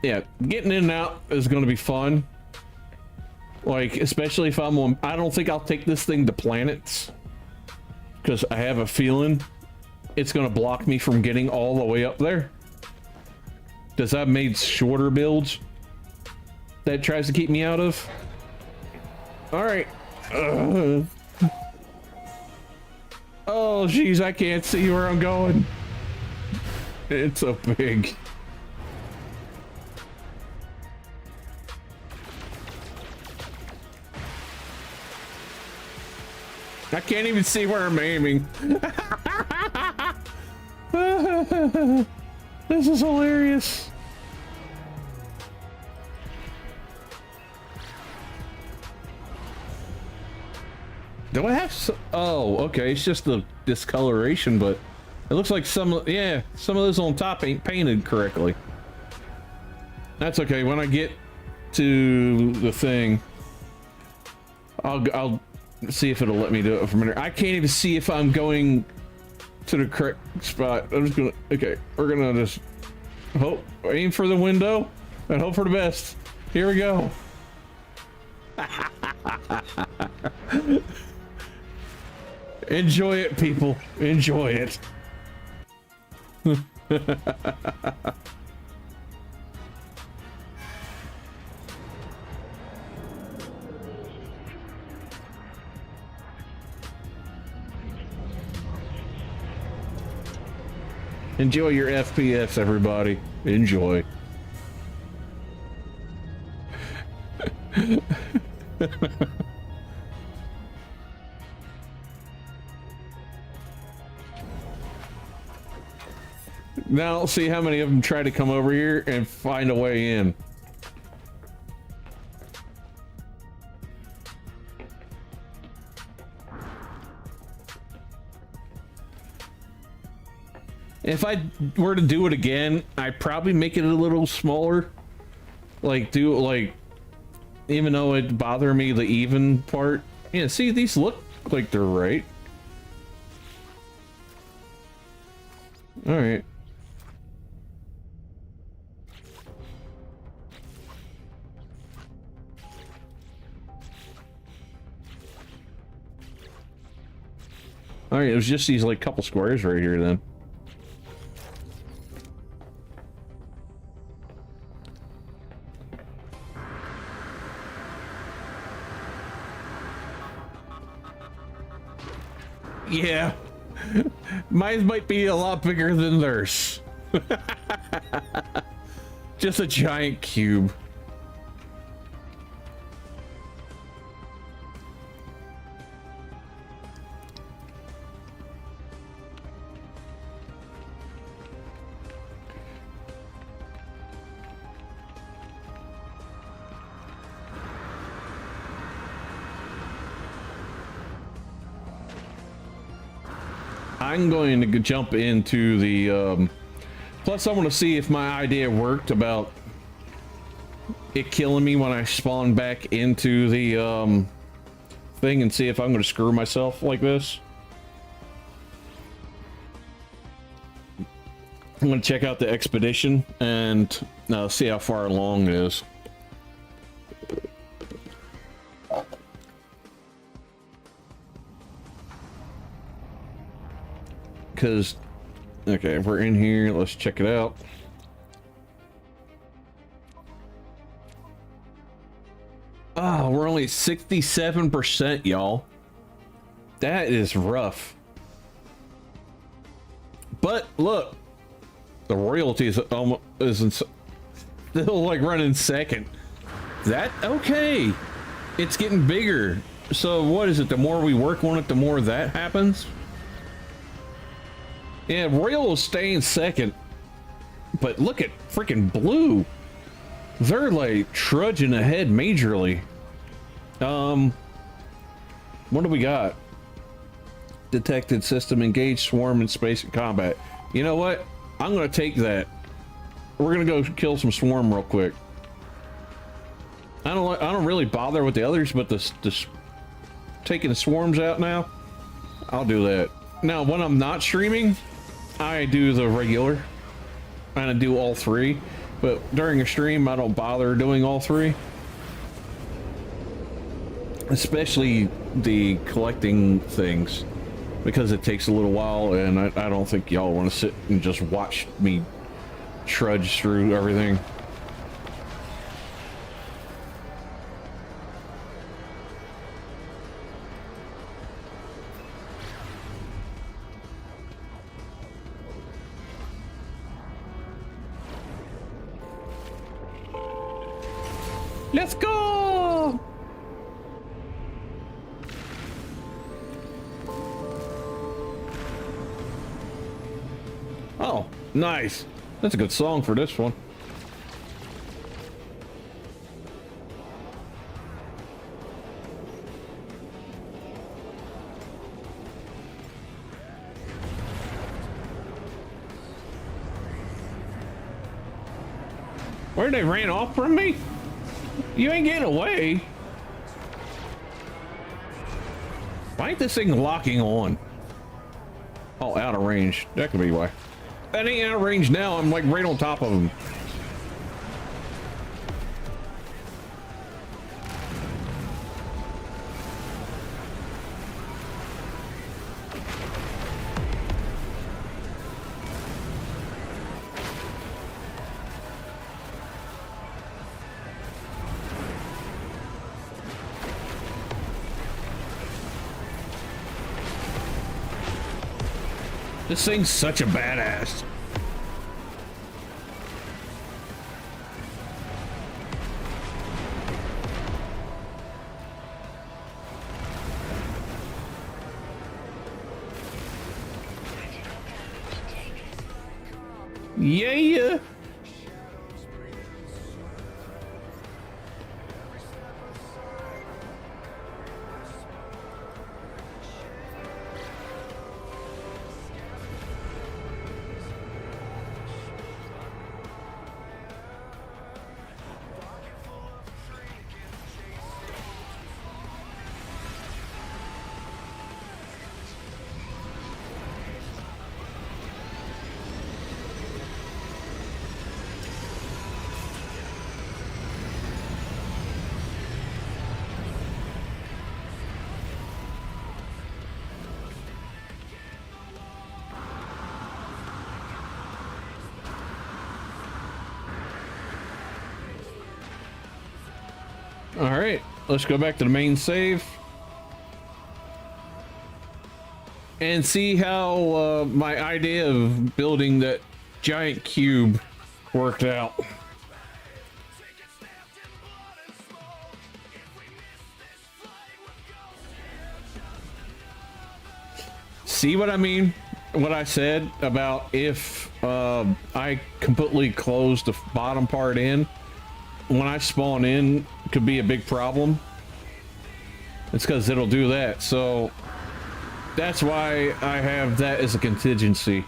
Yeah, getting in and out is going to be fun. Like, especially if I'm on... I don't think I'll take this thing to planets. Because I have a feeling it's going to block me from getting all the way up there. Because I've made shorter builds that tries to keep me out of. Alright. Oh, jeez, I can't see where I'm going. It's so big. I can't even see where I'm aiming. This is hilarious. Do I have so oh, okay, it's just the discoloration, but it looks like some of this on top ain't painted correctly. That's okay. When I get to the thing, I'll see if it'll let me do it from here. I can't even see if I'm going to the correct spot. I'm just gonna, okay, we're gonna just hope, aim for the window and hope for the best. Here we go. Enjoy it, people. Enjoy it. Enjoy your FPS, everybody. Enjoy. Now I'll see how many of them try to come over here and find a way in. If I were to do it again, I'd probably make it a little smaller. Like, do like, even though it'd bother me the even part. Yeah, see, these look like they're right. All right. All right, it was just these like couple squares right here then. Yeah, mine might be a lot bigger than theirs. Just a giant cube. I'm going to jump into the plus I want to see if my idea worked about it killing me when I spawn back into the thing, and see if I'm going to screw myself like this. I'm going to check out the expedition and see how far along it is. Because, okay, we're in here, let's check it out. Oh, we're only 67%, y'all. That is rough. But look, the royalties isn't still like running second. That okay? It's getting bigger. So what is it? The more we work on it, the more that happens. Yeah, Royal will stay in second. But look at freaking Blue. They're like trudging ahead majorly. What do we got? Detected system engaged swarm in space and combat. You know what? I'm gonna take that. We're gonna go kill some swarm real quick. I don't really bother with the others, but this taking the swarms out now, I'll do that. Now, when I'm not streaming, I do the regular. And I do all three, but during a stream, I don't bother doing all three. Especially the collecting things, because it takes a little while, and I don't think y'all want to sit and just watch me trudge through everything. Let's go! Oh, nice. That's a good song for this one. Where they ran off from me? You ain't getting away. Why ain't this thing locking on? Oh, out of range. That could be why. That ain't out of range now. I'm like right on top of him. This thing's such a badass. Yeah. All right, let's go back to the main save and see how my idea of building that giant cube worked out. See what I mean? What I said about if I completely close the bottom part in, when I spawn in, could be a big problem. It's because it'll do that. So that's why I have that as a contingency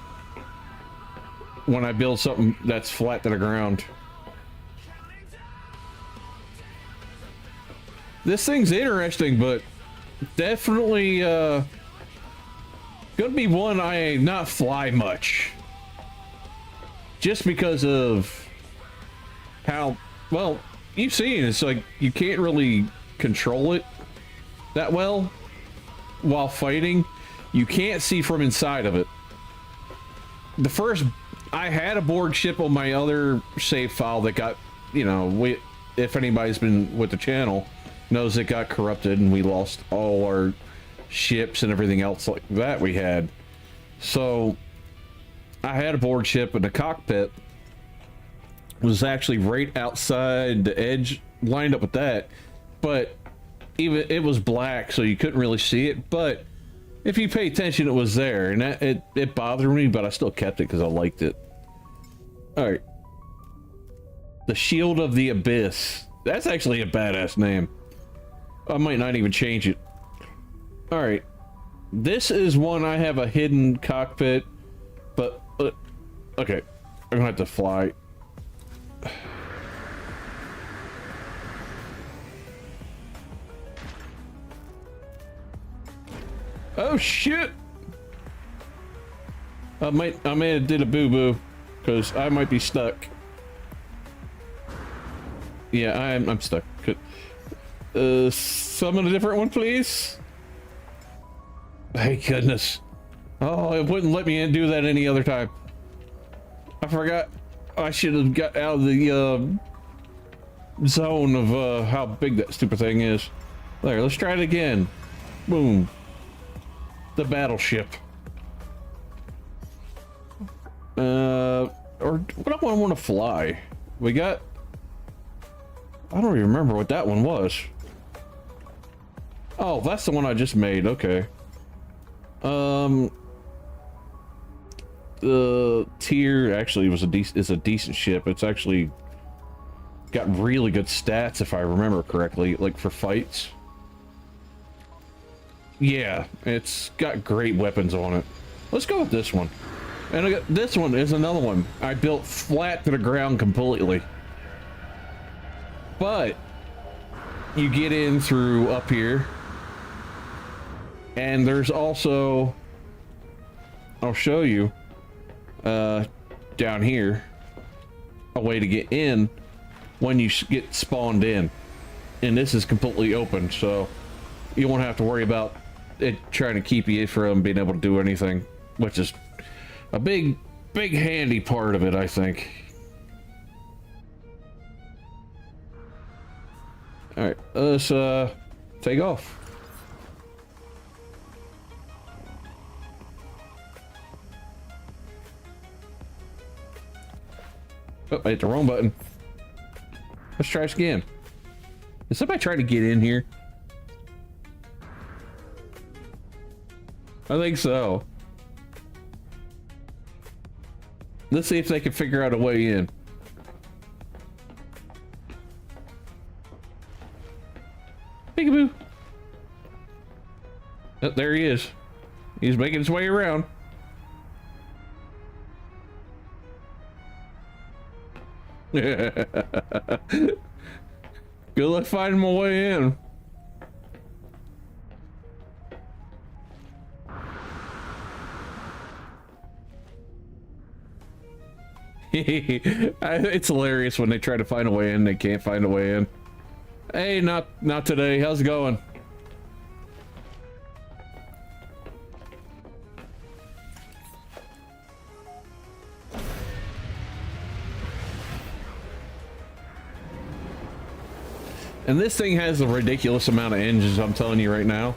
when I build something that's flat to the ground. This thing's interesting, but definitely gonna be one I not fly much, just because of how well you've seen. It's like you can't really control it that well while fighting. You can't see from inside of it. The first, I had a board ship on my other save file that got, you know, if anybody's been with the channel knows, it got corrupted and we lost all our ships and everything else like that we had. So I had a board ship, and the cockpit was actually right outside the edge, lined up with that, but even it was black, so you couldn't really see it. But If you pay attention, it was there, and it bothered me, but I still kept it because I liked it. All right. The Shield of the Abyss. That's actually a badass name. I might not even change it. All right. This is one I have a hidden cockpit, but okay. I'm gonna have to fly. Oh shit! I may have did a boo-boo, because I might be stuck. Yeah, I'm stuck. Summon a different one, please. Thank goodness. Oh, it wouldn't let me do that any other time. I forgot. I should have got out of the zone of how big that stupid thing is. There, let's try it again. Boom. The battleship. Or what do I want to fly? We got... I don't even remember what that one was. Oh, that's the one I just made. Okay. The tier actually was is a decent ship. It's actually got really good stats if I remember correctly, like for fights. Yeah, it's got great weapons on it. Let's go with this one. And this one is another one I built flat to the ground completely. But you get in through up here, and there's also, I'll show you down here, a way to get in when you get spawned in. And this is completely open, so you won't have to worry about it trying to keep you from being able to do anything, which is a big handy part of it, I think. All right, let's take off. Oh, I hit the wrong button. Let's try this again. Is somebody trying to get in here? I think so. Let's see if they can figure out a way in. Peekaboo. Oh, there he is. He's making his way around. Good luck finding my way in. It's hilarious when they try to find a way in, they can't find a way in. Hey, not today. How's it going? And this thing has a ridiculous amount of engines, I'm telling you right now.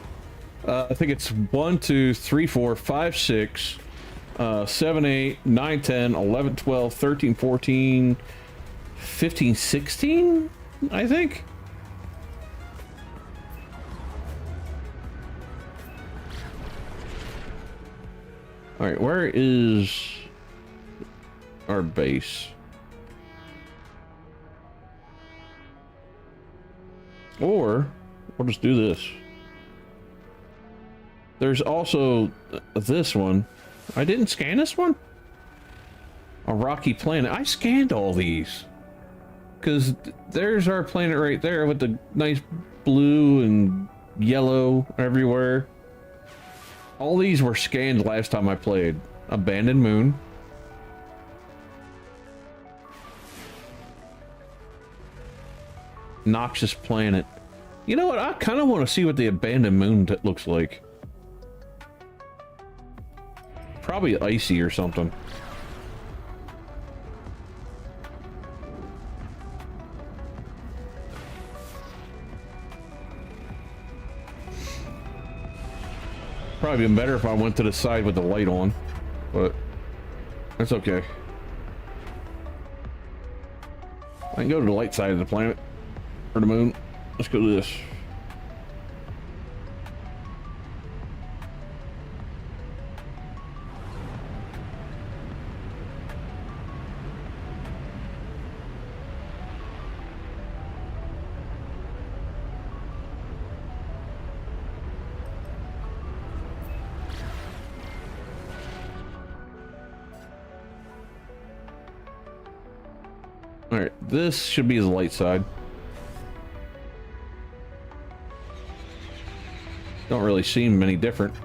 I think it's 1, 2, 3, 4, 5, 6, 7, 8, 9, 10, 11, 12, 13, 14, 15, 16, I think. All right, where is our base? Or we'll just do this. There's also this one. I didn't scan this one? A rocky planet. I scanned all these. Because there's our planet right there with the nice blue and yellow everywhere. All these were scanned last time I played. Abandoned moon. Noxious planet. You know what? I kind of want to see what the abandoned moon looks like. Probably icy or something. Probably been better if I went to the side with the light on, but that's okay. I can go to the light side of the planet. Or the moon. Let's go to this. All right, this should be the light side. Don't really seem any different.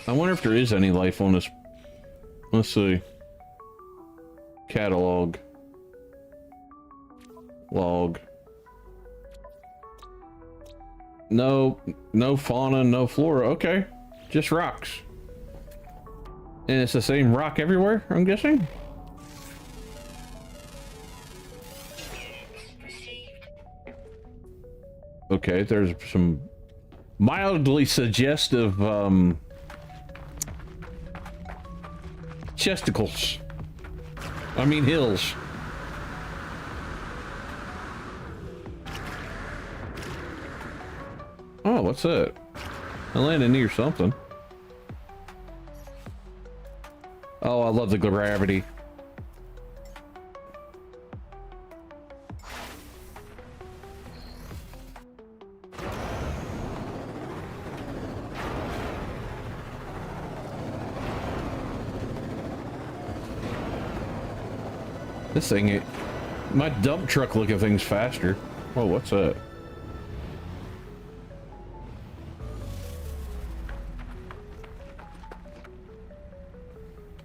I wonder if there is any life on this. Let's see. Catalog. Log. No fauna, no flora. Okay. Just rocks. And it's the same rock everywhere, I'm guessing? Okay, there's some mildly suggestive, chesticles. I mean hills. Oh, what's that? I landed near something. Oh, I love the gravity. This thing, my dump truck looking thing's faster. Oh, what's that?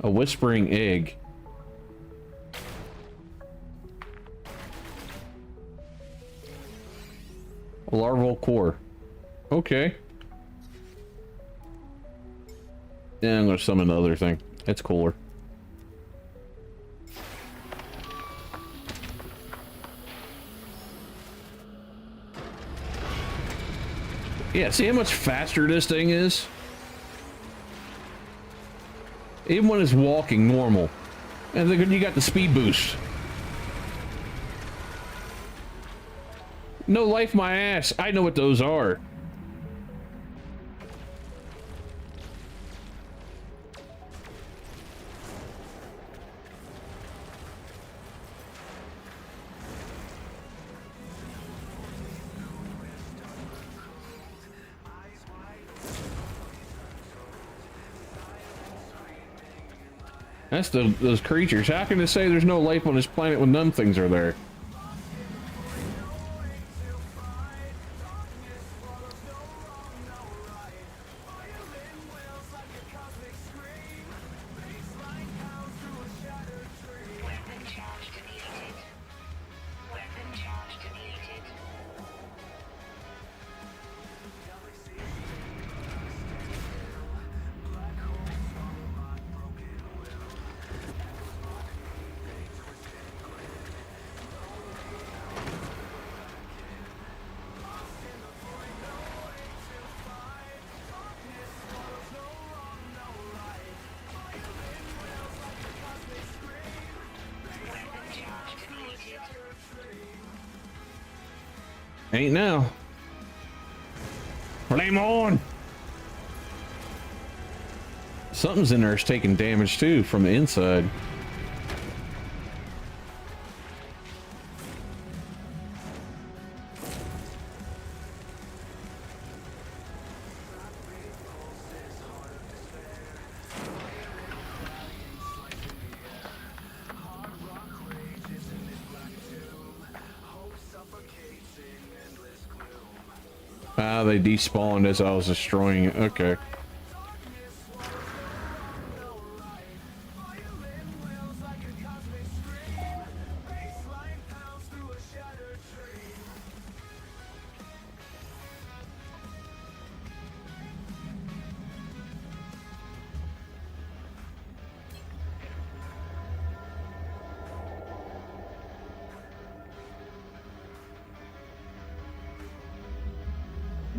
A whispering egg. A larval core. Okay. Yeah, I'm gonna summon the other thing. It's cooler. Yeah, see how much faster this thing is? Even when it's walking normal. And then you got the speed boost. No life my ass. I know what those are. That's those creatures. How can they say there's no life on this planet when none things are there? Ain't now. Flame on! Something's in there is taking damage too from the inside. Ah, they despawned as I was destroying it. Okay.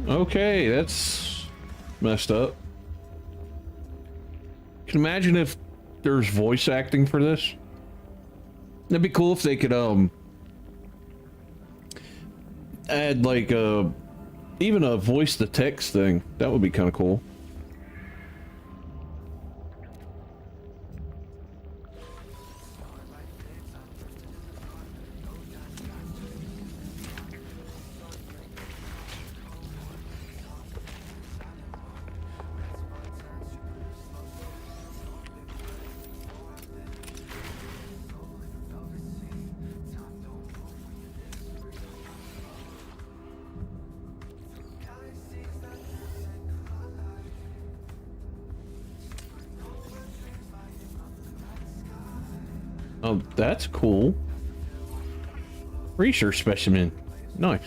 Okay, that's messed up. Can you imagine if there's voice acting for this? That'd be cool if they could add like a even a voice to text thing. That would be kind of cool. Oh, that's cool. Research specimen. Nice.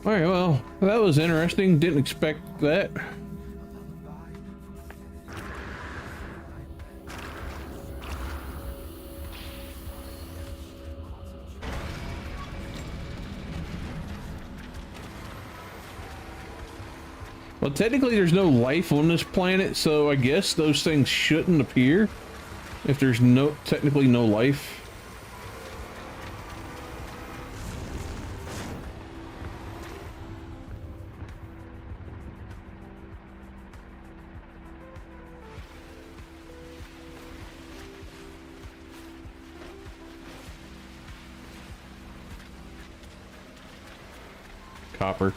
All right, well, that was interesting. Didn't expect that. Well, technically there's no life on this planet, so I guess those things shouldn't appear if there's technically no life. Copper.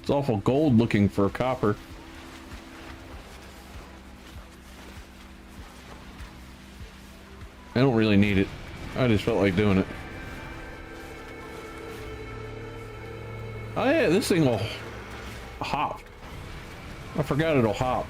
It's awful gold looking for copper. I don't really need it. I just felt like doing it. Oh yeah, this thing will hop. I forgot it'll hop.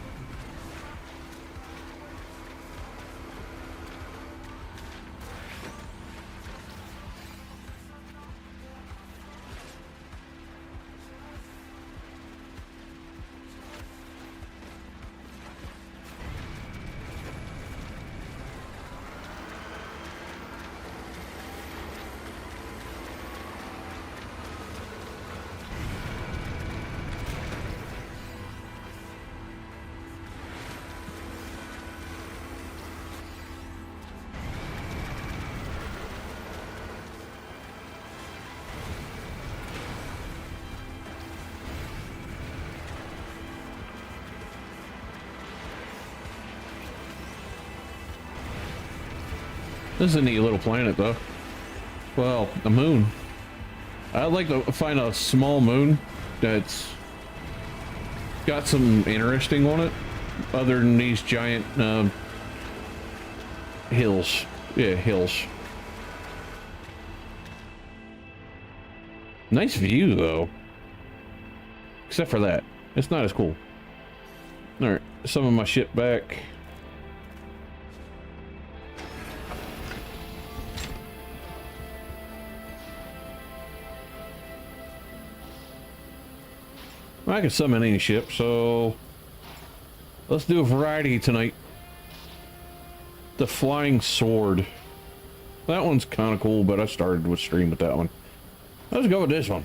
This is a neat little planet, though. Well, a moon. I'd like to find a small moon that's got some interesting on it, other than these giant hills. Yeah, hills. Nice view, though. Except for that. It's not as cool. Alright, some of my shit back. I can summon any ship, so let's do a variety tonight. The flying sword. That one's kind of cool, but I started with stream with that one. Let's go with this one.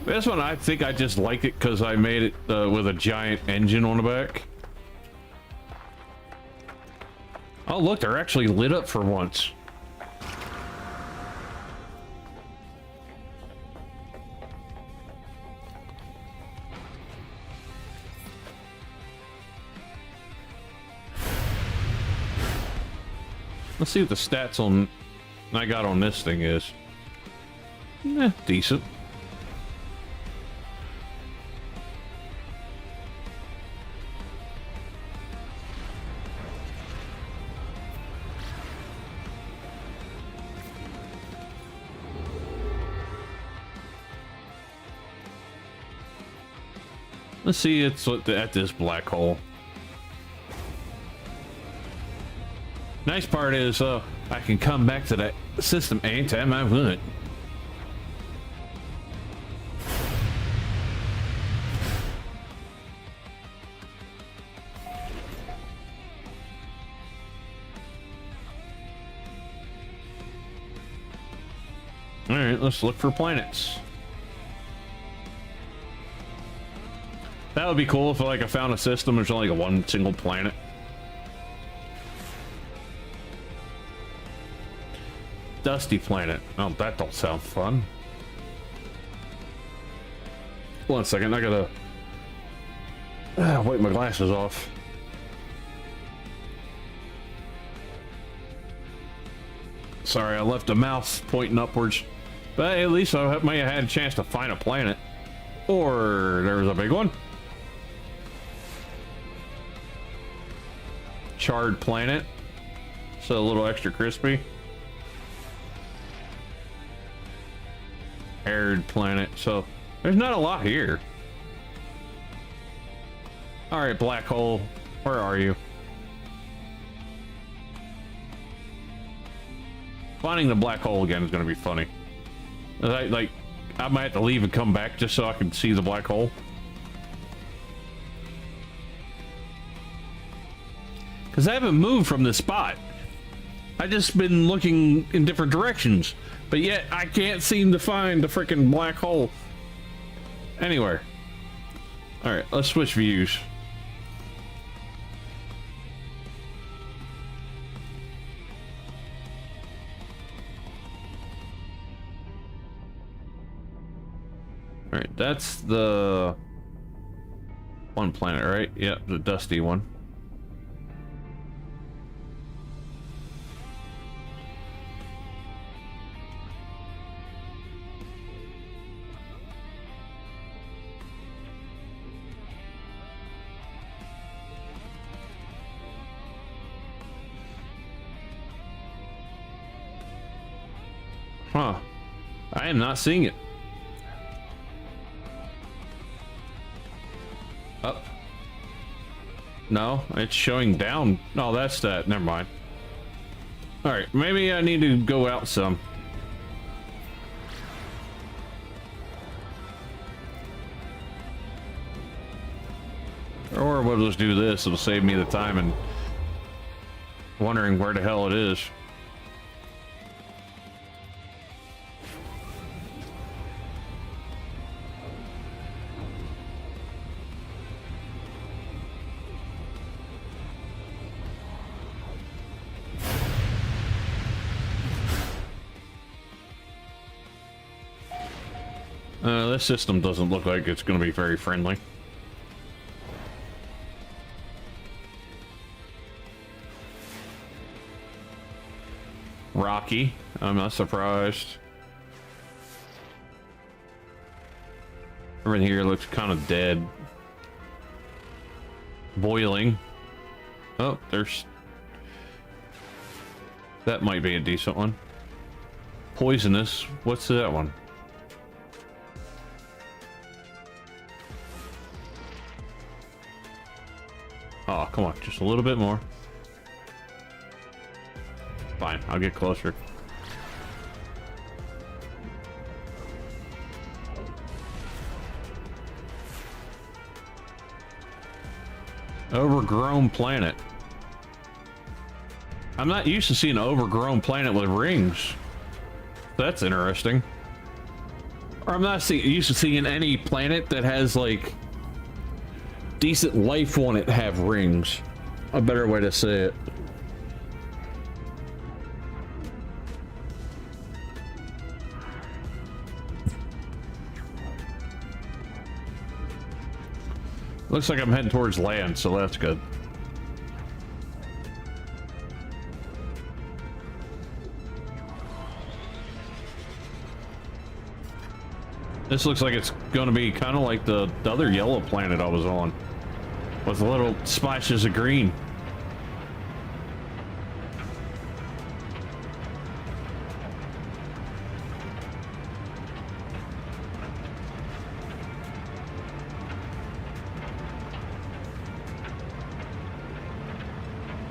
This one, I think I just like it because I made it with a giant engine on the back. Oh look, they're actually lit up for once. Let's see what the stats on I got on this thing is. Decent. Let's see, it's at this black hole. Nice part is I can come back to that system anytime I want. let's look for planets. That would be cool if like I found a system there's only one single planet. Dusty planet. Oh, that don't sound fun. 1 second, I gotta wipe my glasses off. Sorry, I left the mouse pointing upwards. But at least I may have had a chance to find a planet. Or there was a big one. Charred planet. So a little extra crispy. Arid planet. So there's not a lot here. Alright, black hole. Where are you? Finding the black hole again is going to be funny. I might have to leave and come back just so I can see the black hole. Because I haven't moved from this spot. I just been looking in different directions. But yet I can't seem to find the freaking black hole anywhere. Alright, let's switch views. Alright, that's the one planet, right? Yep, the dusty one. Huh. I am not seeing it. Up. No, it's showing down. No, that's that. Never mind. Alright, maybe I need to go out some. Or we'll just do this. It'll save me the time and wondering where the hell it is. This system doesn't look like it's going to be very friendly. Rocky. I'm not surprised. Everything here looks kind of dead. Boiling. Oh, there's... That might be a decent one. Poisonous. What's that one? Oh, come on, just a little bit more. Fine, I'll get closer. Overgrown planet. I'm not used to seeing an overgrown planet with rings. That's interesting. Or I'm not used to seeing any planet that has like decent life on it have rings. A better way to say it. Looks like I'm heading towards land, so that's good. This looks like it's going to be kind of like the other yellow planet I was on, with little splashes of green.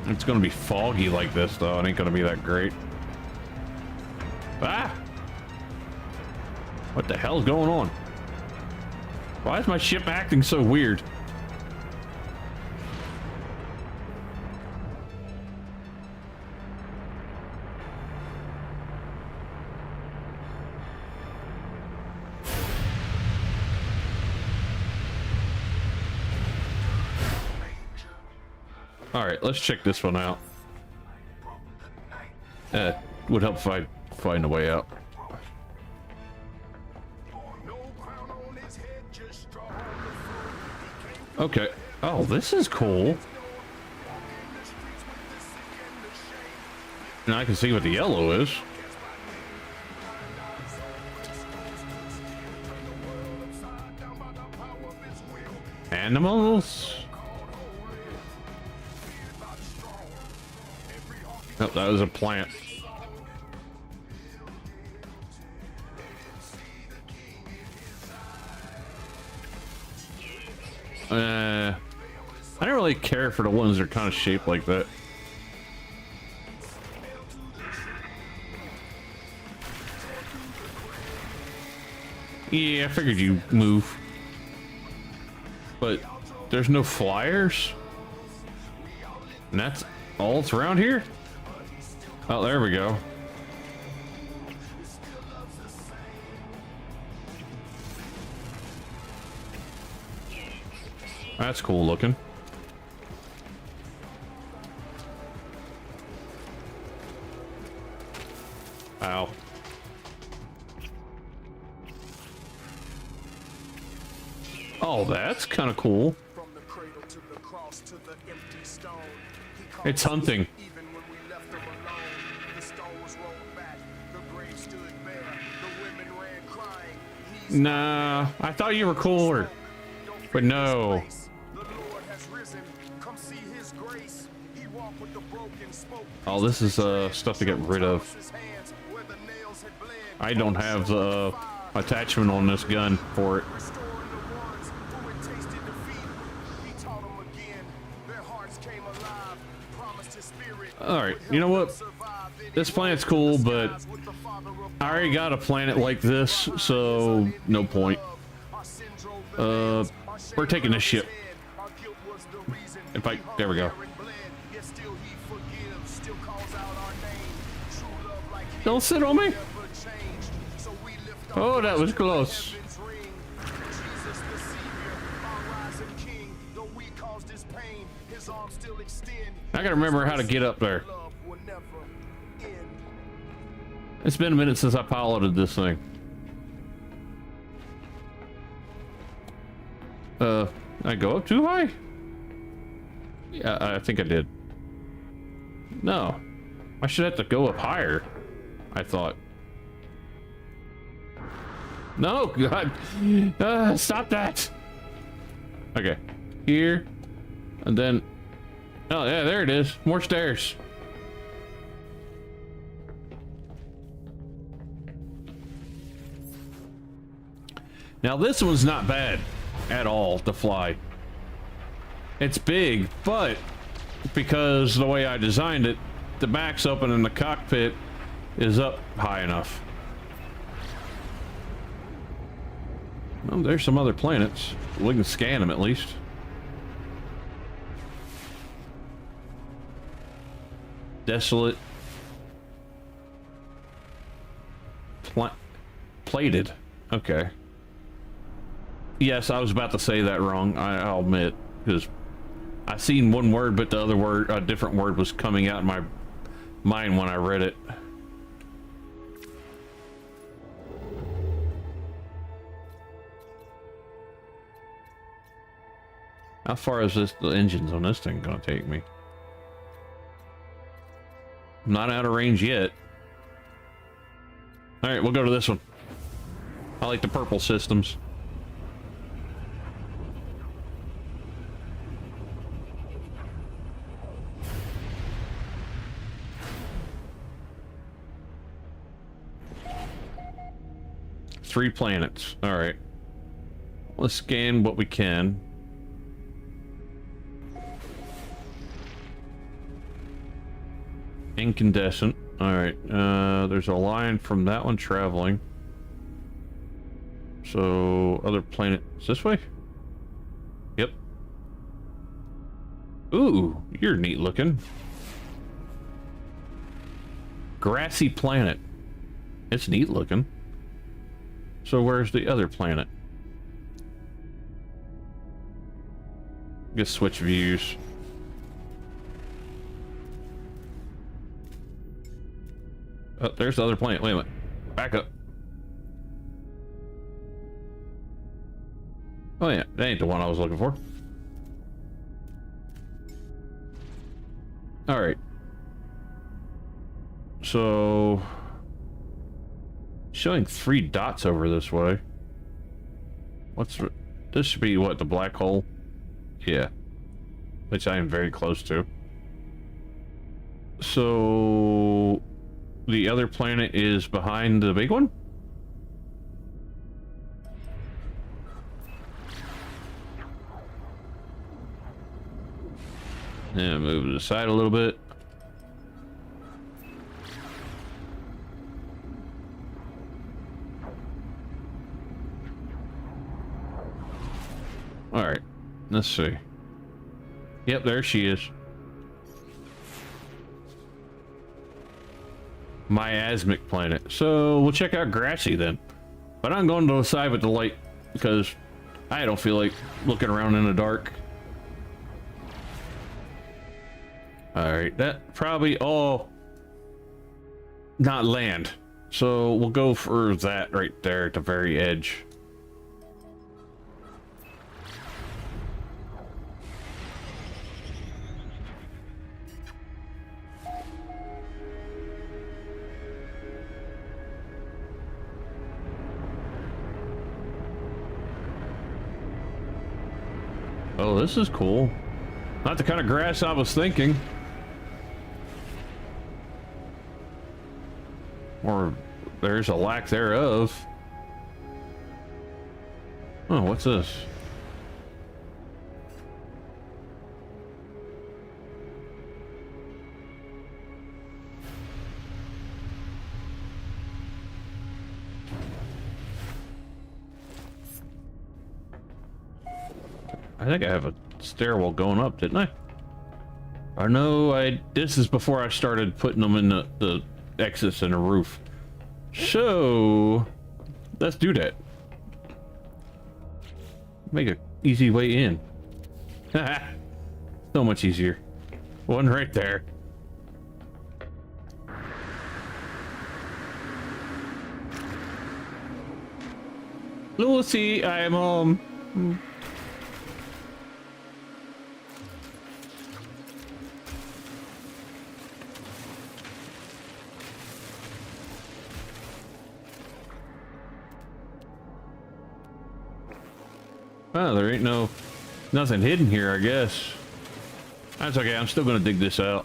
It's going to be foggy like this, though. It ain't going to be that great. Ah! What the hell's going on? Why is my ship acting so weird? All right, let's check this one out. Would help if I find a way out. Okay. Oh, this is cool. Now I can see what the yellow is. Animals. Oh, that was a plant. I don't really care for the ones that are kind of shaped like that. Yeah, I figured you move. But there's no flyers? And that's all that's around here? Oh, there we go. That's cool looking. Ow. Oh, that's kind of cool. It's hunting. Nah, I thought you were cooler. But no. Oh, this is stuff to get rid of. I don't have the attachment on this gun for it. Alright, you know what? This planet's cool, but I already got a planet like this, so no point. We're taking this ship. In fact, there we go. Don't sit on me. Oh, that was close. I gotta remember how to get up there. It's been a minute since I piloted this thing. I go up too high? Yeah, I think I did. No. I should have to go up higher, I thought. No, God. Stop that. Okay. Here. And then... Oh, yeah, there it is. More stairs. Now, this one's not bad at all to fly. It's big, but because the way I designed it, the back's open and the cockpit is up high enough. Well, there's some other planets. We can scan them at least. Desolate. Plated. Okay. Yes, I was about to say that wrong. I'll admit, because I seen one word, but the other word, a different word, was coming out in my mind when I read it. How far is the engines on this thing gonna take me? I'm not out of range yet. All right, we'll go to this one. I like the purple systems. Three planets. All right. Let's scan what we can. Incandescent. All right. There's a line from that one traveling. So other planet is this way? Yep. Ooh, you're neat looking. Grassy planet. It's neat looking. So where's the other planet? Just switch views. Oh, there's the other planet. Wait a minute. Back up. Oh yeah, that ain't the one I was looking for. All right. So, showing 3 dots over this way. What's this? Should be what, the black hole? Yeah, which I am very close to. So, the other planet is behind the big one? Yeah, move it aside a little bit. All right, let's see. Yep, there she is. Miasmic planet. So we'll check out Grassy then. But I'm going to the side with the light because I don't feel like looking around in the dark. All right, that probably all not land. So we'll go for that right there at the very edge. Oh, this is cool. Not the kind of grass I was thinking. Or there's a lack thereof. Oh, what's this? I think I have a stairwell going up, didn't I? Or no, this is before I started putting them in the exits in the roof. So let's do that. Make an easy way in. So much easier. One right there. Lucy, I am home. Well, there ain't nothing hidden here, I guess. That's okay, I'm still gonna dig this out.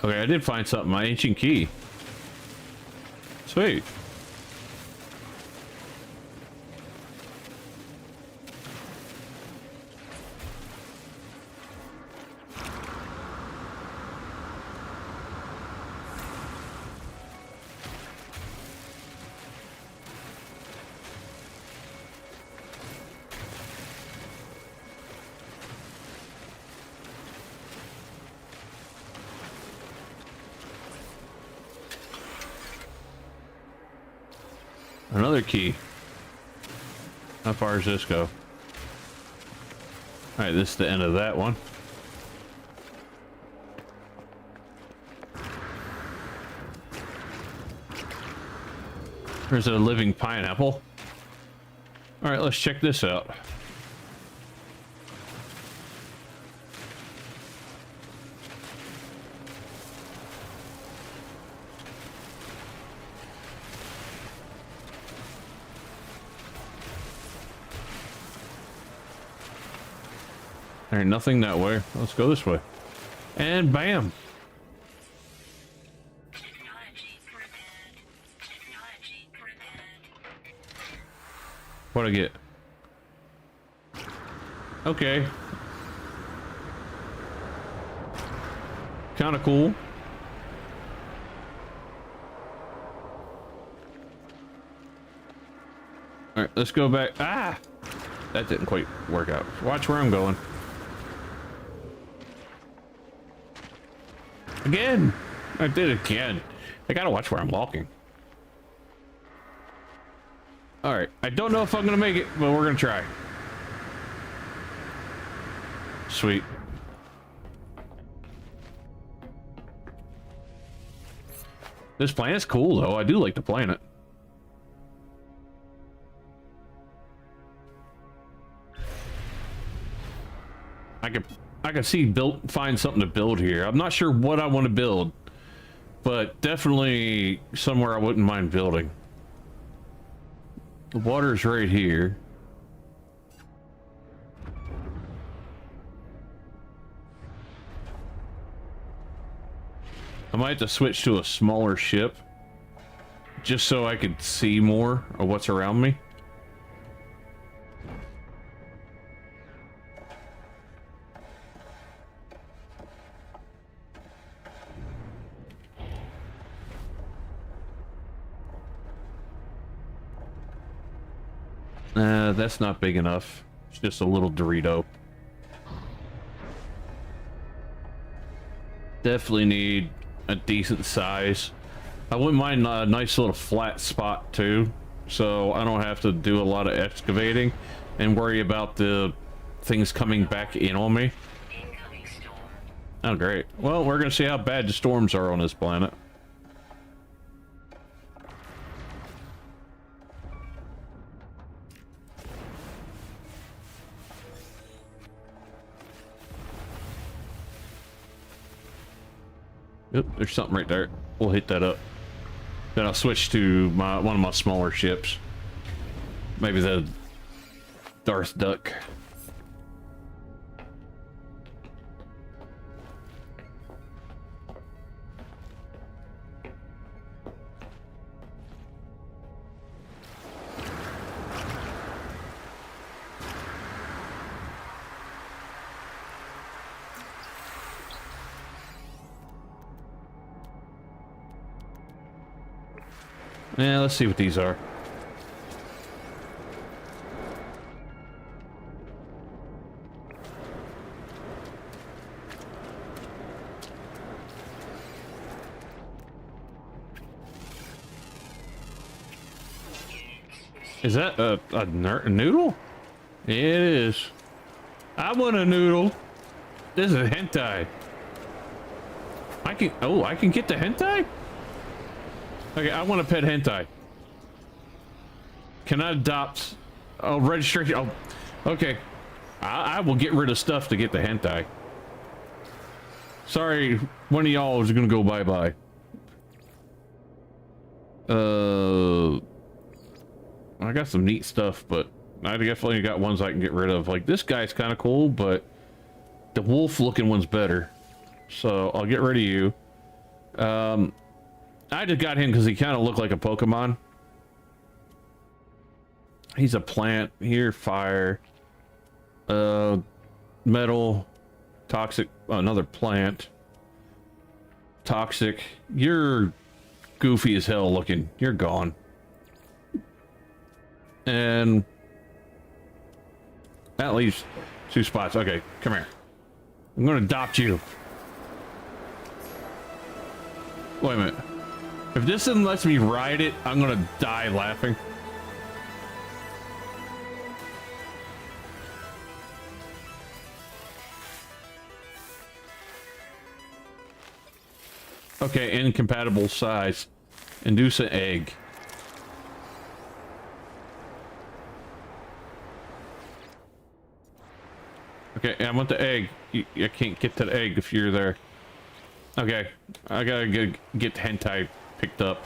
Okay, I did find something, my ancient key. Sweet. Another key. How far does this go? Alright, this is the end of that one. There's a living pineapple. Alright, let's check this out. There ain't nothing that way. Let's go this way. And bam! What'd I get? Okay. Kinda cool. Alright, let's go back. Ah! That didn't quite work out. Watch where I'm going. Again! I did it again. I gotta watch where I'm walking. Alright, I don't know if I'm gonna make it, but we're gonna try. sweet. This planet's cool, though. I do like the planet. I could see find something to build here. I'm not sure what I want to build, but definitely somewhere I wouldn't mind building. The water's right here. I might have to switch to a smaller ship just so I could see more of what's around me. That's not big enough. It's just a little Dorito. Definitely need a decent size. I wouldn't mind a nice little flat spot too, so I don't have to do a lot of excavating and worry about the things coming back in on me. Oh, great. Well, we're gonna see how bad the storms are on this planet. Yep, there's something right there. We'll hit that up. Then I'll switch to one of my smaller ships. Maybe the Darth Duck. Yeah, let's see what these are. Is that a noodle? It is. I want a noodle. This is hentai. I can get the hentai? Okay, I want to pet hentai. Can I adopt? Oh, registration. Oh, okay. I will get rid of stuff to get the hentai. Sorry, one of y'all is gonna go bye-bye. I got some neat stuff, but I definitely got ones I can get rid of. Like, this guy's kind of cool, but the wolf-looking one's better. So I'll get rid of you. I just got him because he kind of looked like a Pokemon. He's a plant. Here, fire. Metal. Toxic. Another plant. Toxic. You're goofy as hell looking. You're gone. And that leaves 2 spots. Okay, come here. I'm going to adopt you. Wait a minute. If this thing lets me ride it, I'm gonna die laughing. Okay, incompatible size. Induce an egg. Okay, I want the egg. I can't get to the egg if you're there. Okay, I gotta get hentai picked up.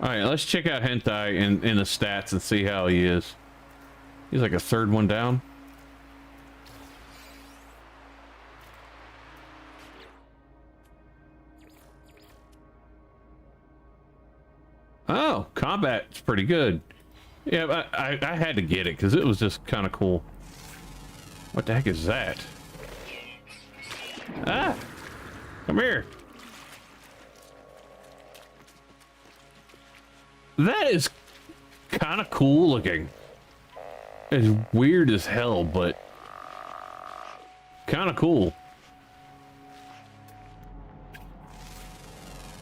Alright, let's check out hentai in the stats and see how he is. He's like a 3rd one down. Oh, combat's pretty good. Yeah, but I had to get it because it was just kind of cool. What the heck is that? Ah! Come here. That is kind of cool looking. It's weird as hell, but kind of cool.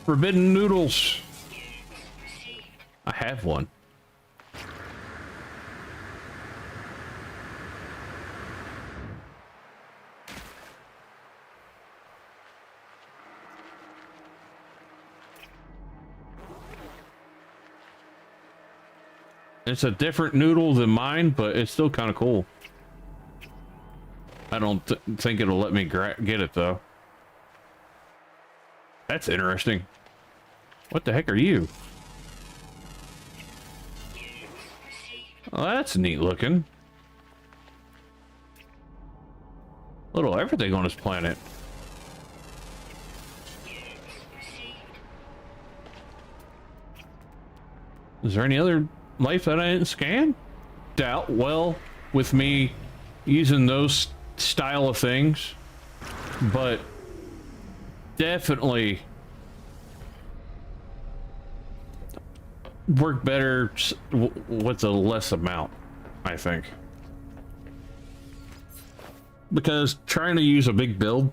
Forbidden noodles. I have one. It's a different noodle than mine, but it's still kind of cool. I don't think it'll let me get it though. That's interesting. What the heck are you? Oh, that's neat looking. Little everything on this planet. Is there any other life that I didn't scan? Doubt. Well, with me using those style of things, but definitely work better with a less amount, I think. Because trying to use a big build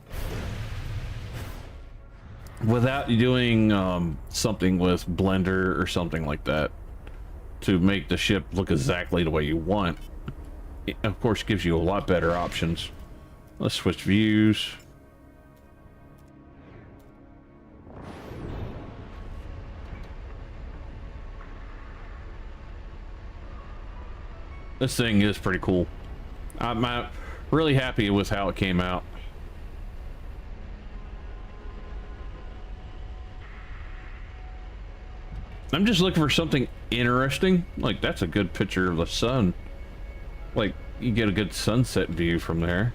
without doing something with Blender or something like that to make the ship look exactly the way you want, it of course gives you a lot better options. Let's switch views. This thing is pretty cool. I'm really happy with how it came out. I'm just looking for something interesting. Like, that's a good picture of the sun. Like, you get a good sunset view from there.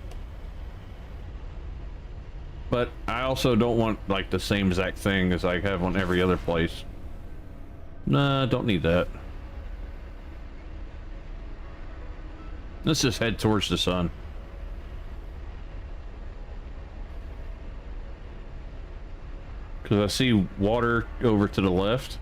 But I also don't want, like, the same exact thing as I have on every other place. Nah, don't need that. Let's just head towards the sun. Because I see water over to the left.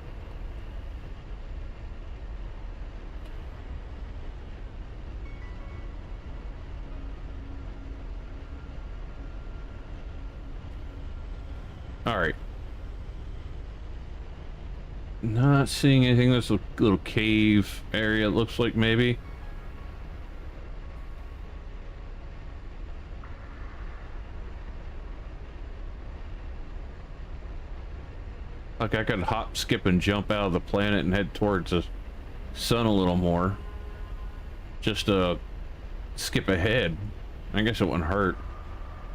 Alright. Not seeing anything. There's a little cave area, it looks like, maybe. Like, I could hop, skip, and jump out of the planet and head towards the sun a little more. Just skip ahead. I guess it wouldn't hurt.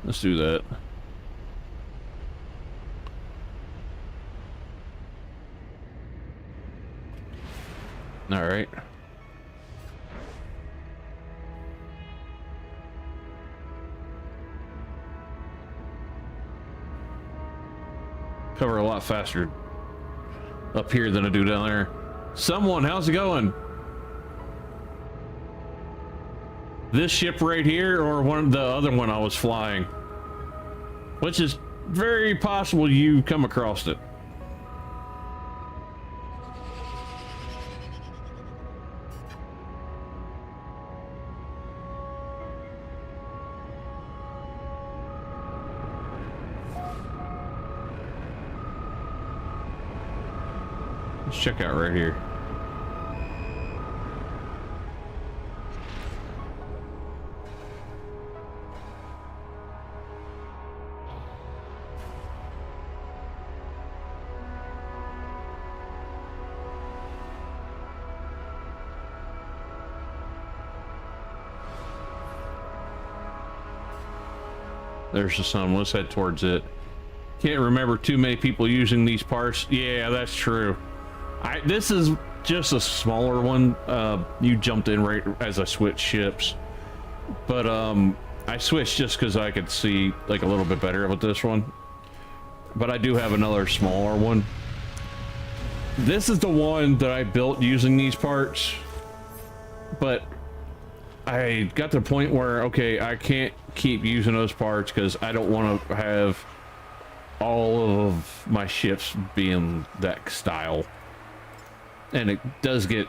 Let's do that. All right. Cover a lot faster up here than I do down there. Someone, how's it going? This ship right here, or the other one I was flying? Which is very possible you come across it. Let's check out right here. There's the sun. Let's head towards it. Can't remember too many people using these parts. Yeah, that's true. This is just a smaller one. You jumped in right as I switched ships, but I switched just because I could see like a little bit better with this one. But I do have another smaller one. This is the one that I built using these parts, but I got to the point where, okay, I can't keep using those parts because I don't want to have all of my ships being that style. And it does get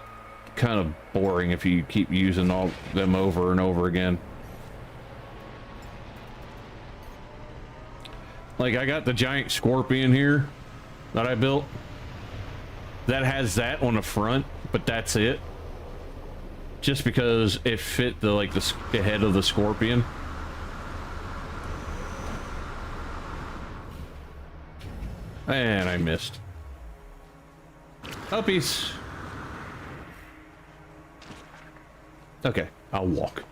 kind of boring if you keep using all them over and over again. Like, I got the giant scorpion here that I built that has that on the front, but that's it. Just because it fit the the head of the scorpion. And I missed. Uppies. Okay, I'll walk.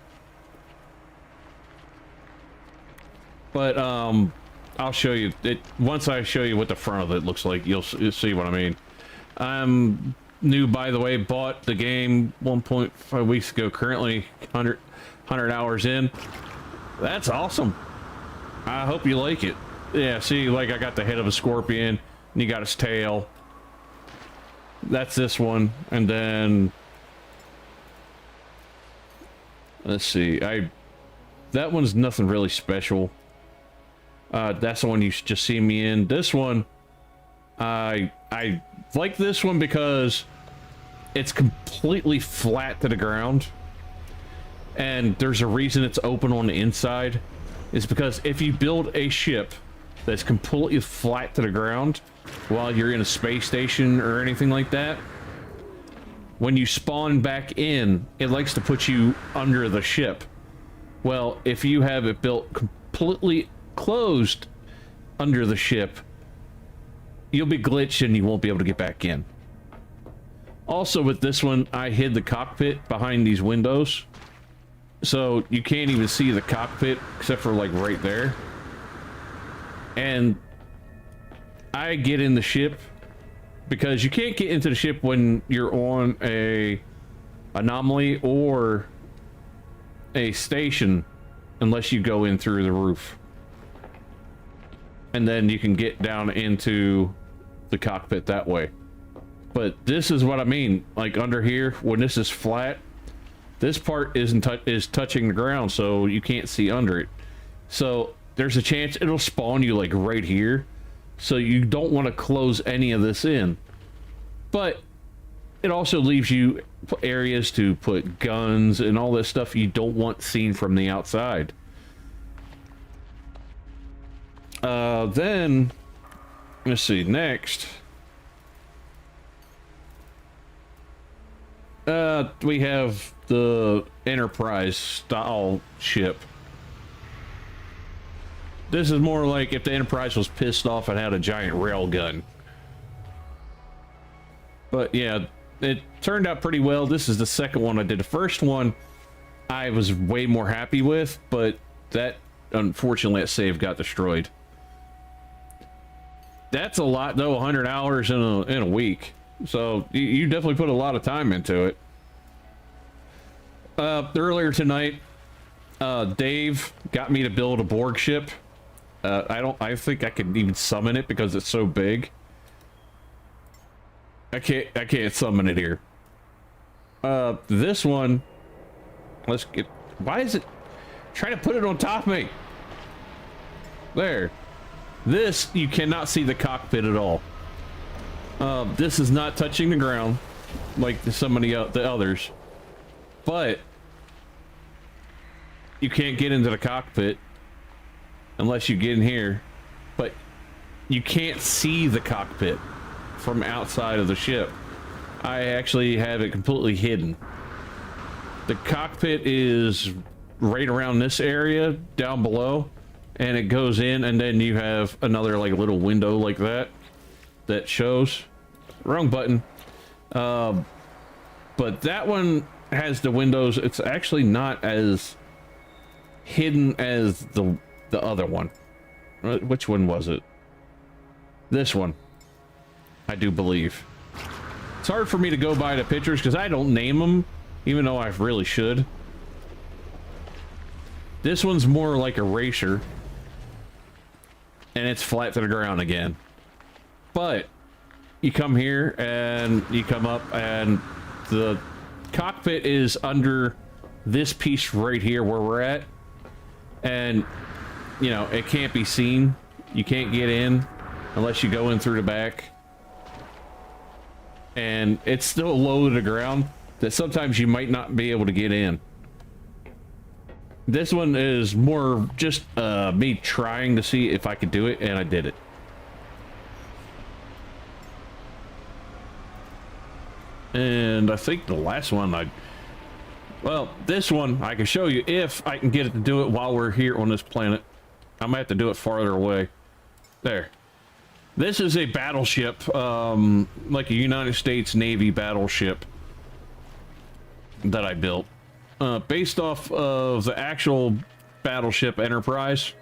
But I'll show you it once I show you what the front of it looks like. You'll see what I mean. I'm new, by the way. Bought the game 1.5 weeks ago. Currently 100 hours in. That's awesome. I hope you like it. Yeah, see, like I got the head of a scorpion, and you got his tail. That's this one, and then let's see. That one's nothing really special. That's the one you should just see me in. This one, I like this one because it's completely flat to the ground, and there's a reason it's open on the inside. Is because if you build a ship that's completely flat to the ground while you're in a space station or anything like that, when you spawn back in, it likes to put you under the ship. Well, if you have it built completely closed under the ship, you'll be glitched and you won't be able to get back in. Also, with this one, I hid the cockpit behind these windows, so you can't even see the cockpit except for like right there. And I get in the ship because you can't get into the ship when you're on a anomaly or a station unless you go in through the roof, and then you can get down into the cockpit that way. But this is what I mean, like under here, when this is flat, this part is touching the ground, so you can't see under it. So there's a chance it'll spawn you like right here, so you don't want to close any of this in. But it also leaves you areas to put guns and all this stuff you don't want seen from the outside. Then let's see, next we have the Enterprise style ship. This is more like if the Enterprise was pissed off and had a giant rail gun. But yeah, it turned out pretty well. This is the second one I did. The first one I was way more happy with, but that, unfortunately, that save got destroyed. That's a lot though, 100 hours in a week. So you definitely put a lot of time into it. Earlier tonight, Dave got me to build a Borg ship. I think I could even summon it because it's so big. I can't summon it here. This one, let's get, why is it trying to put it on top of me? There. This, you cannot see the cockpit at all. This is not touching the ground like some of the others, but you can't get into the cockpit unless you get in here. But you can't see the cockpit from outside of the ship. I actually have it completely hidden. The cockpit is right around this area down below, and it goes in, and then you have another like little window like that that shows. Wrong button. But that one has the windows. It's actually not as hidden as the other one. Which one was it? This one, I do believe. It's hard for me to go by the pictures because I don't name them, even though I really should. This one's more like a racer, and it's flat to the ground again. But you come here and you come up, and the cockpit is under this piece right here where we're at, and you know, it can't be seen. You can't get in unless you go in through the back, and it's still low to the ground that sometimes you might not be able to get in. This one is more just me trying to see if I could do it, and I did it. And I think the last one well, this one I can show you if I can get it to do it while we're here on this planet. I might have to do it farther away. There. This is a battleship, like a United States Navy battleship that I built. Based off of the actual battleship Enterprise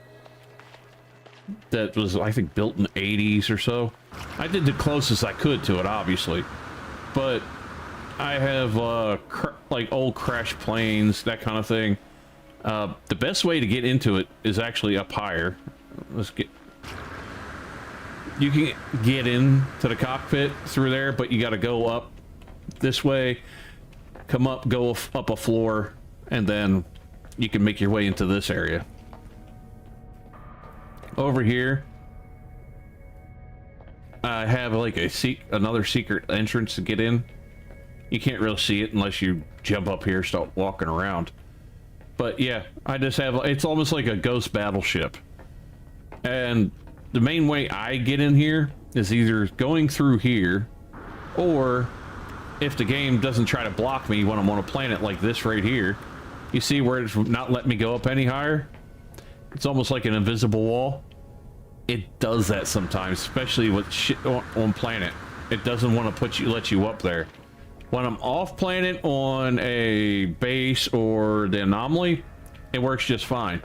that was, I think, built in the 80s or so. I did the closest I could to it, obviously. But I have, like, old crash planes, that kind of thing. The best way to get into it is actually up higher. You can get into the cockpit through there, but you got to go up this way, come up, go up a floor, and then you can make your way into this area. Over here, I have like another secret entrance to get in. You can't really see it unless you jump up here, start walking around. But yeah, I just have, it's almost like a ghost battleship. And the main way I get in here is either going through here, or if the game doesn't try to block me when I'm on a planet like this right here, you see where it's not letting me go up any higher? It's almost like an invisible wall. It does that sometimes, especially with shit on planet. It doesn't want to let you up there. When I'm off planet on a base or the anomaly, it works just fine.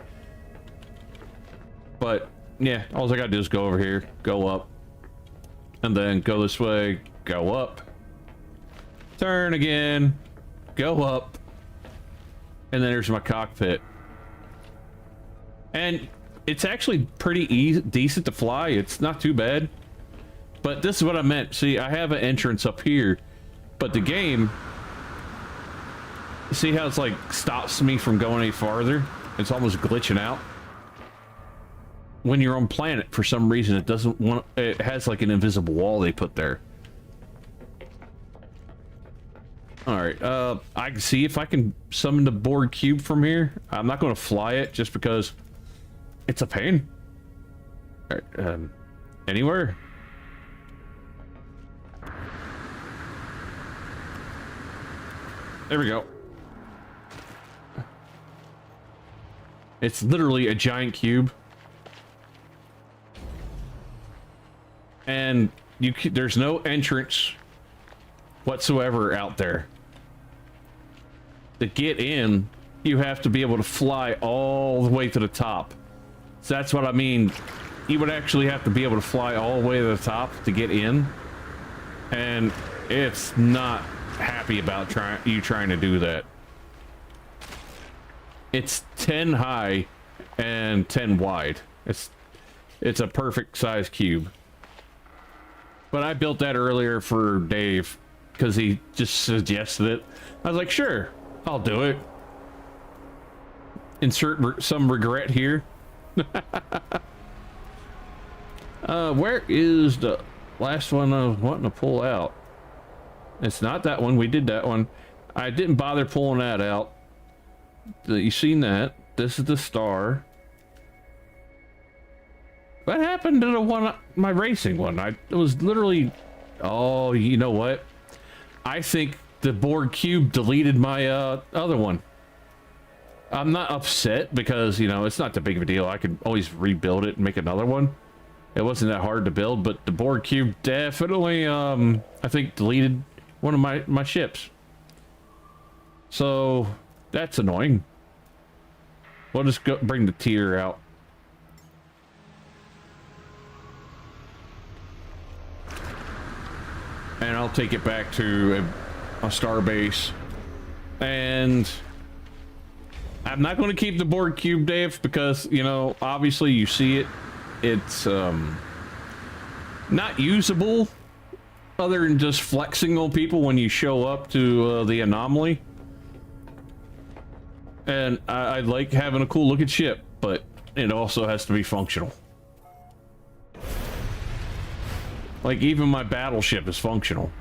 But yeah, all I gotta do is go over here, go up, and then go this way, go up, turn again, go up, and then there's my cockpit. And it's actually pretty decent to fly. It's not too bad. But this is what I meant. See, I have an entrance up here, but the game, see how it's like stops me from going any farther? It's almost glitching out. When you're on planet, for some reason, it doesn't want, it has like an invisible wall they put there. All right, I can see if I can summon the Borg cube from here. I'm not going to fly it just because it's a pain. All right, anywhere? There we go. It's literally a giant cube. And there's no entrance whatsoever out there. To get in, you have to be able to fly all the way to the top. So that's what I mean. You would actually have to be able to fly all the way to the top to get in. And it's not happy about you trying to do that. It's 10 high and 10 wide. It's a perfect size cube. But I built that earlier for Dave because he just suggested it. I was like, sure, I'll do it. Insert some regret here. Where is the last one I was wanting to pull out? It's not that one. We did that one. I didn't bother pulling that out. You seen that? This is the star. What happened to the one, my racing one? It was literally, oh, you know what? I think the Borg cube deleted my other one. I'm not upset because, you know, it's not that big of a deal. I could always rebuild it and make another one. It wasn't that hard to build, but the Borg cube definitely, I think, deleted one of my ships. So that's annoying. We'll just go bring the tier out. And I'll take it back to a star base. And I'm not going to keep the Borg cube, Dave, because, you know, obviously you see it. It's not usable other than just flexing on people when you show up to the anomaly. And I like having a cool looking ship, but it also has to be functional. Like, even my battleship is functional.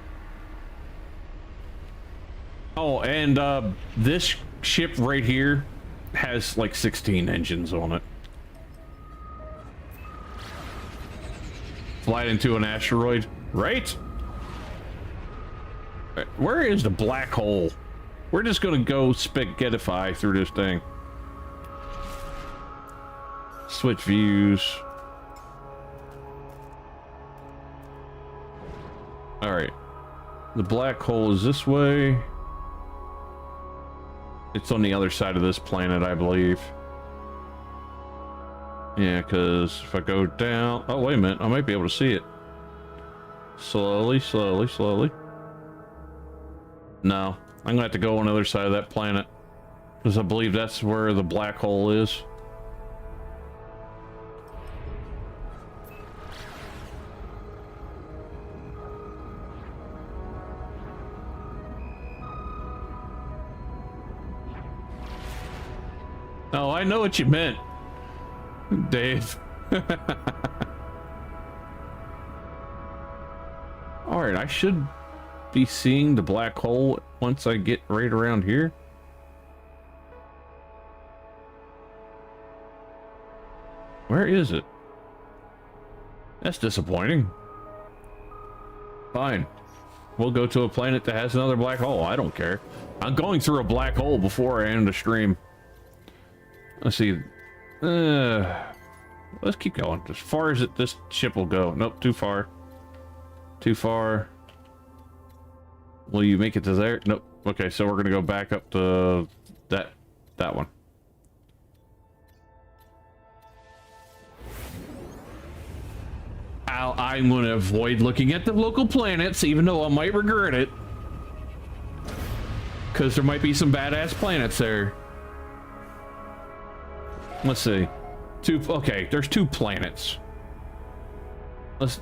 Oh, and this ship right here has like 16 engines on it. Fly into an asteroid, right? Where is the black hole? We're just gonna go spaghettify through this thing. Switch views. All right. The black hole is this way. It's on the other side of this planet, I believe. Yeah, because if I go down... Oh, wait a minute. I might be able to see it. Slowly, slowly, slowly. No. I'm going to have to go on the other side of that planet. Because I believe that's where the black hole is. Oh, I know what you meant, Dave. All right, I should be seeing the black hole once I get right around here. Where is it? That's disappointing. Fine. We'll go to a planet that has another black hole. I don't care. I'm going through a black hole before I end the stream. Let's see. Let's keep going. As far as this ship will go. Nope, too far. Too far. Will you make it to there? Nope. Okay, so we're gonna go back up to that one. I'm gonna avoid looking at the local planets, even though I might regret it. Because there might be some badass planets there. Let's see. Okay, there's 2 planets. Let's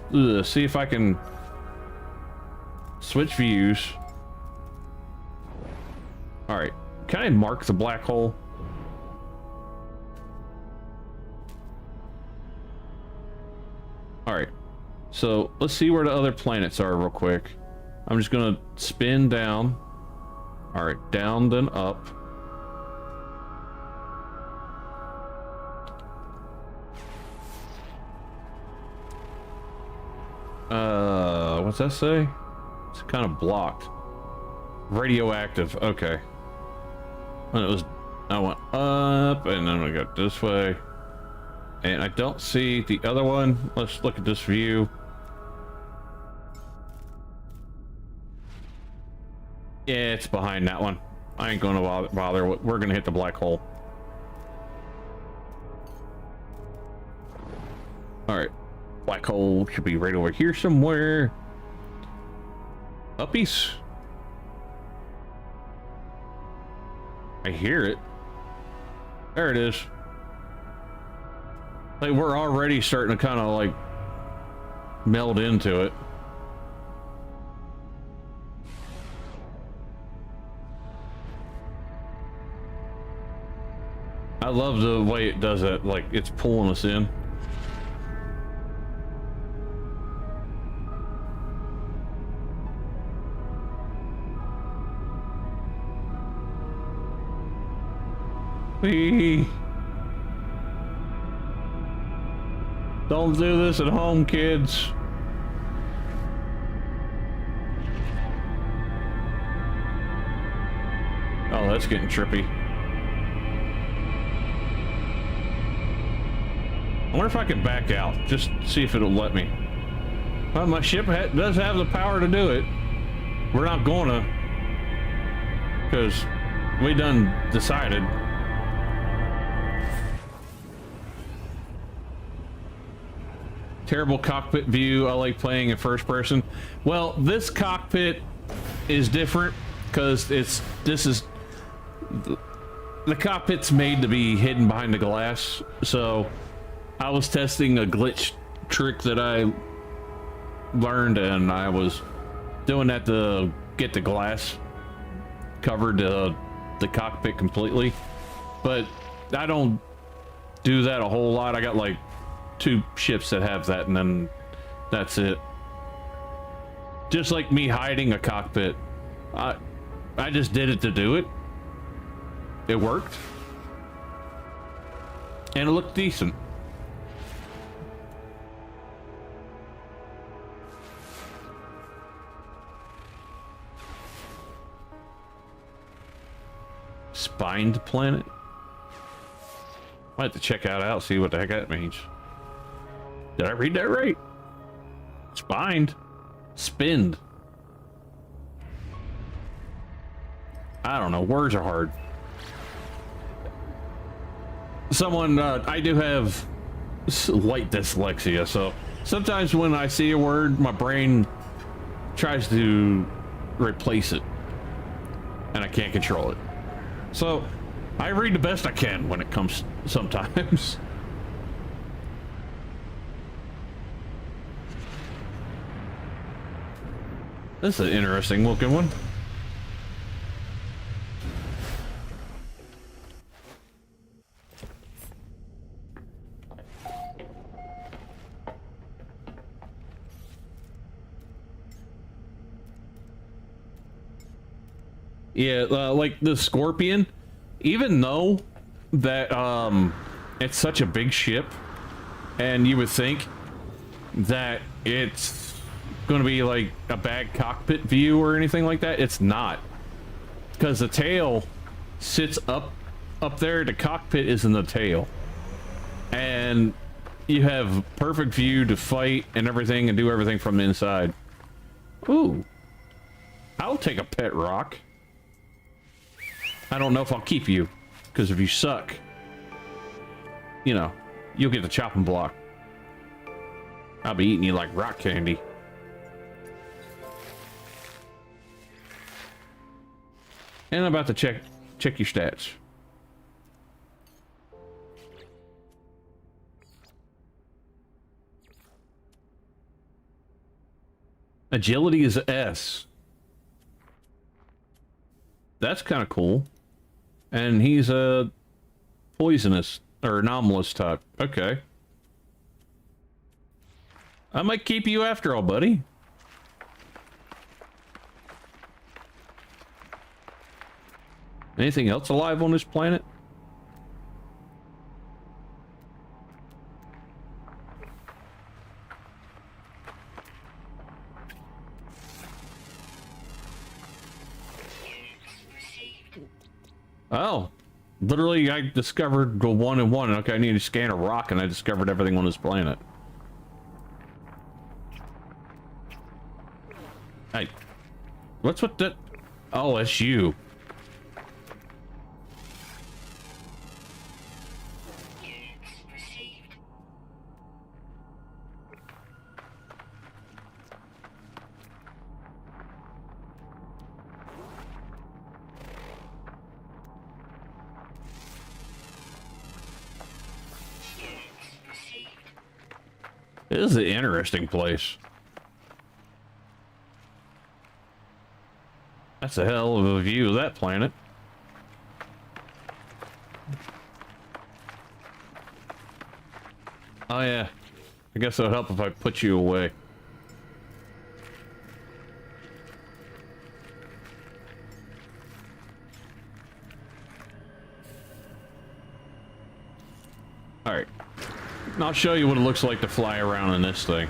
see if I can switch views. All right, can I mark the black hole? All right, so let's see where the other planets are real quick. I'm just gonna spin down. All right, down then up. What's that say? It's kind of blocked. Radioactive, okay. And it was, I went up and then we got this way. And I don't see the other one. Let's look at this view. Yeah, it's behind that one. I ain't gonna bother. We're gonna hit the black hole. All right. Black hole should be right over here somewhere. Uppies. I hear it. There it is. Like, we're already starting to kind of like meld into it. I love the way it does it. Like, it's pulling us in. Don't do this at home, kids. Oh, that's getting trippy. I wonder if I can back out, just see if it'll let me. Well, my ship does have the power to do it. We're not gonna, because we done decided. Terrible cockpit view. I like playing in first person. Well, this cockpit is different because the cockpit's made to be hidden behind the glass. So I was testing a glitch trick that I learned, and I was doing that to get the glass covered the cockpit completely. But I don't do that a whole lot. I got like 2 ships that have that, and then that's it. Just like me hiding a cockpit. I just did it to do it. It worked. And it looked decent. Spined planet? Might have to check that out, see what the heck that means. Did I read that right? Spined? Spinned. I don't know, words are hard. I do have light dyslexia, so sometimes when I see a word, my brain tries to replace it, and I can't control it. So I read the best I can when it comes sometimes. This is an interesting looking one. Yeah, like the Scorpion, even though that it's such a big ship, and you would think that it's going to be like a bad cockpit view or anything like that, it's not. Because the tail sits up there, the cockpit is in the tail. And you have perfect view to fight and everything and do everything from the inside. Ooh. I'll take a pet rock. I don't know if I'll keep you, because if you suck, you know, you'll get the chopping block. I'll be eating you like rock candy. And I'm about to check your stats. Agility is S. That's kind of cool. And he's a poisonous or anomalous type. Okay. I might keep you after all, buddy. Anything else alive on this planet? Oh, literally I discovered the 1 and 1. Okay, I need to scan a rock and I discovered everything on this planet. Hey, what's with that? Oh, that's you. This is an interesting place. That's a hell of a view of that planet. Oh yeah, I guess it would help if I put you away. Alright. I'll show you what it looks like to fly around in this thing.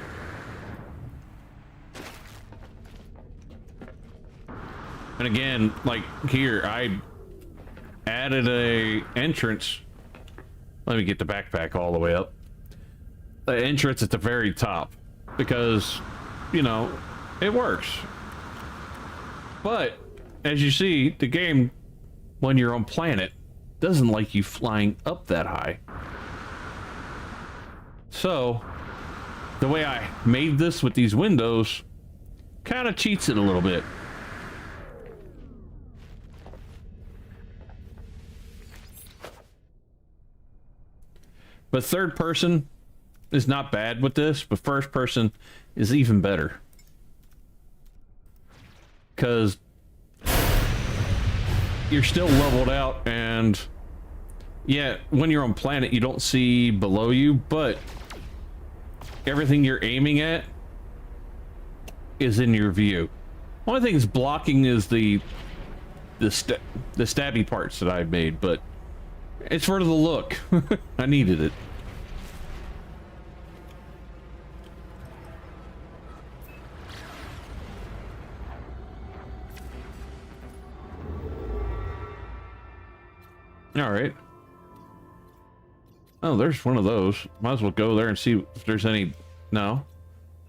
And again, like here, I added a entrance. Let me get the backpack all the way up. The entrance at the very top, because, you know, it works. But as you see, the game, when you're on planet, doesn't like you flying up that high. So the way I made this with these windows kind of cheats it a little bit. But third person is not bad with this, but first person is even better. Because you're still leveled out, and yeah, when you're on planet, you don't see below you, but everything you're aiming at is in your view. Only thing that's blocking is the stabby parts that I've made, but It's for the look. I needed it. All right. Oh, there's one of those. Might as well go there and see if there's any. No.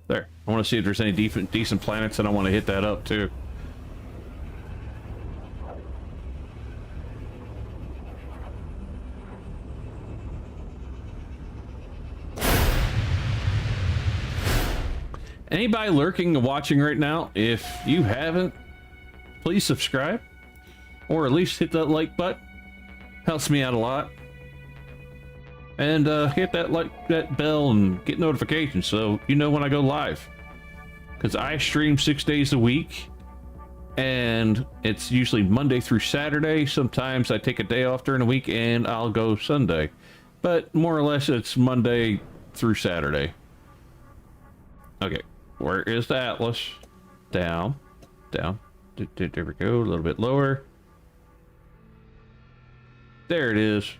There. I want to see if there's any decent planets, and I want to hit that up too. Anybody lurking and watching right now, if you haven't, please subscribe, or at least hit that like button. Helps me out a lot. And hit that bell and get notifications so you know when I go live. Because I stream 6 days a week, and it's usually Monday through Saturday. Sometimes I take a day off during the week and I'll go Sunday, but more or less it's Monday through Saturday. Okay, where is the Atlas? Down. There we go, a little bit lower. There it is.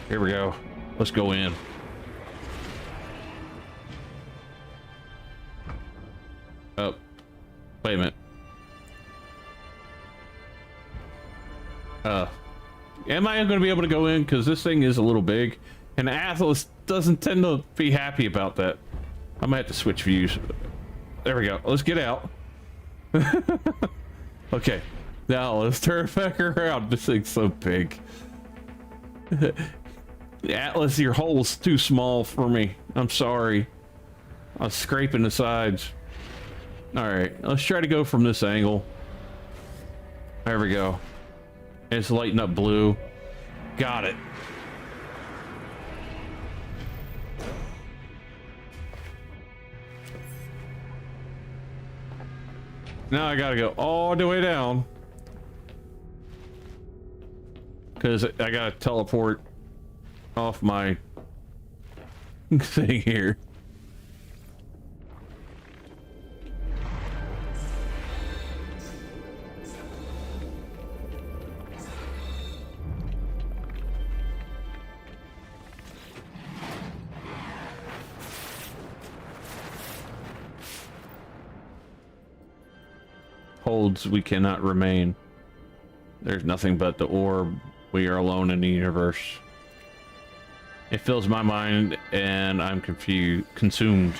Here we go. Let's go in. Oh, wait a minute. Am I going to be able to go in? Because this thing is a little big, and Atlas doesn't tend to be happy about that. I might have to switch views. There we go. Let's get out. Okay, now let's turn back around. This thing's so big. Atlas, your hole's too small for me. I'm sorry. I was scraping the sides. Alright, let's try to go from this angle. There we go. It's lighting up blue. Got it. Now I gotta go all the way down, because I gotta teleport off my thing here. Holds, we cannot remain. There's nothing but the orb. We are alone in the universe. It fills my mind and I'm consumed.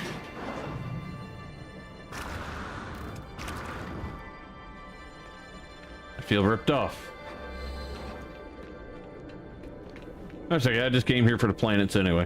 I feel ripped off. That's okay, I just came here for the planets anyway.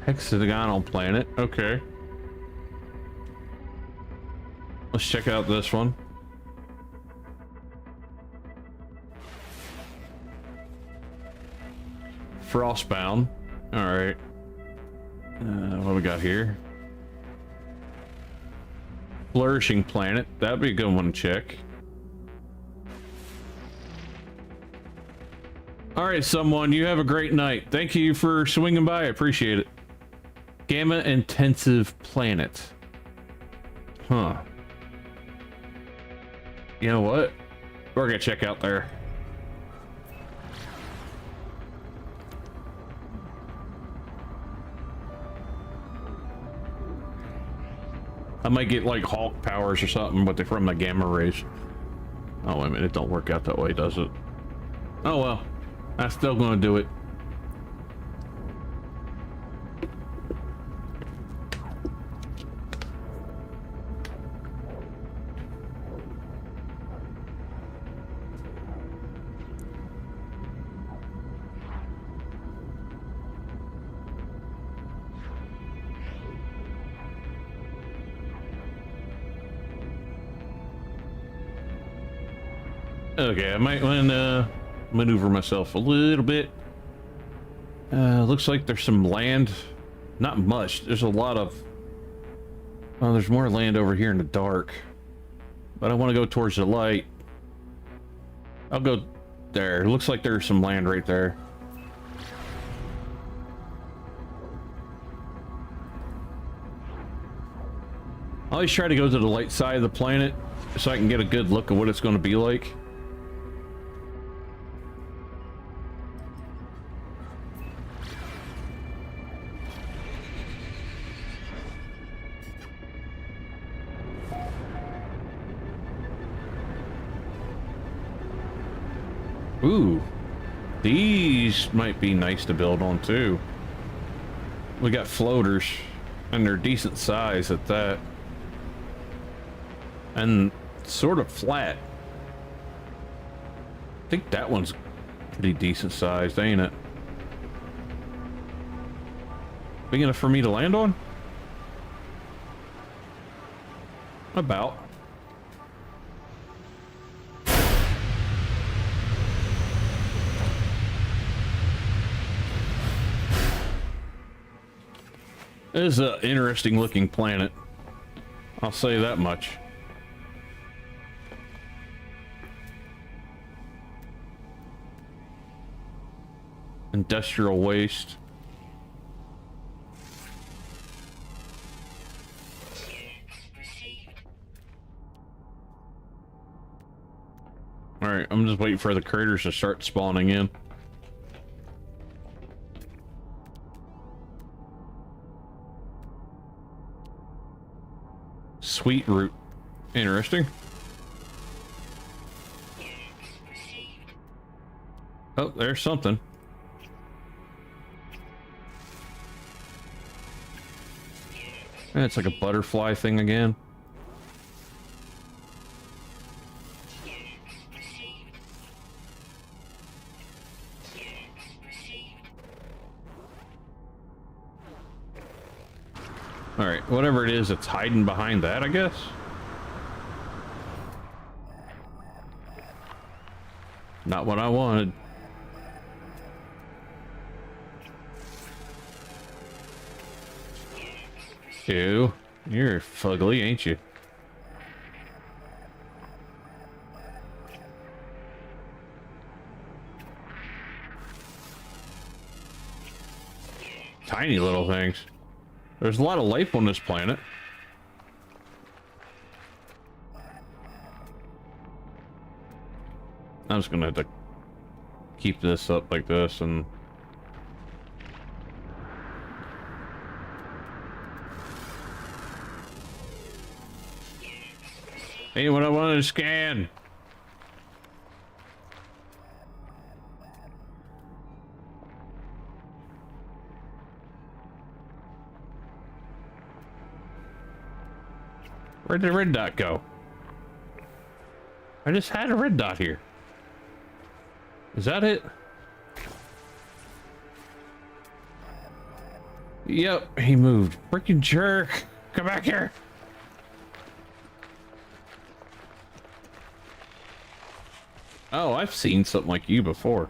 Hexagonal planet, okay. Let's check out this one. Frostbound, alright. What do we got here? Flourishing planet, that'd be a good one to check. Alright, someone, you have a great night. Thank you for swinging by, I appreciate it. Gamma intensive planet. Huh. You know what? We're gonna check out there. I might get like Hulk powers or something, but they're from the gamma rays. Oh, wait a minute, it don't work out that way, does it? Oh well, I'm still gonna do it. Okay, I might want to maneuver myself a little bit. Looks like there's some land. Not much. There's a lot of... Oh, there's more land over here in the dark. But I want to go towards the light. I'll go there. Looks like there's some land right there. I always try to go to the light side of the planet so I can get a good look at what it's going to be like. Ooh, these might be nice to build on too. We got floaters, and they're decent size at that. And sort of flat. I think that one's pretty decent sized, ain't it? Big enough for me to land on? About. It is an interesting looking planet. I'll say that much. Industrial waste. Alright, I'm just waiting for the critters to start spawning in. Sweet root. Interesting. Oh, there's something. It's like a butterfly thing again. All right, whatever it is, it's hiding behind that, I guess. Not what I wanted. Ew, you're fugly, ain't you? Tiny little things. There's a lot of life on this planet. I'm just gonna have to keep this up like this and... Ain't what I wanted to scan. Where'd the red dot go? I just had a red dot here. Is that it? Yep, he moved. Freaking jerk. Come back here. Oh, I've seen something like you before.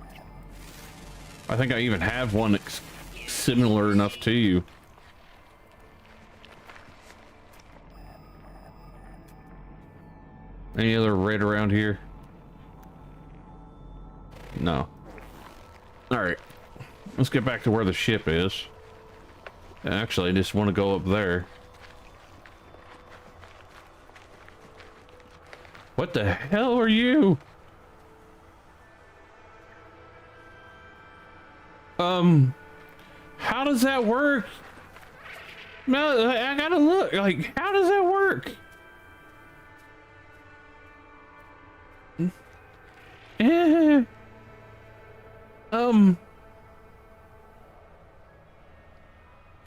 I think I even have one that's similar enough to you. Any other red around here? No. Alright. Let's get back to where the ship is. Actually, I just want to go up there. What the hell are you? How does that work? No, I gotta look. Like, how does that work?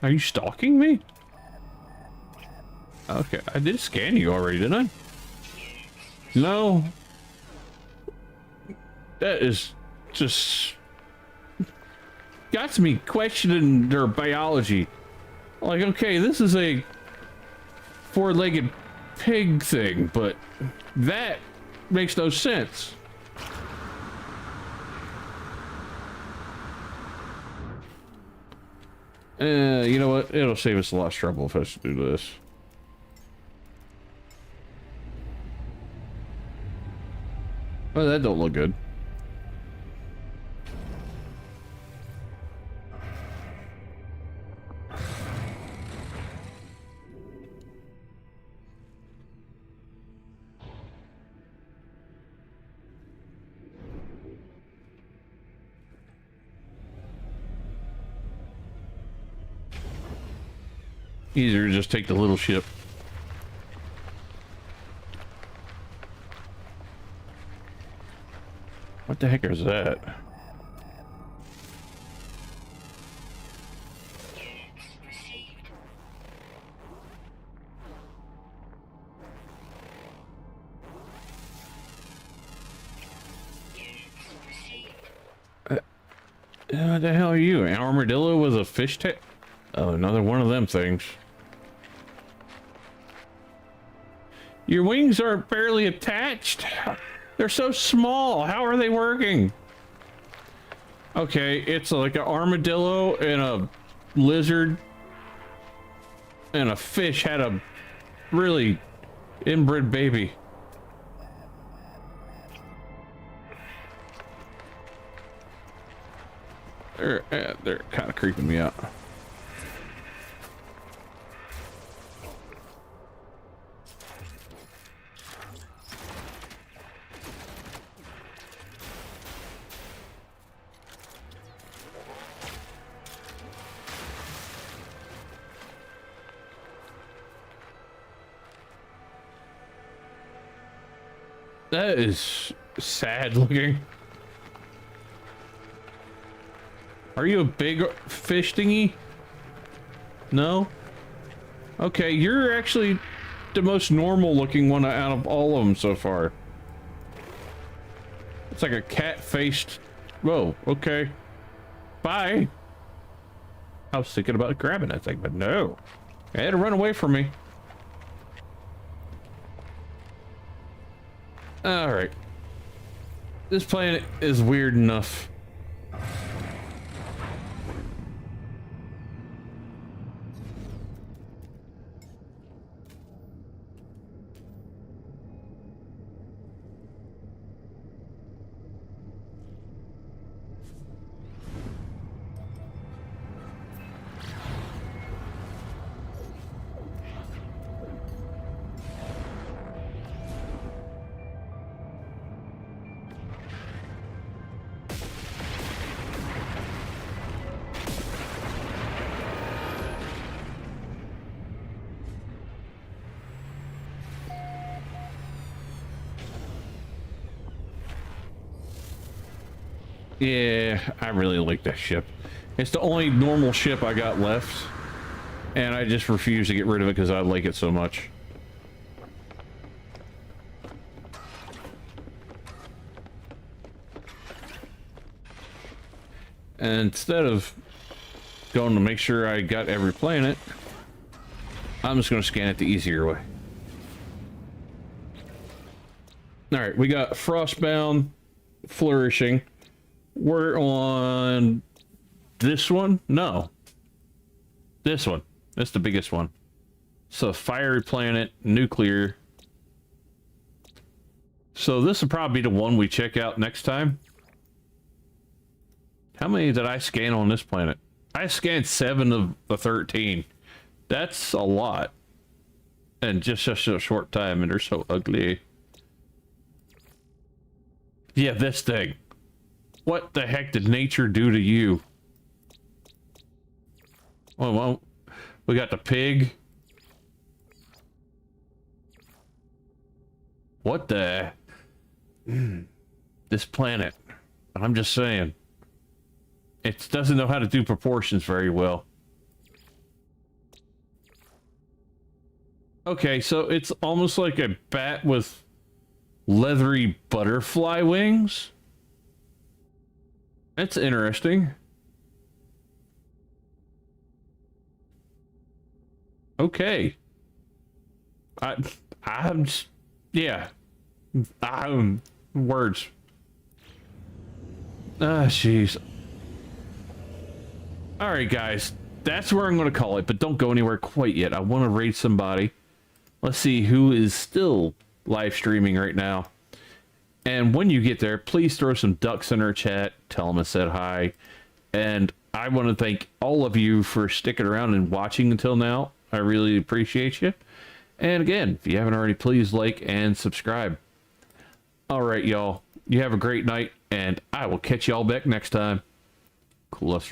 Are you stalking me? Okay, I did scan you already, didn't I? No. That is just... got me questioning their biology. Like, okay, this is a four-legged pig thing, but that makes no sense. You know what? It'll save us a lot of trouble if I just do this. Oh, that don't look good. Easier to just take the little ship. What the heck is that? What the hell are you? An armadillo with a fish tail? Oh, another one of them things. Your wings are barely attached. They're so small. How are they working? Okay, it's like an armadillo and a lizard and a fish had a really inbred baby. They're kind of creeping me out. That is sad looking. Are you a big fish thingy? No? Okay, you're actually the most normal looking one out of all of them so far. It's like a cat-faced... Whoa, okay. Bye. I was thinking about grabbing that thing, but no. It had to run away from me. Alright. This planet is weird enough. Yeah, I really like that ship. It's the only normal ship I got left, and I just refuse to get rid of it because I like it so much. And instead of going to make sure I got every planet, I'm just going to scan it the easier way. Alright, we got Frostbound, Flourishing. We're on this one? No. This one. That's the biggest one. So Fiery Planet, Nuclear. So this will probably be the one we check out next time. How many did I scan on this planet? I scanned 7 of the 13. That's a lot. And just such a short time, and they're so ugly. Yeah, this thing. What the heck did nature do to you? Oh, well, we got the pig. What the... This planet. I'm just saying. It doesn't know how to do proportions very well. Okay, so it's almost like a bat with leathery butterfly wings. That's interesting. Okay. I'm just, yeah. Words. Ah, jeez. Alright, guys. that's where I'm going to call it, but don't go anywhere quite yet. I want to raid somebody. Let's see who is still live streaming right now. And when you get there, please throw some ducks in our chat. Tell them I said hi. And I want to thank all of you for sticking around and watching until now. I really appreciate you. And again, if you haven't already, please like and subscribe. All right, y'all. You have a great night, and I will catch y'all back next time. Cluster.